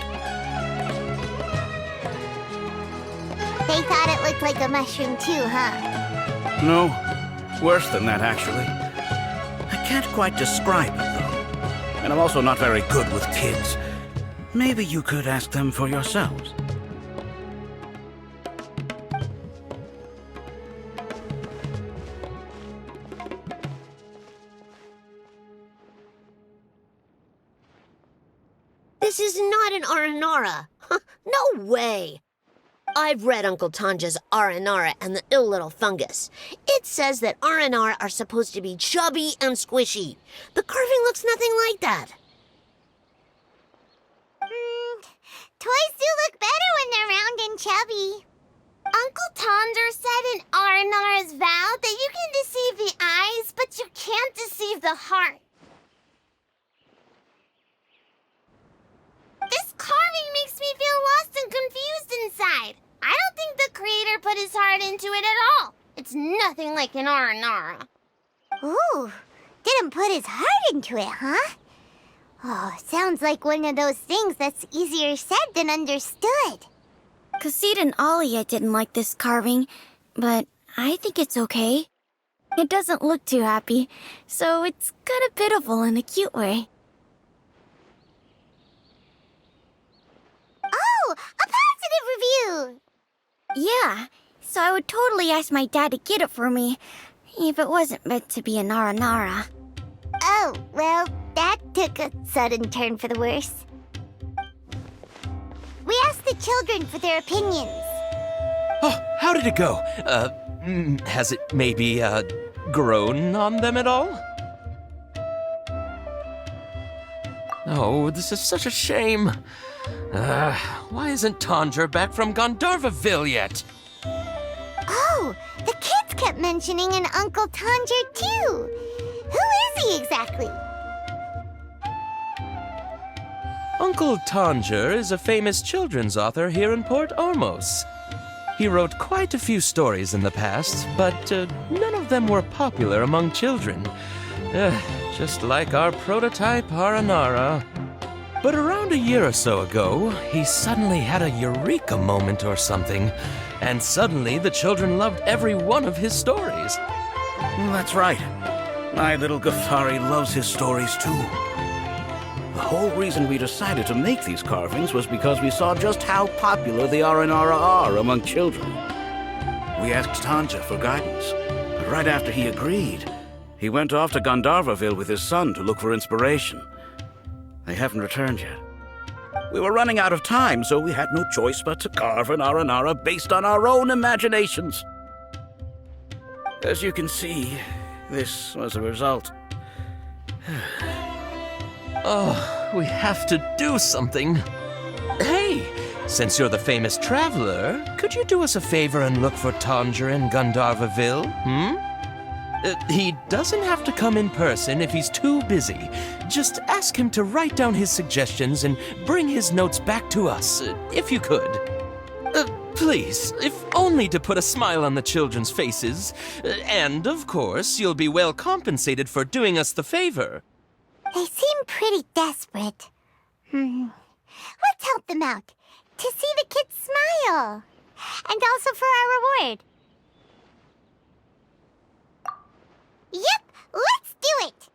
They thought it looked like a mushroom too, huh? No, worse than that, actually. I can't quite describe it, though. And I'm also not very good with kids. Maybe you could ask them for yourselves. This is not an Aranara. No way. I've read Uncle Tanja's Aranara and the Ill Little Fungus. It says that Aranara are supposed to be chubby and squishy. The carving looks nothing like that. Toys do look better when they're round and chubby. Uncle Tonder said in Aranara's vow that you can deceive the eyes, but you can't deceive the heart. This carving makes me feel lost and confused inside. I don't think the creator put his heart into it at all. It's nothing like an Aranara. Ooh, didn't put his heart into it, huh? Oh, sounds like one of those things that's easier said than understood. Kassid and Alia didn't like this carving, but I think it's okay. It doesn't look too happy, so it's kind of pitiful in a cute way. Oh, a positive review! Yeah, so I would totally ask my dad to get it for me, if it wasn't meant to be an Aranara. Oh, well, that took a sudden turn for the worse. We asked the children for their opinions. Oh, how did it go? Has it maybe, grown on them at all? Oh, this is such a shame. Why isn't Tondra back from Gandharvaville yet? Oh, the kids kept mentioning an Uncle Tanger too. Who is he exactly? Uncle Tanger is a famous children's author here in Port Ormos. He wrote quite a few stories in the past, but none of them were popular among children. Just like our prototype Aranara. But around a year or so ago, he suddenly had a eureka moment or something, and suddenly the children loved every one of his stories. That's right. My little Gafari loves his stories too. The whole reason we decided to make these carvings was because we saw just how popular the Aranara are among children. We asked Tanja for guidance, but right after he agreed, he went off to Gandharvaville with his son to look for inspiration. They haven't returned yet. We were running out of time, so we had no choice but to carve an Aranara based on our own imaginations. As you can see, this was the result. Oh, we have to do something. Hey, since you're the famous traveler, could you do us a favor and look for Tanja in Gandharvaville, He doesn't have to come in person if he's too busy. Just ask him to write down his suggestions and bring his notes back to us, if you could. Please, if only to put a smile on the children's faces. And, of course, you'll be well compensated for doing us the favor. They seem pretty desperate. Let's help them out. To see the kids smile. And also for our reward. Yep, let's do it!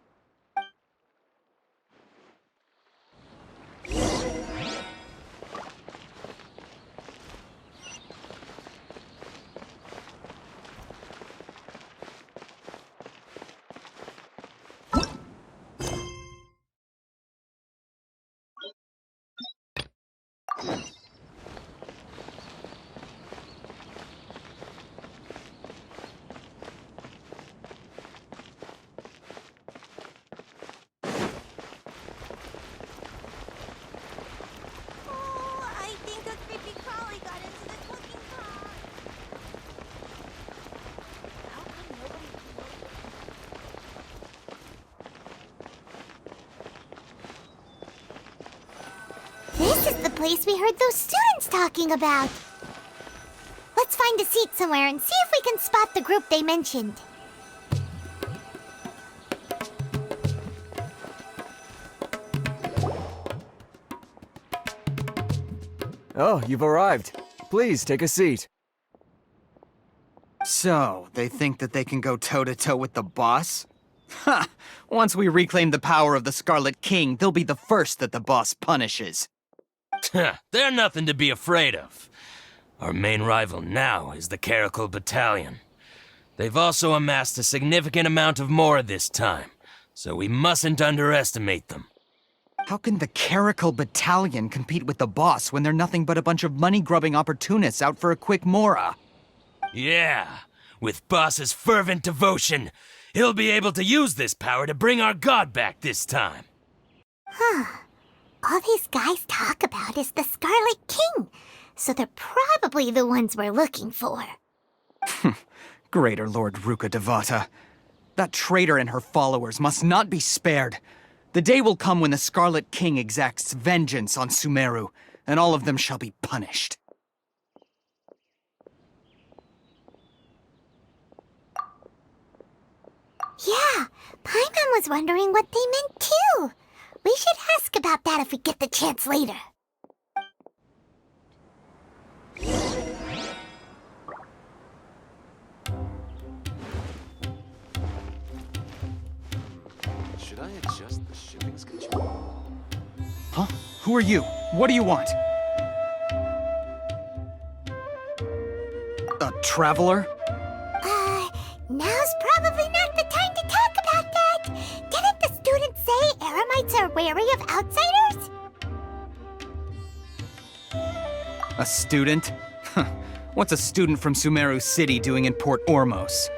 This is the place we heard those students talking about. Let's find a seat somewhere and see if we can spot the group they mentioned. Oh, you've arrived. Please, take a seat. So, they think that they can go toe-to-toe with the boss? Ha! Once we reclaim the power of the Scarlet King, they'll be the first that the boss punishes. They're nothing to be afraid of. Our main rival now is the Caracal Battalion. They've also amassed a significant amount of more this time, so we mustn't underestimate them. How can the Caracal Battalion compete with the boss when they're nothing but a bunch of money-grubbing opportunists out for a quick mora? Yeah, with boss's fervent devotion, he'll be able to use this power to bring our god back this time. All these guys talk about is the Scarlet King, so they're probably the ones we're looking for. Greater Lord Ruka Devata. That traitor and her followers must not be spared. The day will come when the Scarlet King exacts vengeance on Sumeru, and all of them shall be punished. Yeah, Paimon was wondering what they meant too. We should ask about that if we get the chance later. Should I adjust the shipping schedule? Huh? Who are you? What do you want? A traveler? Now's probably not the time to talk about that. Didn't the students say Eremites are wary of outsiders? A student? What's a student from Sumeru City doing in Port Ormos?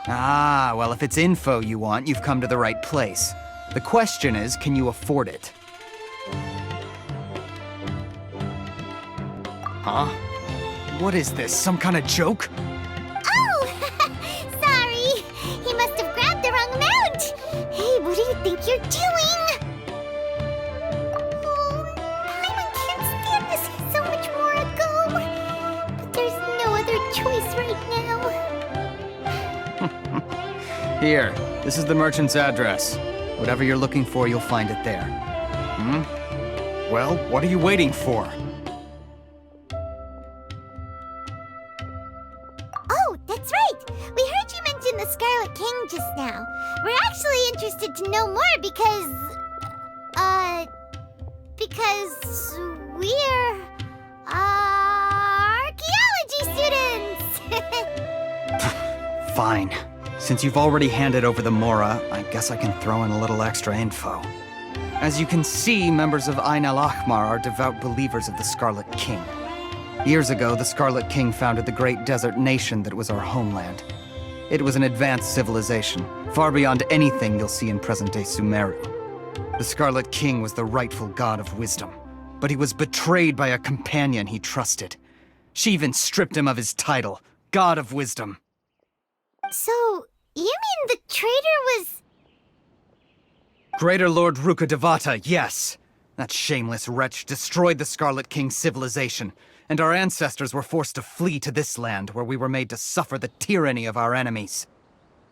Ah, well, if it's info you want, you've come to the right place. The question is, can you afford it? Huh? What is this, some kind of joke? Oh! Sorry! He must have grabbed the wrong amount! Hey, what do you think you're doing? Oh, Paimon Here, this is the merchant's address. Whatever you're looking for, you'll find it there. Well, what are you waiting for? Oh, that's right! We heard you mention the Scarlet King just now. We're actually interested to know more because we're, archaeology students! Fine. Since you've already handed over the Mora, I guess I can throw in a little extra info. As you can see, members of Ain al-Ahmar are devout believers of the Scarlet King. Years ago, the Scarlet King founded the great desert nation that was our homeland. It was an advanced civilization, far beyond anything you'll see in present-day Sumeru. The Scarlet King was the rightful god of wisdom, but he was betrayed by a companion he trusted. She even stripped him of his title, God of Wisdom. So, you mean the traitor was... Greater Lord Rukkhadevata, yes. That shameless wretch destroyed the Scarlet King's civilization, and our ancestors were forced to flee to this land where we were made to suffer the tyranny of our enemies.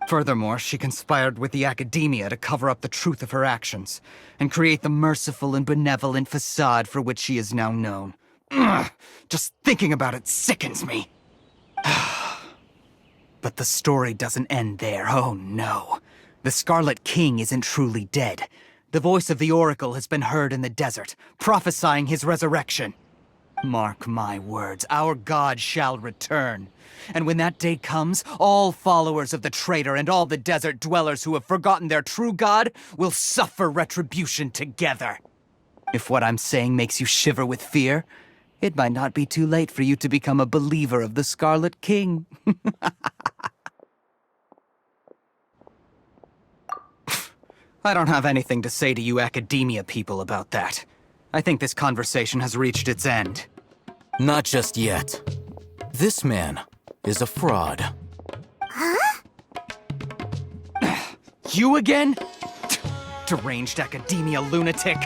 Furthermore, she conspired with the Academia to cover up the truth of her actions, and create the merciful and benevolent facade for which she is now known. Ugh, just thinking about it sickens me. But the story doesn't end there, oh no. The Scarlet King isn't truly dead. The voice of the Oracle has been heard in the desert, prophesying his resurrection. Mark my words, our god shall return. And when that day comes, all followers of the traitor and all the desert dwellers who have forgotten their true god will suffer retribution together. If what I'm saying makes you shiver with fear, it might not be too late for you to become a believer of the Scarlet King. I don't have anything to say to you Academia people about that. I think this conversation has reached its end. Not just yet. This man is a fraud. Huh? You again? Deranged Academia lunatic.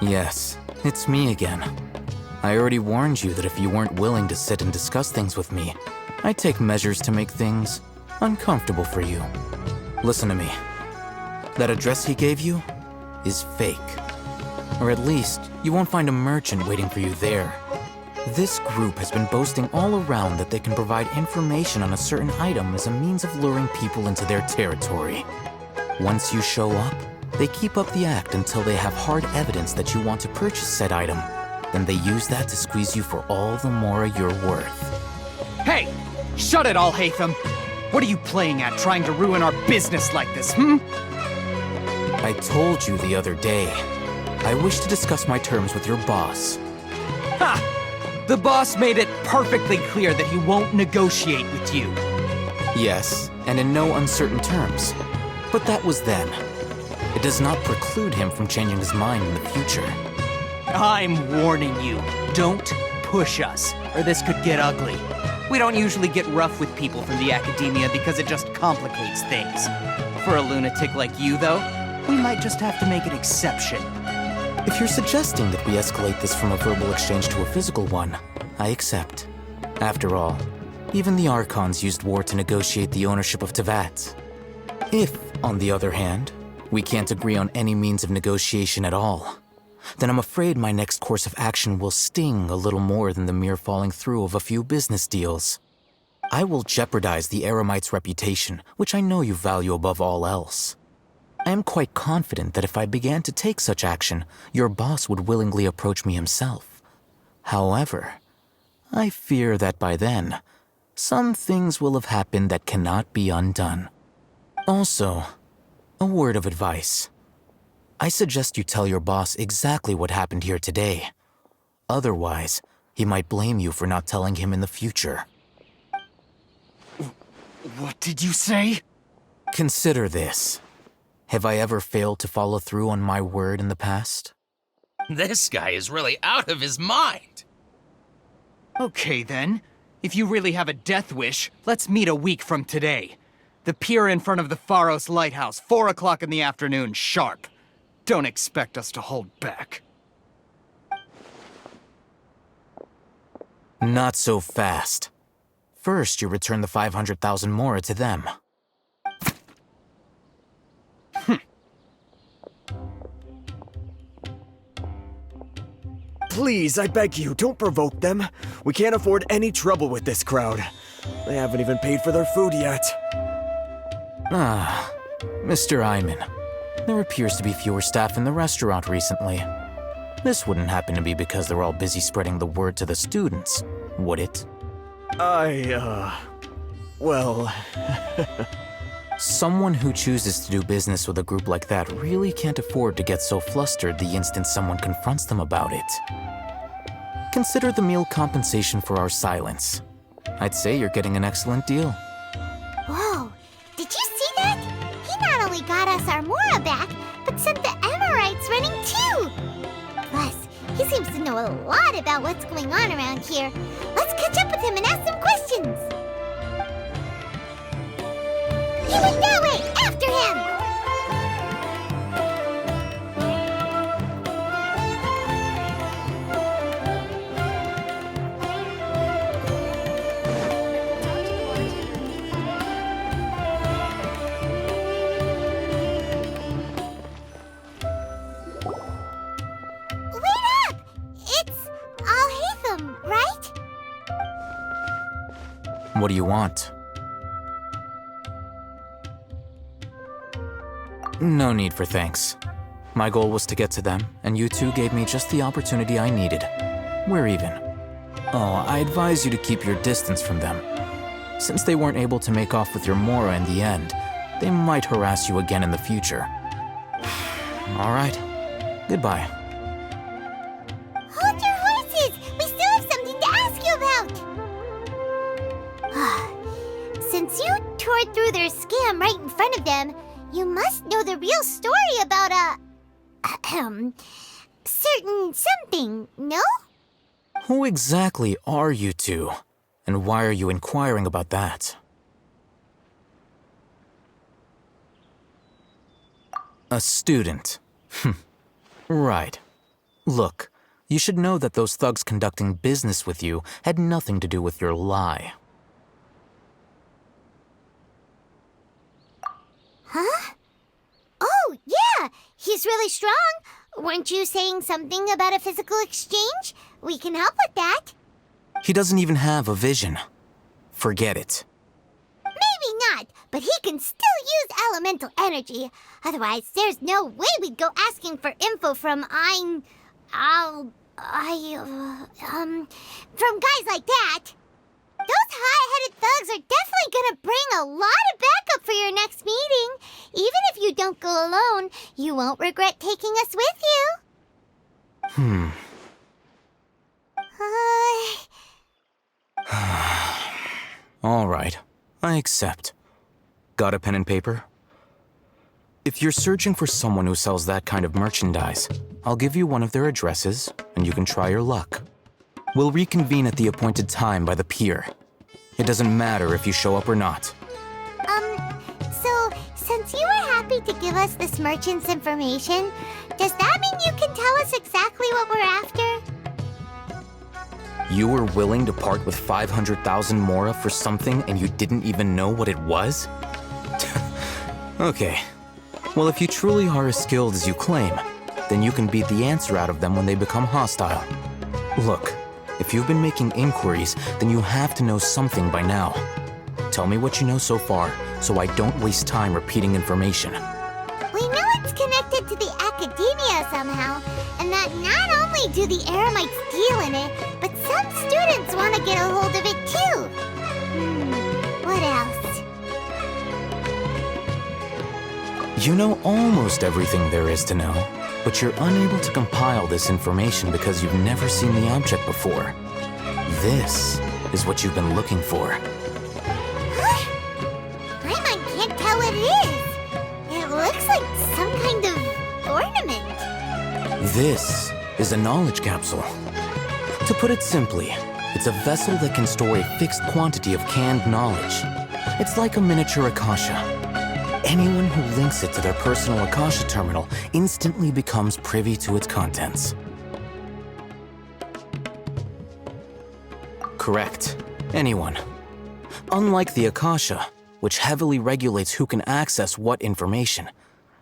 Yes, it's me again. I already warned you that if you weren't willing to sit and discuss things with me, I'd take measures to make things uncomfortable for you. Listen to me. That address he gave you is fake. Or at least, you won't find a merchant waiting for you there. This group has been boasting all around that they can provide information on a certain item as a means of luring people into their territory. Once you show up, they keep up the act until they have hard evidence that you want to purchase said item. Then they use that to squeeze you for all the more you're worth. Hey! Shut it all, Hatham! What are you playing at, trying to ruin our business like this, I told you the other day. I wish to discuss my terms with your boss. Ha! The boss made it perfectly clear that he won't negotiate with you. Yes, and in no uncertain terms. But that was then. It does not preclude him from changing his mind in the future. I'm warning you. Don't push us, or this could get ugly. We don't usually get rough with people from the Academia because it just complicates things. For a lunatic like you, though, we might just have to make an exception. If you're suggesting that we escalate this from a verbal exchange to a physical one, I accept. After all, even the Archons used war to negotiate the ownership of Teyvat. If, on the other hand, we can't agree on any means of negotiation at all, then I'm afraid my next course of action will sting a little more than the mere falling through of a few business deals. I will jeopardize the Eremite's reputation, which I know you value above all else. I am quite confident that if I began to take such action, your boss would willingly approach me himself. However, I fear that by then, some things will have happened that cannot be undone. Also, a word of advice. I suggest you tell your boss exactly what happened here today. Otherwise, he might blame you for not telling him in the future. What did you say? Consider this. Have I ever failed to follow through on my word in the past? This guy is really out of his mind. Okay then. If you really have a death wish, let's meet a week from today. The pier in front of the Pharos Lighthouse, 4 o'clock in the afternoon, sharp. Don't expect us to hold back. Not so fast. First, you return the 500,000 Mora to them. Please, I beg you, don't provoke them. We can't afford any trouble with this crowd. They haven't even paid for their food yet. Ah, Mr. Iman. There appears to be fewer staff in the restaurant recently. This wouldn't happen to be because they're all busy spreading the word to the students, would it? Well... Someone who chooses to do business with a group like that really can't afford to get so flustered the instant someone confronts them about it. Consider the meal compensation for our silence. I'd say you're getting an excellent deal. Whoa, did you see that? He not only got us our Mora back, but sent the Amorites running too! Plus, he seems to know a lot about what's going on around here. Let's catch up with him and ask some questions! He went that way! After him! Wait up! It's Al-Haytham, right? What do you want? No need for thanks. My goal was to get to them, and you two gave me just the opportunity I needed. We're even. Oh, I advise you to keep your distance from them. Since they weren't able to make off with your Mora in the end, they might harass you again in the future. All right. Goodbye. Hold your horses! We still have something to ask you about! Since you tore through their scam right in front of them, you must know the real story about certain something, no? Who exactly are you two? And why are you inquiring about that? A student. Right. Look, you should know that those thugs conducting business with you had nothing to do with your lie. Huh? Oh, yeah! He's really strong! Weren't you saying something about a physical exchange? We can help with that. He doesn't even have a vision. Forget it. Maybe not, but he can still use elemental energy. Otherwise, there's no way we'd go asking for info from from guys like that. Those high-headed thugs are definitely gonna bring a lot of backup for your next meeting. Even if you don't go alone, you won't regret taking us with you. All right, I accept. Got a pen and paper? If you're searching for someone who sells that kind of merchandise, I'll give you one of their addresses, and you can try your luck. We'll reconvene at the appointed time by the pier. It doesn't matter if you show up or not. So, since you were happy to give us this merchant's information, does that mean you can tell us exactly what we're after? You were willing to part with 500,000 Mora for something and you didn't even know what it was? Okay. Well, if you truly are as skilled as you claim, then you can beat the answer out of them when they become hostile. Look, if you've been making inquiries, then you have to know something by now. Tell me what you know so far, so I don't waste time repeating information. We know it's connected to the academia somehow, and that not only do the Eremites deal in it, but some students want to get a hold of it too. What else? You know almost everything there is to know, but you're unable to compile this information because you've never seen the object before. This is what you've been looking for. Paimon can't tell what it is. It looks like some kind of ornament. This is a knowledge capsule. To put it simply, it's a vessel that can store a fixed quantity of canned knowledge. It's like a miniature Akasha. Anyone who links it to their personal Akasha terminal instantly becomes privy to its contents. Correct. Anyone. Unlike the Akasha, which heavily regulates who can access what information,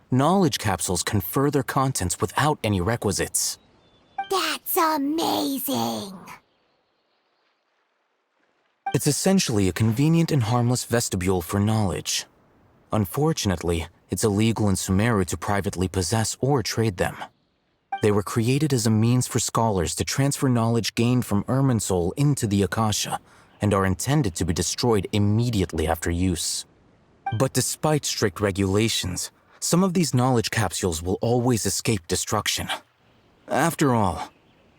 knowledge capsules confer their contents without any requisites. That's It's amazing. It's essentially a convenient and harmless vestibule for knowledge. Unfortunately, it's illegal in Sumeru to privately possess or trade them. They were created as a means for scholars to transfer knowledge gained from Irminsul into the Akasha, and are intended to be destroyed immediately after use. But despite strict regulations, some of these knowledge capsules will always escape destruction. After all,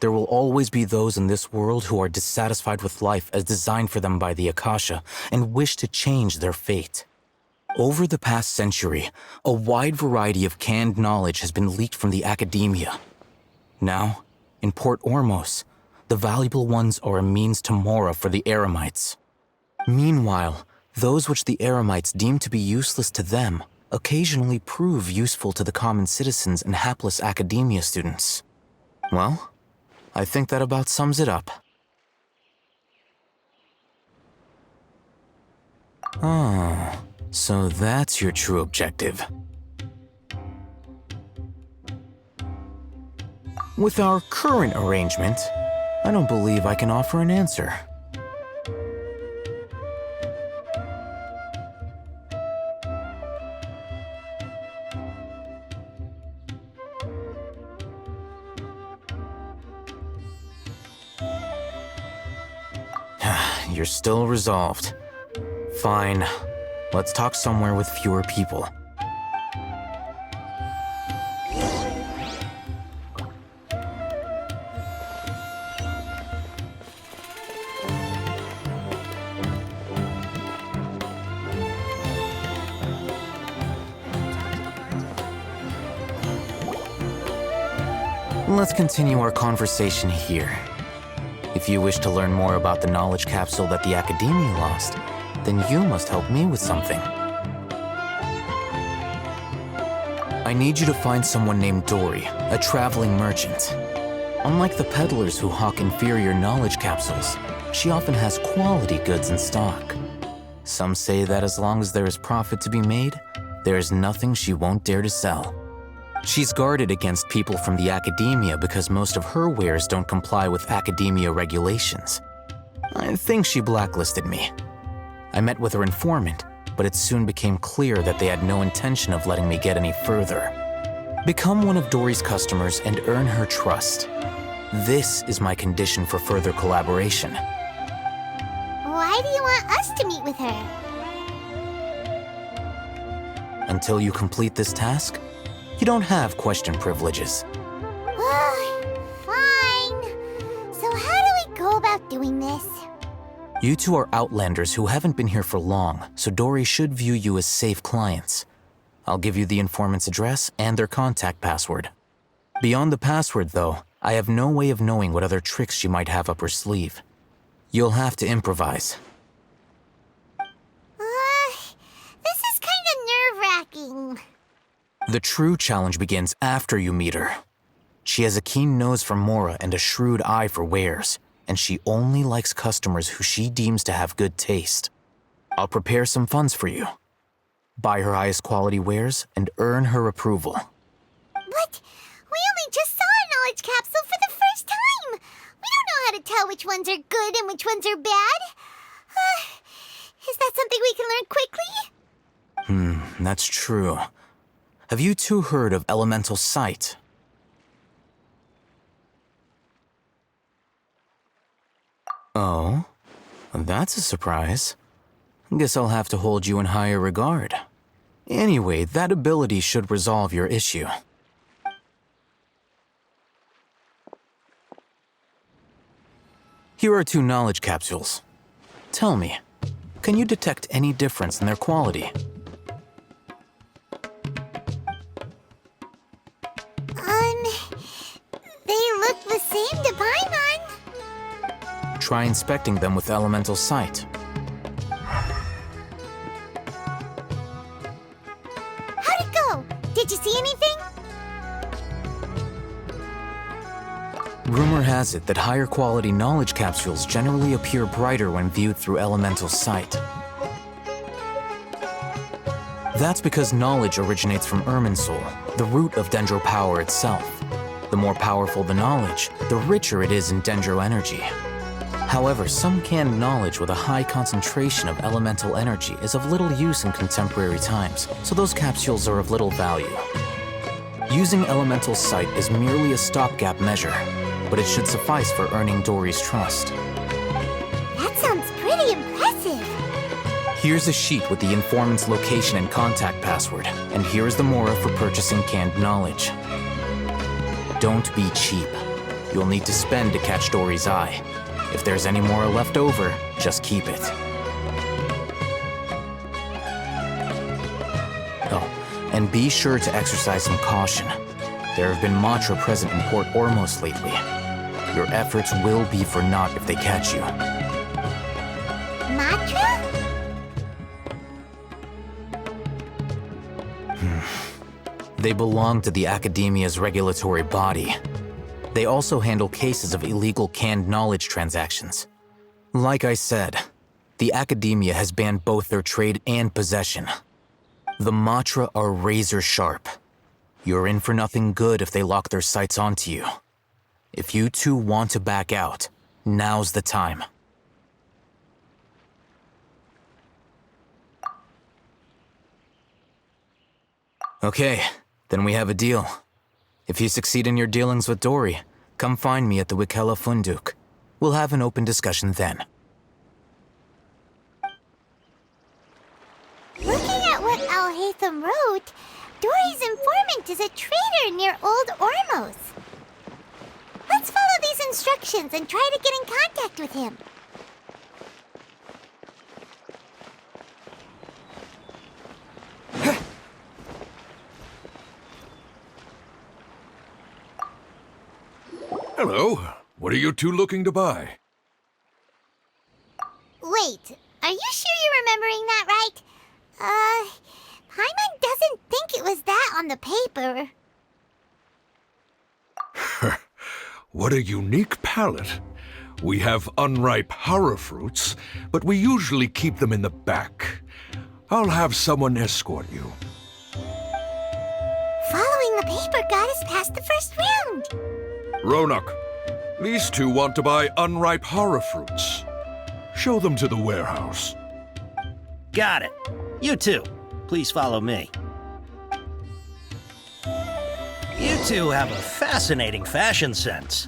there will always be those in this world who are dissatisfied with life as designed for them by the Akasha and wish to change their fate. Over the past century, a wide variety of canned knowledge has been leaked from the academia. Now, in Port Ormos, the valuable ones are a means to Mora for the Eremites. Meanwhile, those which the Eremites deem to be useless to them occasionally prove useful to the common citizens and hapless academia students. Well, I think that about sums it up. Oh, so that's your true objective. With our current arrangement, I don't believe I can offer an answer. You're still resolved. Fine. Let's talk somewhere with fewer people. Let's continue our conversation here. If you wish to learn more about the knowledge capsule that the Academia lost, then you must help me with something. I need you to find someone named Dory, a traveling merchant. Unlike the peddlers who hawk inferior knowledge capsules, she often has quality goods in stock. Some say that as long as there is profit to be made, there is nothing she won't dare to sell. She's guarded against people from the Academia because most of her wares don't comply with Academia regulations. I think she blacklisted me. I met with her informant, but it soon became clear that they had no intention of letting me get any further. Become one of Dory's customers and earn her trust. This is my condition for further collaboration. Why do you want us to meet with her? Until you complete this task, you don't have question privileges. Fine. So how do we go about doing this? You two are Outlanders who haven't been here for long, so Dory should view you as safe clients. I'll give you the informant's address and their contact password. Beyond the password, though, I have no way of knowing what other tricks she might have up her sleeve. You'll have to improvise. This is kind of nerve-wracking. The true challenge begins after you meet her. She has a keen nose for Mora and a shrewd eye for wares, and she only likes customers who she deems to have good taste. I'll prepare some funds for you. Buy her highest quality wares and earn her approval. But we only just saw a knowledge capsule for the first time. We don't know how to tell which ones are good and which ones are bad. Is that something we can learn quickly? That's true. Have you two heard of elemental sight? Oh, that's a surprise. Guess I'll have to hold you in higher regard. Anyway, that ability should resolve your issue. Here are 2 knowledge capsules. Tell me, can you detect any difference in their quality? They look the same to Paimon. Try inspecting them with elemental sight. How'd it go? Did you see anything? Rumor has it that higher quality knowledge capsules generally appear brighter when viewed through elemental sight. That's because knowledge originates from Irminsul, the root of Dendro power itself. The more powerful the knowledge, the richer it is in dendro energy. However, some canned knowledge with a high concentration of elemental energy is of little use in contemporary times, so those capsules are of little value. Using elemental sight is merely a stopgap measure, but it should suffice for earning Dory's trust. That sounds pretty impressive. Here's a sheet with the informant's location and contact password, and here's the Mora for purchasing canned knowledge. Don't be cheap. You'll need to spend to catch Dory's eye. If there's any Mora left over, just keep it. Oh, and be sure to exercise some caution. There have been Matra present in Port Ormos lately. Your efforts will be for naught if they catch you. Matra? They belong to the Academia's regulatory body. They also handle cases of illegal canned knowledge transactions. Like I said, the Academia has banned both their trade and possession. The Matra are razor sharp. You're in for nothing good if they lock their sights onto you. If you two want to back out, now's the time. Okay, then we have a deal. If you succeed in your dealings with Dory, come find me at the Wikela Funduk. We'll have an open discussion then. Looking at what Al-Haytham wrote, Dory's informant is a trader near Old Ormos. Let's follow these instructions and try to get in contact with him. Hello. What are you two looking to buy? Wait, are you sure you're remembering that right? Paimon doesn't think it was that on the paper. What a unique palate. We have unripe hara fruits, but we usually keep them in the back. I'll have someone escort you. Following the paper got us past the first round. Ronak, these two want to buy unripe hara fruits. Show them to the warehouse. Got it. You two, please follow me. You two have a fascinating fashion sense.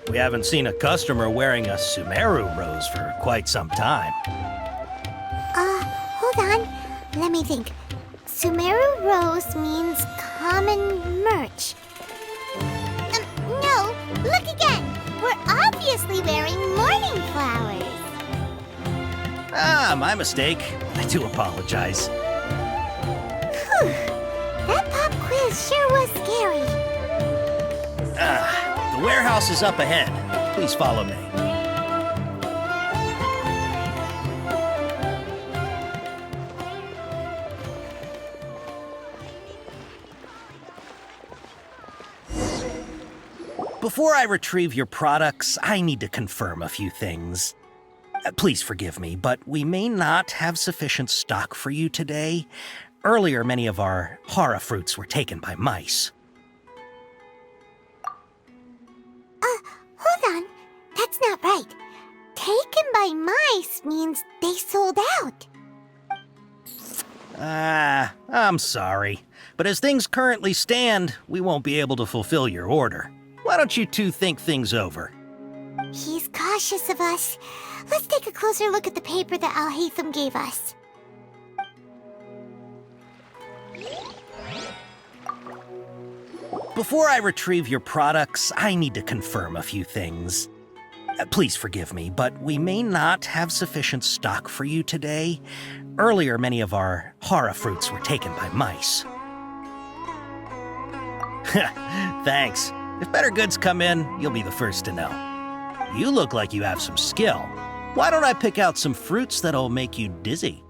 We haven't seen a customer wearing a Sumeru rose for quite some time. Hold on. Let me think. Sumeru rose means common merch. No, look again. We're obviously wearing mourning flowers. Ah, my mistake. I do apologize. Whew. That pop quiz sure was scary. The warehouse is up ahead. Please follow me. Before I retrieve your products, I need to confirm a few things. Please forgive me, but we may not have sufficient stock for you today. Earlier, many of our hara fruits were taken by mice. Hold on. That's not right. Taken by mice means they sold out. I'm sorry. But as things currently stand, we won't be able to fulfill your order. Why don't you two think things over? He's cautious of us. Let's take a closer look at the paper that Al-Haytham gave us. Before I retrieve your products, I need to confirm a few things. Please forgive me, but we may not have sufficient stock for you today. Earlier, many of our hara fruits were taken by mice. Thanks. If better goods come in, you'll be the first to know. You look like you have some skill. Why don't I pick out some fruits that'll make you dizzy?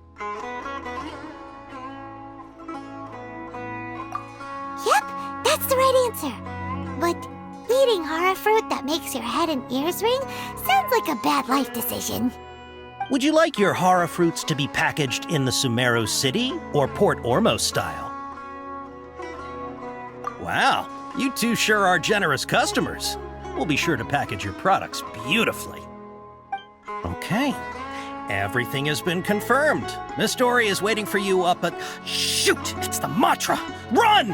Yep, that's the right answer. But eating hara fruit that makes your head and ears ring sounds like a bad life decision. Would you like your hara fruits to be packaged in the Sumeru City or Port Ormos style? Wow, You two sure are generous customers. We'll be sure to package your products beautifully. Okay. Everything has been confirmed. Miss Dory is waiting for you up at... Shoot! It's the Matra! Run!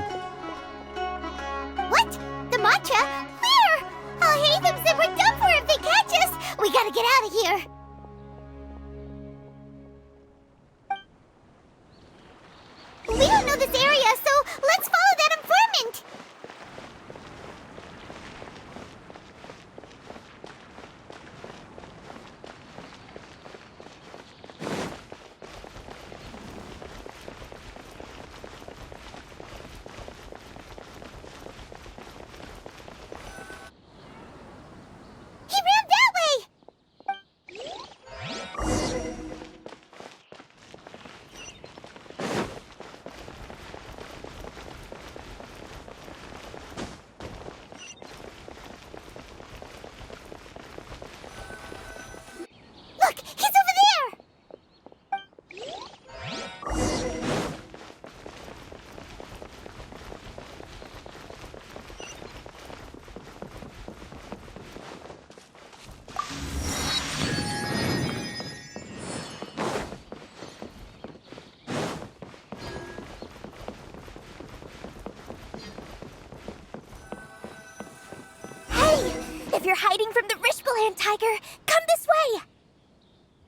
What? The Matra? Where? Oh, Hatham said we're done for if they catch us. We gotta get out of here. We don't know this area, so let's follow that informant. He ran that way! Look, he's over there! Hey! If you're hiding from the Rishbaland tiger, come this way!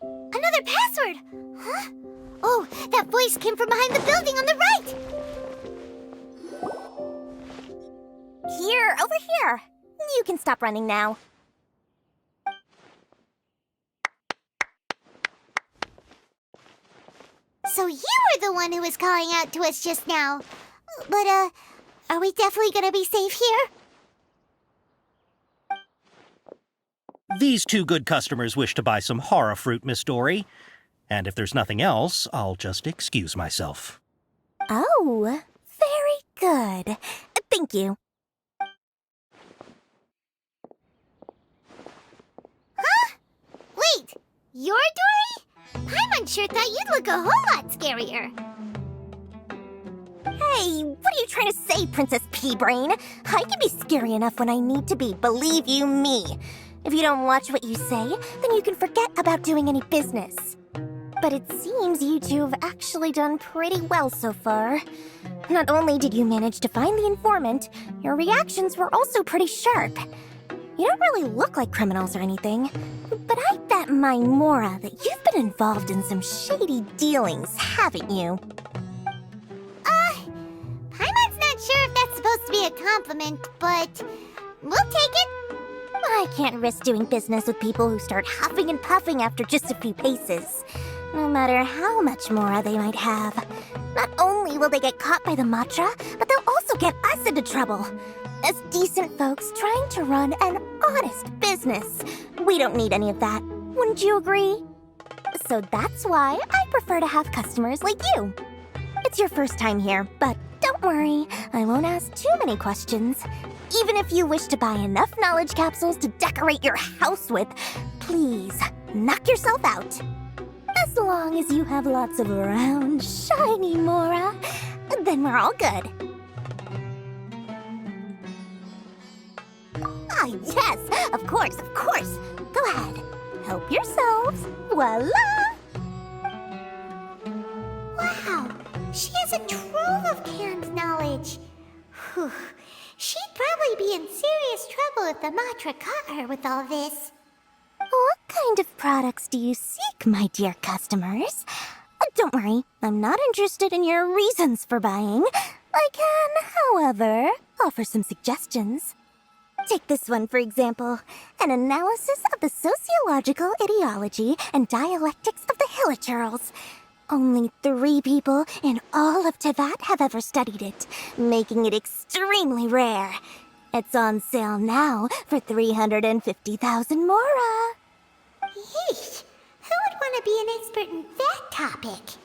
Another password! Huh? Oh, that voice came from behind the building on the right! Here, over here. You can stop running now. So you were the one who was calling out to us just now. But, are we definitely gonna be safe here? These two good customers wish to buy some horror fruit, Miss Dory. And if there's nothing else, I'll just excuse myself. Oh, very good. Thank you. Huh? Wait, you're Dory? Paimon sure thought you'd look a whole lot scarier. Hey, what are you trying to say, Princess Pea-Brain? I can be scary enough when I need to be, believe you me. If you don't watch what you say, then you can forget about doing any business. But it seems you two have actually done pretty well so far. Not only did you manage to find the informant, your reactions were also pretty sharp. You don't really look like criminals or anything, but I bet my Mora that you've been involved in some shady dealings, haven't you? Paimon's not sure if that's supposed to be a compliment, but we'll take it. I can't risk doing business with people who start huffing and puffing after just a few paces. No matter how much Mora they might have. Not only will they get caught by the Matra, but they'll also get us into trouble. As decent folks trying to run an honest business. We don't need any of that. Wouldn't you agree? So that's why I prefer to have customers like you. It's your first time here, but don't worry. I won't ask too many questions. Even if you wish to buy enough knowledge capsules to decorate your house with, please, knock yourself out. As long as you have lots of round, shiny Mora, then we're all good. Ah, yes, of course, of course. Go ahead, help yourselves. Voila! Wow, she has a trove of canned knowledge. Whew. She'd probably be in serious trouble if the Matra caught her with all this. What kind of products do you seek, my dear customers? Don't worry, I'm not interested in your reasons for buying. I can, however, offer some suggestions. Take this one, for example. An analysis of the sociological ideology and dialectics of the Hilichurls. Only 3 people in all of Teyvat have ever studied it, making it extremely rare. It's on sale now for 350,000 Mora. Yeesh, who would want to be an expert in that topic?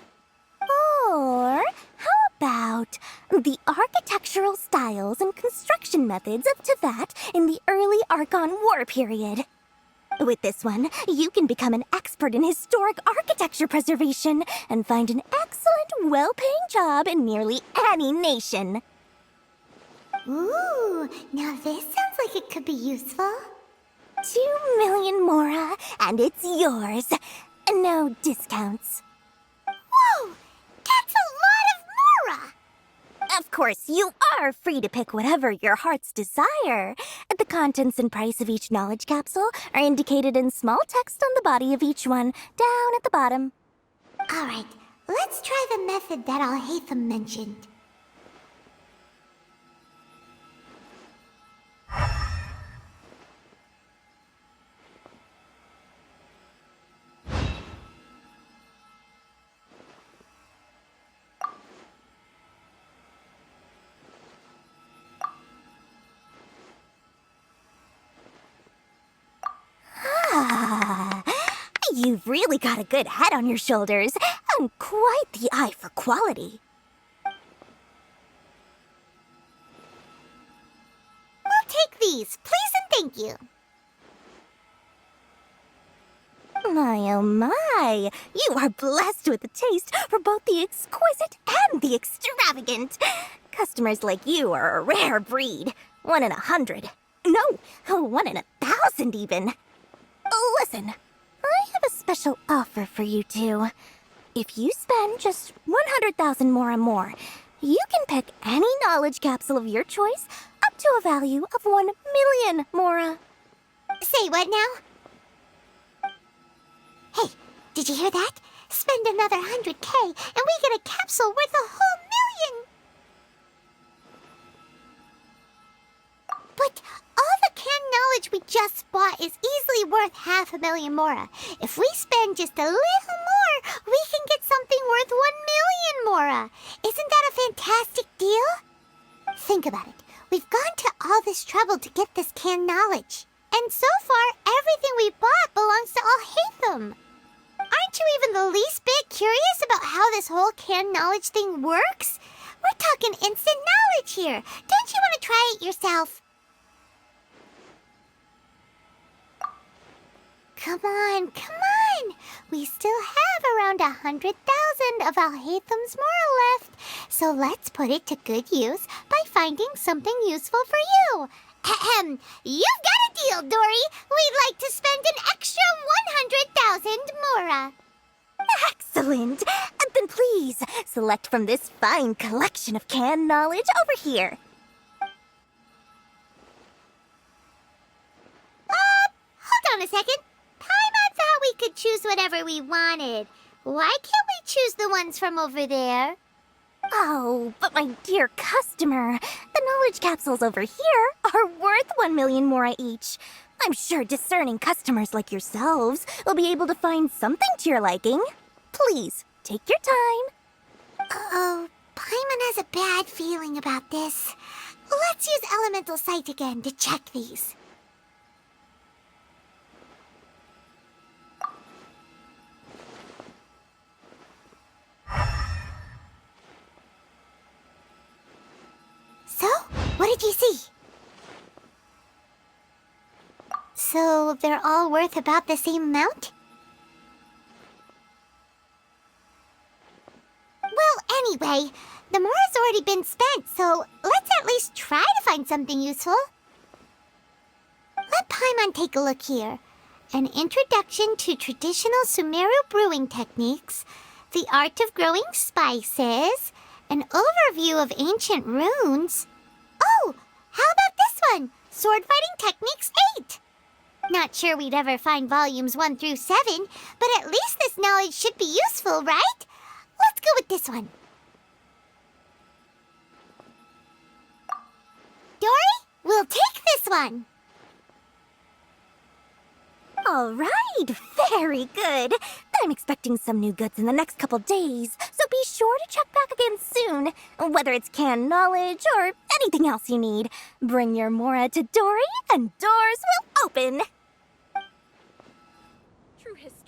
Or how about the architectural styles and construction methods of Teyvat in the early Archon War period? With this one, you can become an expert in historic architecture preservation and find an excellent, well-paying job in nearly any nation. Ooh, now this sounds like it could be useful. 2 million Mora, and it's yours. No discounts. Whoa! That's a lot of Mora! Of course, you are free to pick whatever your heart's desire. The contents and price of each knowledge capsule are indicated in small text on the body of each one, down at the bottom. Alright, let's try the method that Alhaitham mentioned. You've really got a good head on your shoulders, and quite the eye for quality. We'll take these, please and thank you. My oh my, you are blessed with a taste for both the exquisite and the extravagant. Customers like you are a rare breed. 1 in 100. No, 1 in 1,000 even. Listen, I have a special offer for you two. If you spend just 100,000 more, you can pick any knowledge capsule of your choice up to a value of 1 million Mora. Say what now? Hey, did you hear that? Spend another 100K and we get a capsule worth a whole million! But all the canned knowledge we just bought is easily worth 500,000 Mora. If we spend just a little more, we can get something worth 1 million Mora. Isn't that a fantastic deal? Think about it. We've gone to all this trouble to get this canned knowledge. And so far, everything we bought belongs to Alhaitham. Aren't you even the least bit curious about how this whole canned knowledge thing works? We're talking instant knowledge here. Don't you want to try it yourself? Come on, come on! We still have around 100,000 of Alhaitham's Mora left, so let's put it to good use by finding something useful for you. Ahem, you've got a deal, Dory! We'd like to spend an extra 100,000 Mora. Excellent! Then please, select from this fine collection of canned knowledge over here. Hold on a second. Paimon thought we could choose whatever we wanted. Why can't we choose the ones from over there? Oh, but my dear customer, the knowledge capsules over here are worth 1 million Mora each. I'm sure discerning customers like yourselves will be able to find something to your liking. Please, take your time. Uh-oh, Paimon has a bad feeling about this. Let's use Elemental Sight again to check these. So, what did you see? So, they're all worth about the same amount? Well, anyway, the Mora's already been spent, so let's at least try to find something useful. Let Paimon take a look here. An introduction to traditional Sumeru brewing techniques, the art of growing spices, an overview of ancient runes. Oh, how about this one? Sword Fighting Techniques 8. Not sure we'd ever find volumes 1 through 7, but at least this knowledge should be useful, right? Let's go with this one. Dory, we'll take this one. All right, very good. I'm expecting some new goods in the next couple days, so be sure to check back again soon. Whether it's canned knowledge or anything else you need, bring your Mora to Dory and doors will open.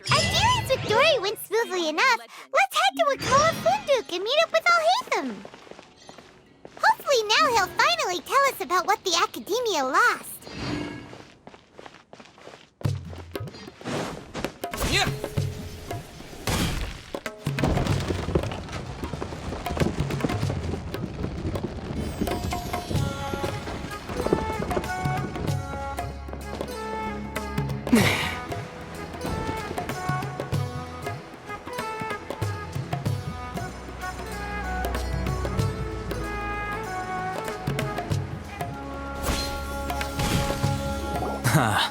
Our dealings with Dory went smoothly enough. Let's head to Wakala Funduk and meet up with Alhaitham. Hopefully now he'll finally tell us about what the Academia lost. Yeah. Ha,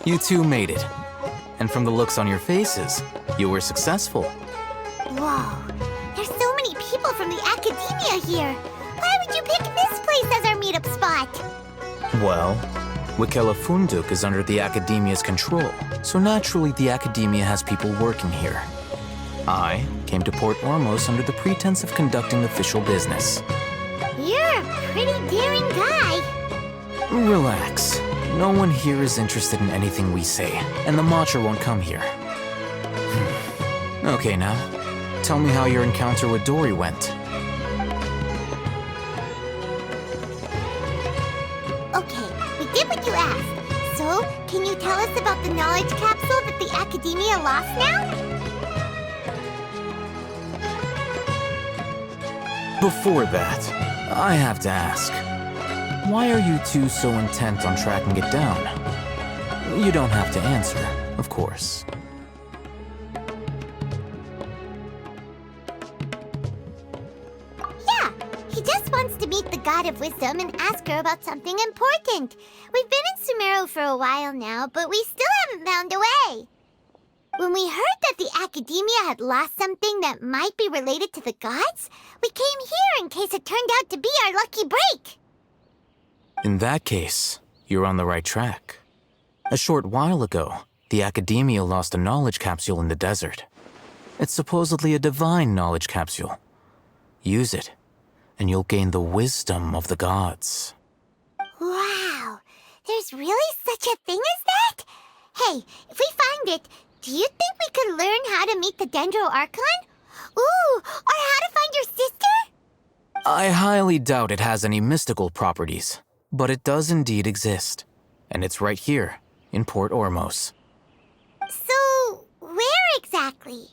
you two made it. And from the looks on your faces, you were successful. Whoa, there's so many people from the academia here. Why would you pick this place as our meetup spot? Well, Wikela Funduk is under the Academia's control, so naturally the Academia has people working here. I came to Port Ormos under the pretense of conducting official business. You're a pretty daring guy. Relax. No one here is interested in anything we say, and the Matcha won't come here. Okay now, tell me how your encounter with Dory went. Okay, we did what you asked. So, can you tell us about the knowledge capsule that the Academia lost now? Before that, I have to ask, why are you two so intent on tracking it down? You don't have to answer, of course. Yeah, he just wants to meet the God of Wisdom and ask her about something important. We've been in Sumeru for a while now, but we still haven't found a way. When we heard that the Academia had lost something that might be related to the gods, we came here in case it turned out to be our lucky break. In that case, you're on the right track. A short while ago, the Academia lost a knowledge capsule in the desert. It's supposedly a divine knowledge capsule. Use it, and you'll gain the wisdom of the gods. Wow, there's really such a thing as that? Hey, if we find it, do you think we could learn how to meet the Dendro Archon? Ooh, or how to find your sister? I highly doubt it has any mystical properties, but it does indeed exist. And it's right here, in Port Ormos. So, where exactly?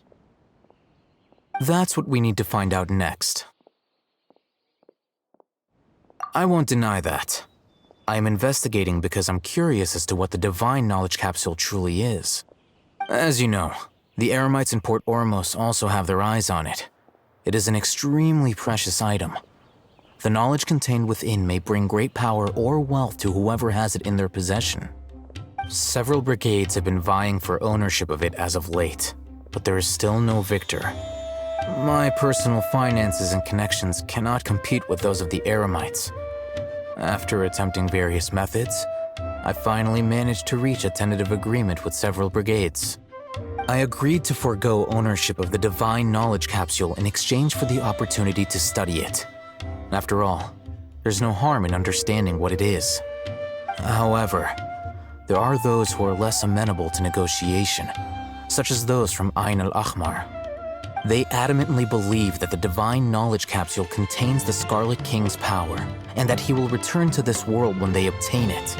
That's what we need to find out next. I won't deny that. I am investigating because I'm curious as to what the divine knowledge capsule truly is. As you know, the Eremites in Port Ormos also have their eyes on it. It is an extremely precious item. The knowledge contained within may bring great power or wealth to whoever has it in their possession. Several brigades have been vying for ownership of it as of late, but there is still no victor. My personal finances and connections cannot compete with those of the Eremites. After attempting various methods, I finally managed to reach a tentative agreement with several brigades. I agreed to forego ownership of the divine knowledge capsule in exchange for the opportunity to study it. After all, there's no harm in understanding what it is. However, there are those who are less amenable to negotiation, such as those from Ain al-Ahmar. They adamantly believe that the divine knowledge capsule contains the Scarlet King's power, and that he will return to this world when they obtain it.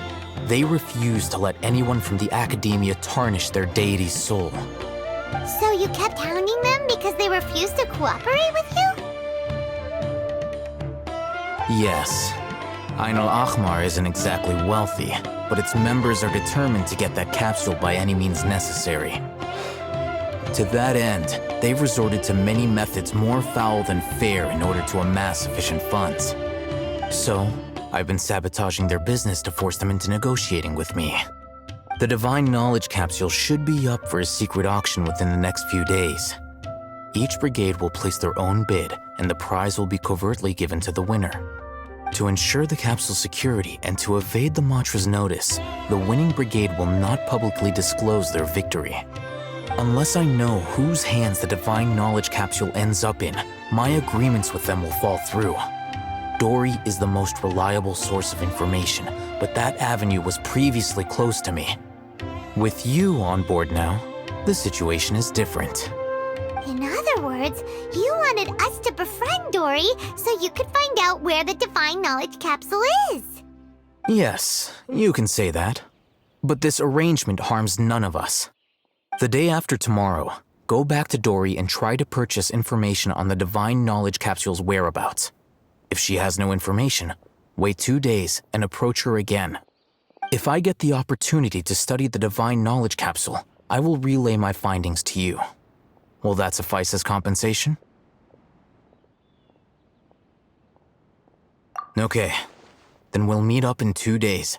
They refuse to let anyone from the Academia tarnish their deity's soul. So you kept hounding them because they refused to cooperate with you? Yes. Ain al-Ahmar isn't exactly wealthy, but its members are determined to get that capsule by any means necessary. To that end, they've resorted to many methods more foul than fair in order to amass sufficient funds. So, I've been sabotaging their business to force them into negotiating with me. The divine knowledge capsule should be up for a secret auction within the next few days. Each brigade will place their own bid, and the prize will be covertly given to the winner. To ensure the capsule's security and to evade the mantra's notice, the winning brigade will not publicly disclose their victory. Unless I know whose hands the divine knowledge capsule ends up in, my agreements with them will fall through. Dory is the most reliable source of information, but that avenue was previously closed to me. With you on board now, the situation is different. In other words, you wanted us to befriend Dory so you could find out where the divine knowledge capsule is. Yes, you can say that. But this arrangement harms none of us. The day after tomorrow, go back to Dory and try to purchase information on the divine knowledge capsule's whereabouts. If she has no information, wait 2 days and approach her again. If I get the opportunity to study the divine knowledge capsule, I will relay my findings to you. Will that suffice as compensation? Okay, then we'll meet up in 2 days.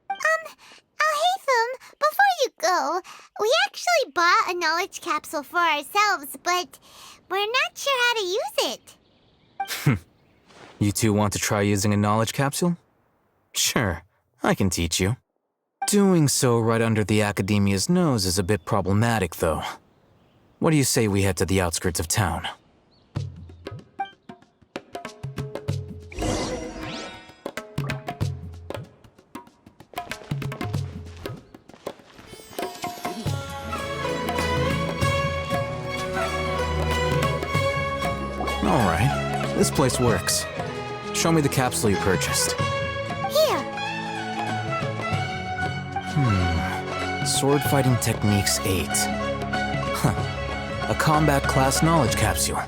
Hey know, we actually bought a knowledge capsule for ourselves, but we're not sure how to use it. You two want to try using a knowledge capsule? Sure, I can teach you. Doing so right under the Academia's nose is a bit problematic, though. What do you say we head to the outskirts of town? Alright, this place works. Show me the capsule you purchased. Here. Sword Fighting Techniques 8. Huh. A combat class knowledge capsule.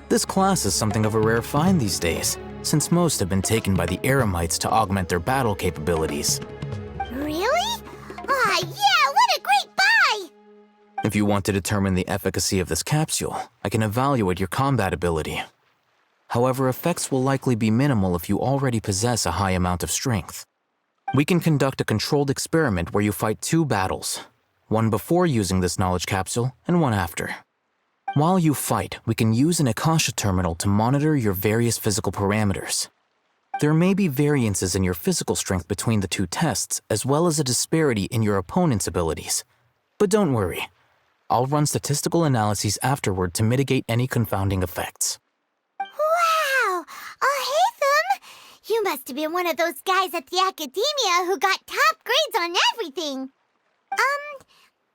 This class is something of a rare find these days, since most have been taken by the Eremites to augment their battle capabilities. Really? Ah, yeah, what a great buy! If you want to determine the efficacy of this capsule, I can evaluate your combat ability. However, effects will likely be minimal if you already possess a high amount of strength. We can conduct a controlled experiment where you fight 2 battles, one before using this knowledge capsule and one after. While you fight, we can use an Akasha terminal to monitor your various physical parameters. There may be variances in your physical strength between the 2 tests, as well as a disparity in your opponent's abilities. But don't worry, I'll run statistical analyses afterward to mitigate any confounding effects. Wow! Haytham! You must have been one of those guys at the Academia who got top grades on everything.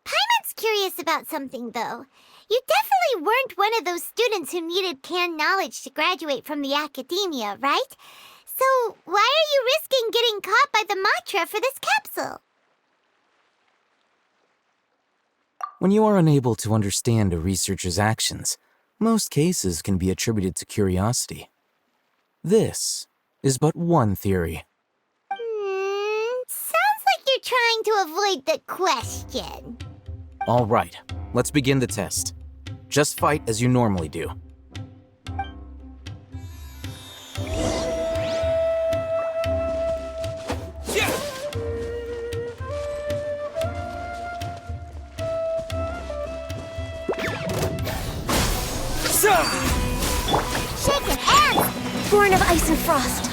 Paimon's curious about something, though. You definitely weren't one of those students who needed canned knowledge to graduate from the Academia, right? So why are you risking getting caught by the Matra for this capsule? When you are unable to understand a researcher's actions, most cases can be attributed to curiosity. This is but one theory. Sounds like you're trying to avoid the question. All right, let's begin the test. Just fight as you normally do. Shake it, hands! Born of ice and frost.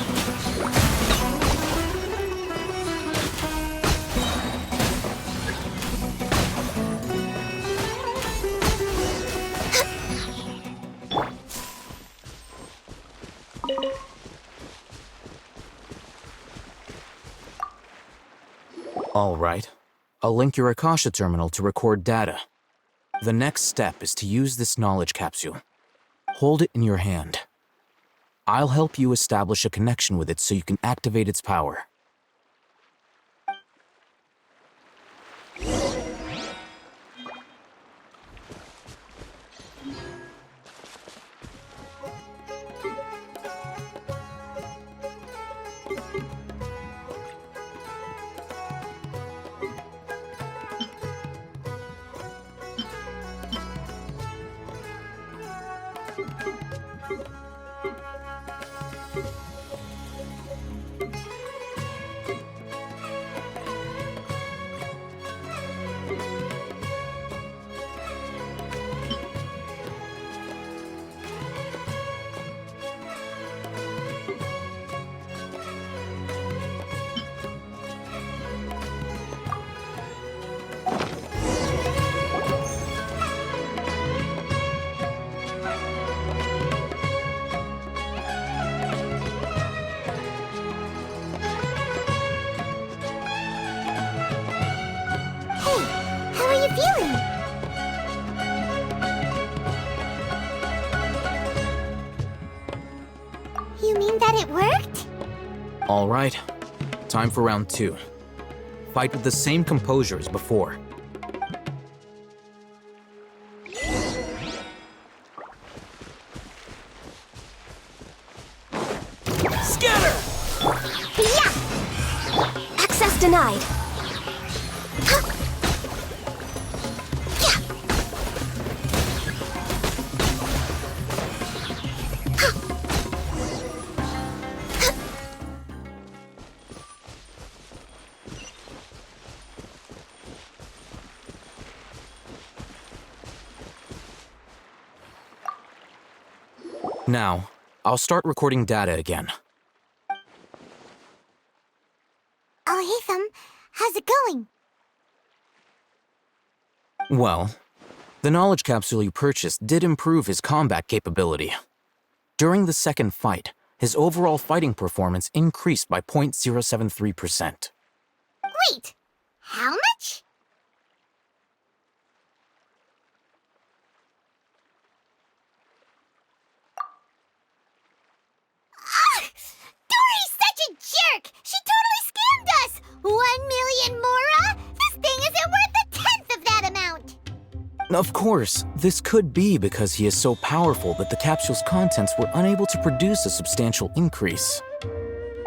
All right. I'll link your Akasha terminal to record data. The next step is to use this knowledge capsule. Hold it in your hand. I'll help you establish a connection with it so you can activate its power. You mean that it worked? All right. Time for round 2. Fight with the same composure as before. Scatter! Yeah! Access denied. Now, I'll start recording data again. Al-Haytham, how's it going? Well, the knowledge capsule you purchased did improve his combat capability. During the second fight, his overall fighting performance increased by 0.073%. Wait, how much? Dory's such a jerk! She totally scammed us! 1 million Mora? This thing isn't worth a tenth of that amount! Of course, this could be because he is so powerful that the capsule's contents were unable to produce a substantial increase.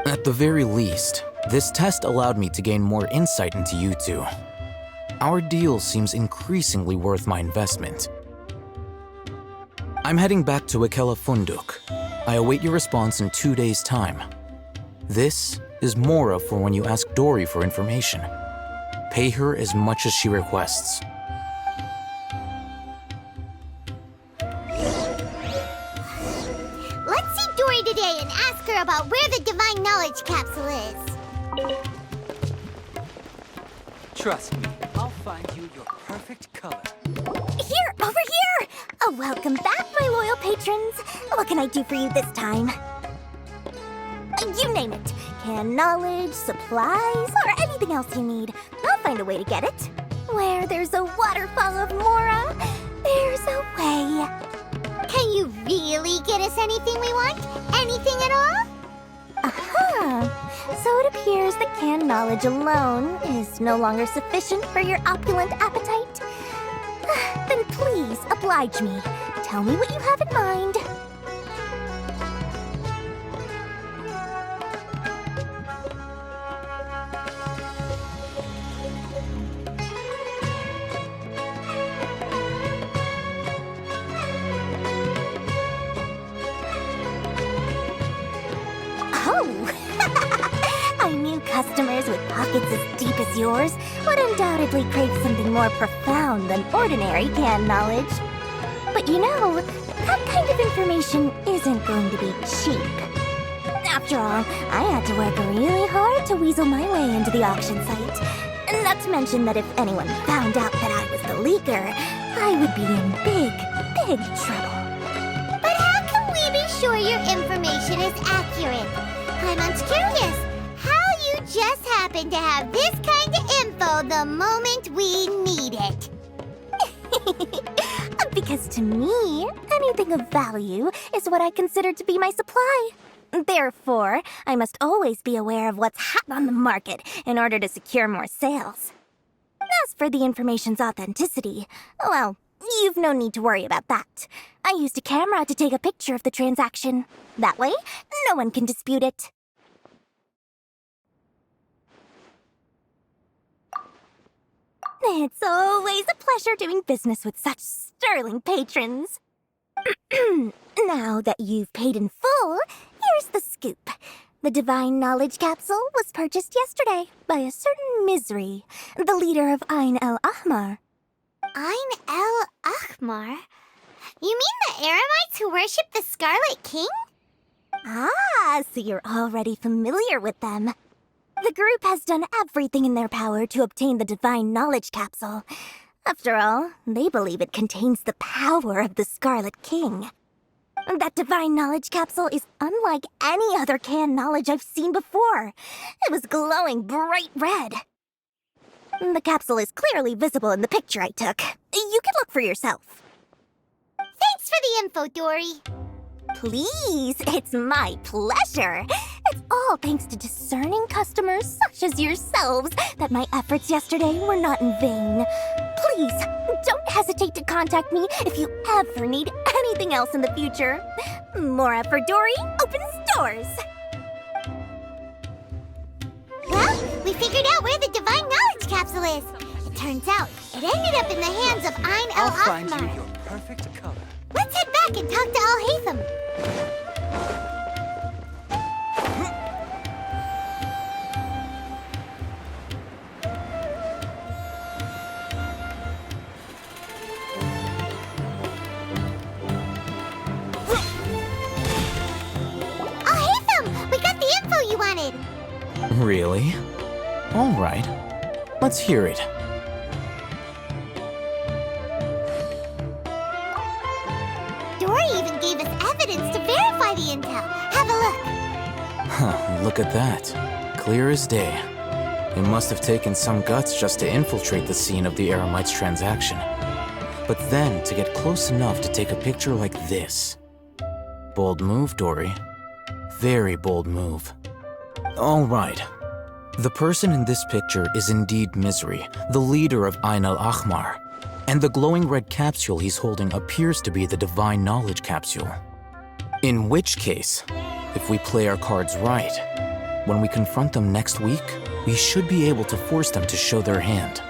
At the very least, this test allowed me to gain more insight into you two. Our deal seems increasingly worth my investment. I'm heading back to Ikela Funduk. I await your response in 2 days' time. This is Mora for when you ask Dory for information. Pay her as much as she requests. Let's see Dory today and ask her about where the Divine Knowledge Capsule is. Trust me, I'll find you your perfect color. Here, over here! Oh, welcome back, my loyal patrons. What can I do for you this time? You name it. Canned knowledge, supplies, or anything else you need. I'll find a way to get it. Where there's a waterfall of Mora, there's a way. Can you really get us anything we want? Anything at all? Aha! So it appears that canned knowledge alone is no longer sufficient for your opulent appetite. Then please, oblige me. Tell me what you have in mind. I knew customers with pockets as deep as yours would undoubtedly crave something more profound than ordinary canned knowledge. But you know, that kind of information isn't going to be cheap. After all, I had to work really hard to weasel my way into the auction site. Not to mention that if anyone found out that I was the leaker, I would be in big trouble. But how can we be sure your information is accurate? I'm curious how you just happen to have this kind of info the moment we need it. Because to me, anything of value is what I consider to be my supply. Therefore, I must always be aware of what's hot on the market in order to secure more sales. As for the information's authenticity, well, you've no need to worry about that. I used a camera to take a picture of the transaction. That way, no one can dispute it. It's always a pleasure doing business with such sterling patrons. Now that you've paid in full, here's the scoop. The Divine Knowledge Capsule was purchased yesterday by a certain Misery, the leader of Ain el-Ahmar. Ain el-Ahmar? You mean the Eremites who worship the Scarlet King? Ah, so you're already familiar with them. The group has done everything in their power to obtain the Divine Knowledge Capsule. After all, they believe it contains the power of the Scarlet King. That Divine Knowledge Capsule is unlike any other canned knowledge I've seen before. It was glowing bright red. The capsule is clearly visible in the picture I took. You can look for yourself. Thanks for the info, Dory. Please, it's my pleasure. It's all thanks to discerning customers such as yourselves that my efforts yesterday were not in vain. Please, don't hesitate to contact me if you ever need anything else in the future. Mora for Dory opens doors. Well, we figured out where the Divine Knowledge Capsule is. It turns out it ended up in the hands of Ain I'll find you el-Ahmar. your perfect color. Let's head back and talk to Al-Haytham. Really? All right. Let's hear it. Dory even gave us evidence to verify the intel. Have a look. Huh, look at that. Clear as day. It must have taken some guts just to infiltrate the scene of the Eremites' transaction. But then to get close enough to take a picture like this. Bold move, Dory. Very bold move. All right. The person in this picture is indeed Misery, the leader of Ain al-Ahmar. And the glowing red capsule he's holding appears to be the Divine Knowledge capsule. In which case, if we play our cards right, when we confront them next week, we should be able to force them to show their hand.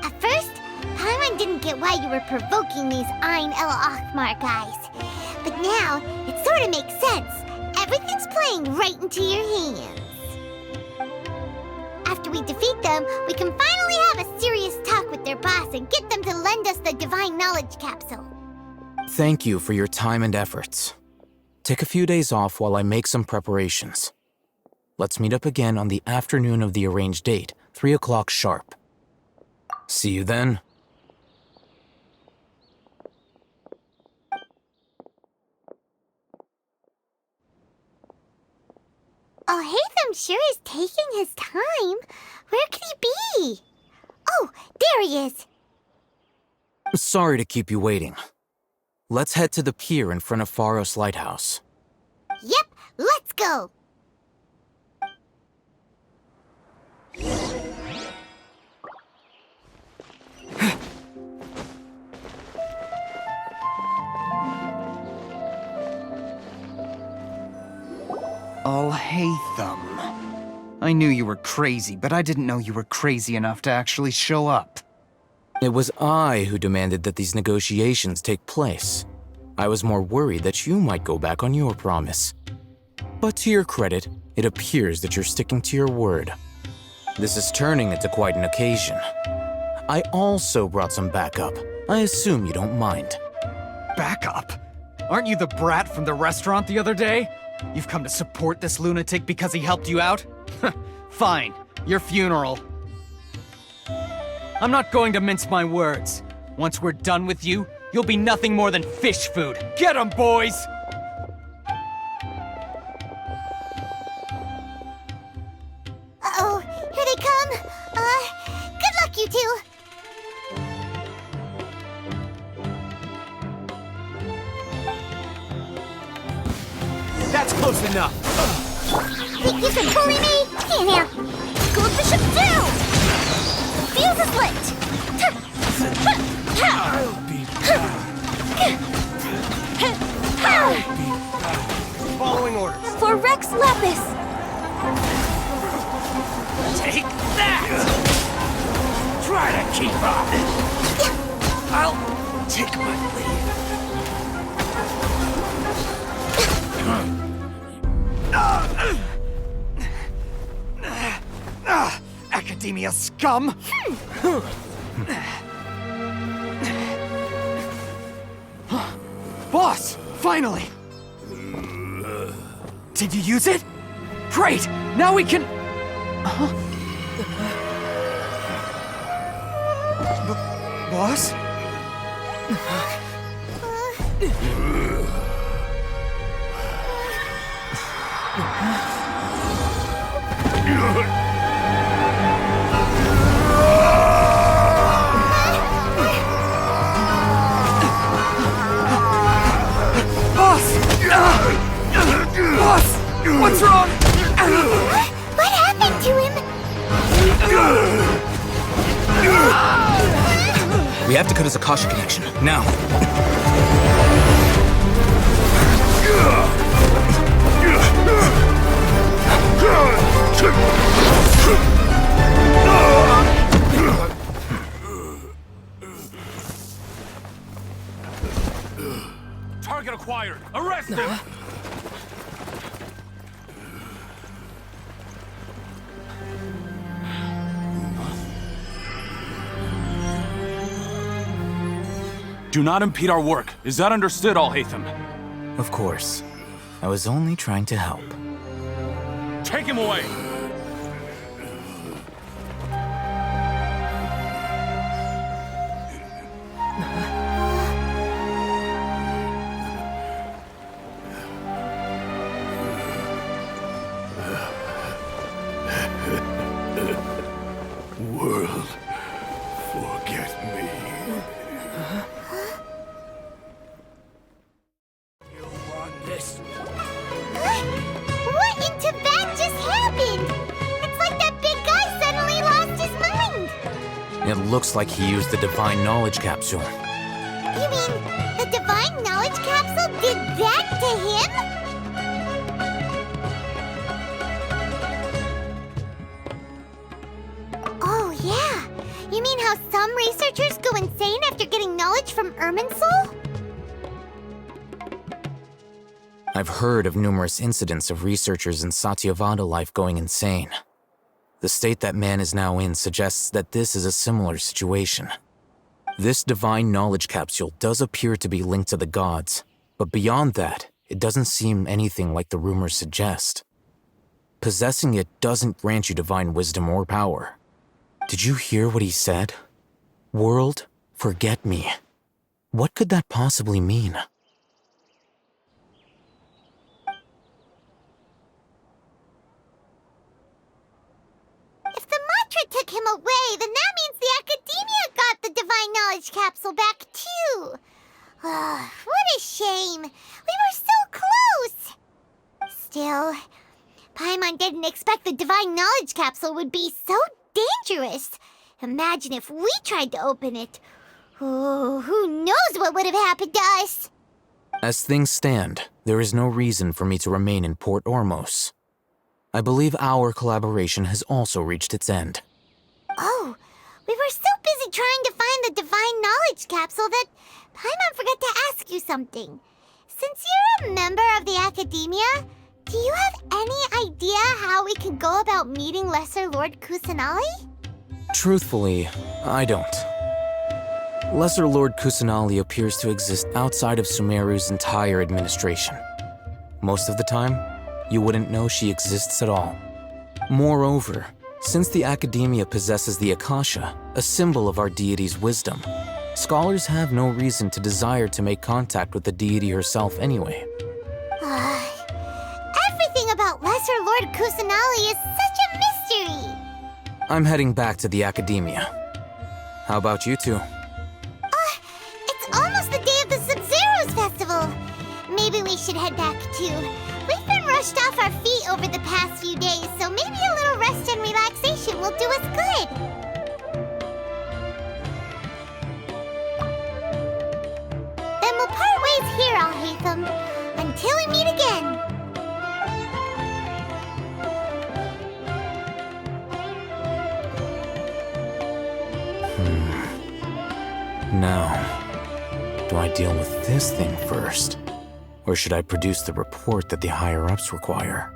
At first, Paimon didn't get why you were provoking these Ain al-Ahmar guys. But now, it sort of makes sense. Everything's playing right into your hands. After we defeat them, we can finally have a serious talk with their boss and get them to lend us the Divine Knowledge capsule. Thank you for your time and efforts. Take a few days off while I make some preparations. Let's meet up again on the afternoon of the arranged date, 3 o'clock sharp. See you then. Alhaitham sure is taking his time. Where could he be? Oh, there he is. Sorry to keep you waiting. Let's head to the pier in front of Pharos Lighthouse. Yep, let's go. Alhaitham. I knew you were crazy, but I didn't know you were crazy enough to actually show up. It was I who demanded that these negotiations take place. I was more worried that you might go back on your promise. But to your credit, it appears that you're sticking to your word. This is turning into quite an occasion. I also brought some backup. I assume you don't mind. Backup? Aren't you the brat from the restaurant the other day? You've come to support this lunatic because he helped you out? Fine, your funeral. I'm not going to mince my words. Once we're done with you, you'll be nothing more than fish food. Get 'em, boys! Uh-oh, here they come. Good luck, you two. That's close enough. Think you can bully me? In here. Go with the ship too. Fuse is lit. I'll be back. Following orders. For Rex Lapis! Take that! Try to keep up. I'll take my leave. Academia scum! Boss! Finally! Did you use it? Great! Now we can... Boss? Boss! What's wrong? What happened to him? We have to cut his Akasha connection, now. Target acquired. Arrest him! Do not impede our work. Is that understood, Alhaitham? Of course. I was only trying to help. Take him away! It looks like he used the Divine Knowledge Capsule. You mean the Divine Knowledge Capsule did that to him? Oh, yeah. You mean how some researchers go insane after getting knowledge from Irminsul? I've heard of numerous incidents of researchers in Satyavada life going insane. The state that man is now in suggests that this is a similar situation. This Divine Knowledge Capsule does appear to be linked to the gods, but beyond that, it doesn't seem anything like the rumors suggest. Possessing it doesn't grant you divine wisdom or power. Did you hear what he said? World, forget me. What could that possibly mean? If the mantra took him away, then that means the Academia got the Divine Knowledge Capsule back too. What a shame. We were so close. Still, Paimon didn't expect the Divine Knowledge Capsule would be so dangerous. Imagine if we tried to open it. Oh, who knows what would have happened to us? As things stand, there is no reason for me to remain in Port Ormos. I believe our collaboration has also reached its end. Oh, we were so busy trying to find the Divine Knowledge Capsule that Paimon forgot to ask you something. Since you're a member of the Academia, do you have any idea how we can go about meeting Lesser Lord Kusanali? Truthfully, I don't. Lesser Lord Kusanali appears to exist outside of Sumeru's entire administration. Most of the time, you wouldn't know she exists at all. Moreover, since the Academia possesses the Akasha, a symbol of our deity's wisdom, scholars have no reason to desire to make contact with the deity herself anyway. Everything about Lesser Lord Kusanali is such a mystery! I'm heading back to the Academia. How about you two? It's almost the day of the Sub-Zero's festival. Maybe we should head back too. We've been rushed off our feet over the past few days, so maybe a little rest and relaxation will do us good. Then we'll part ways here, Al-Haytham, until we meet again. Now, do I deal with this thing first? Or should I produce the report that the higher-ups require?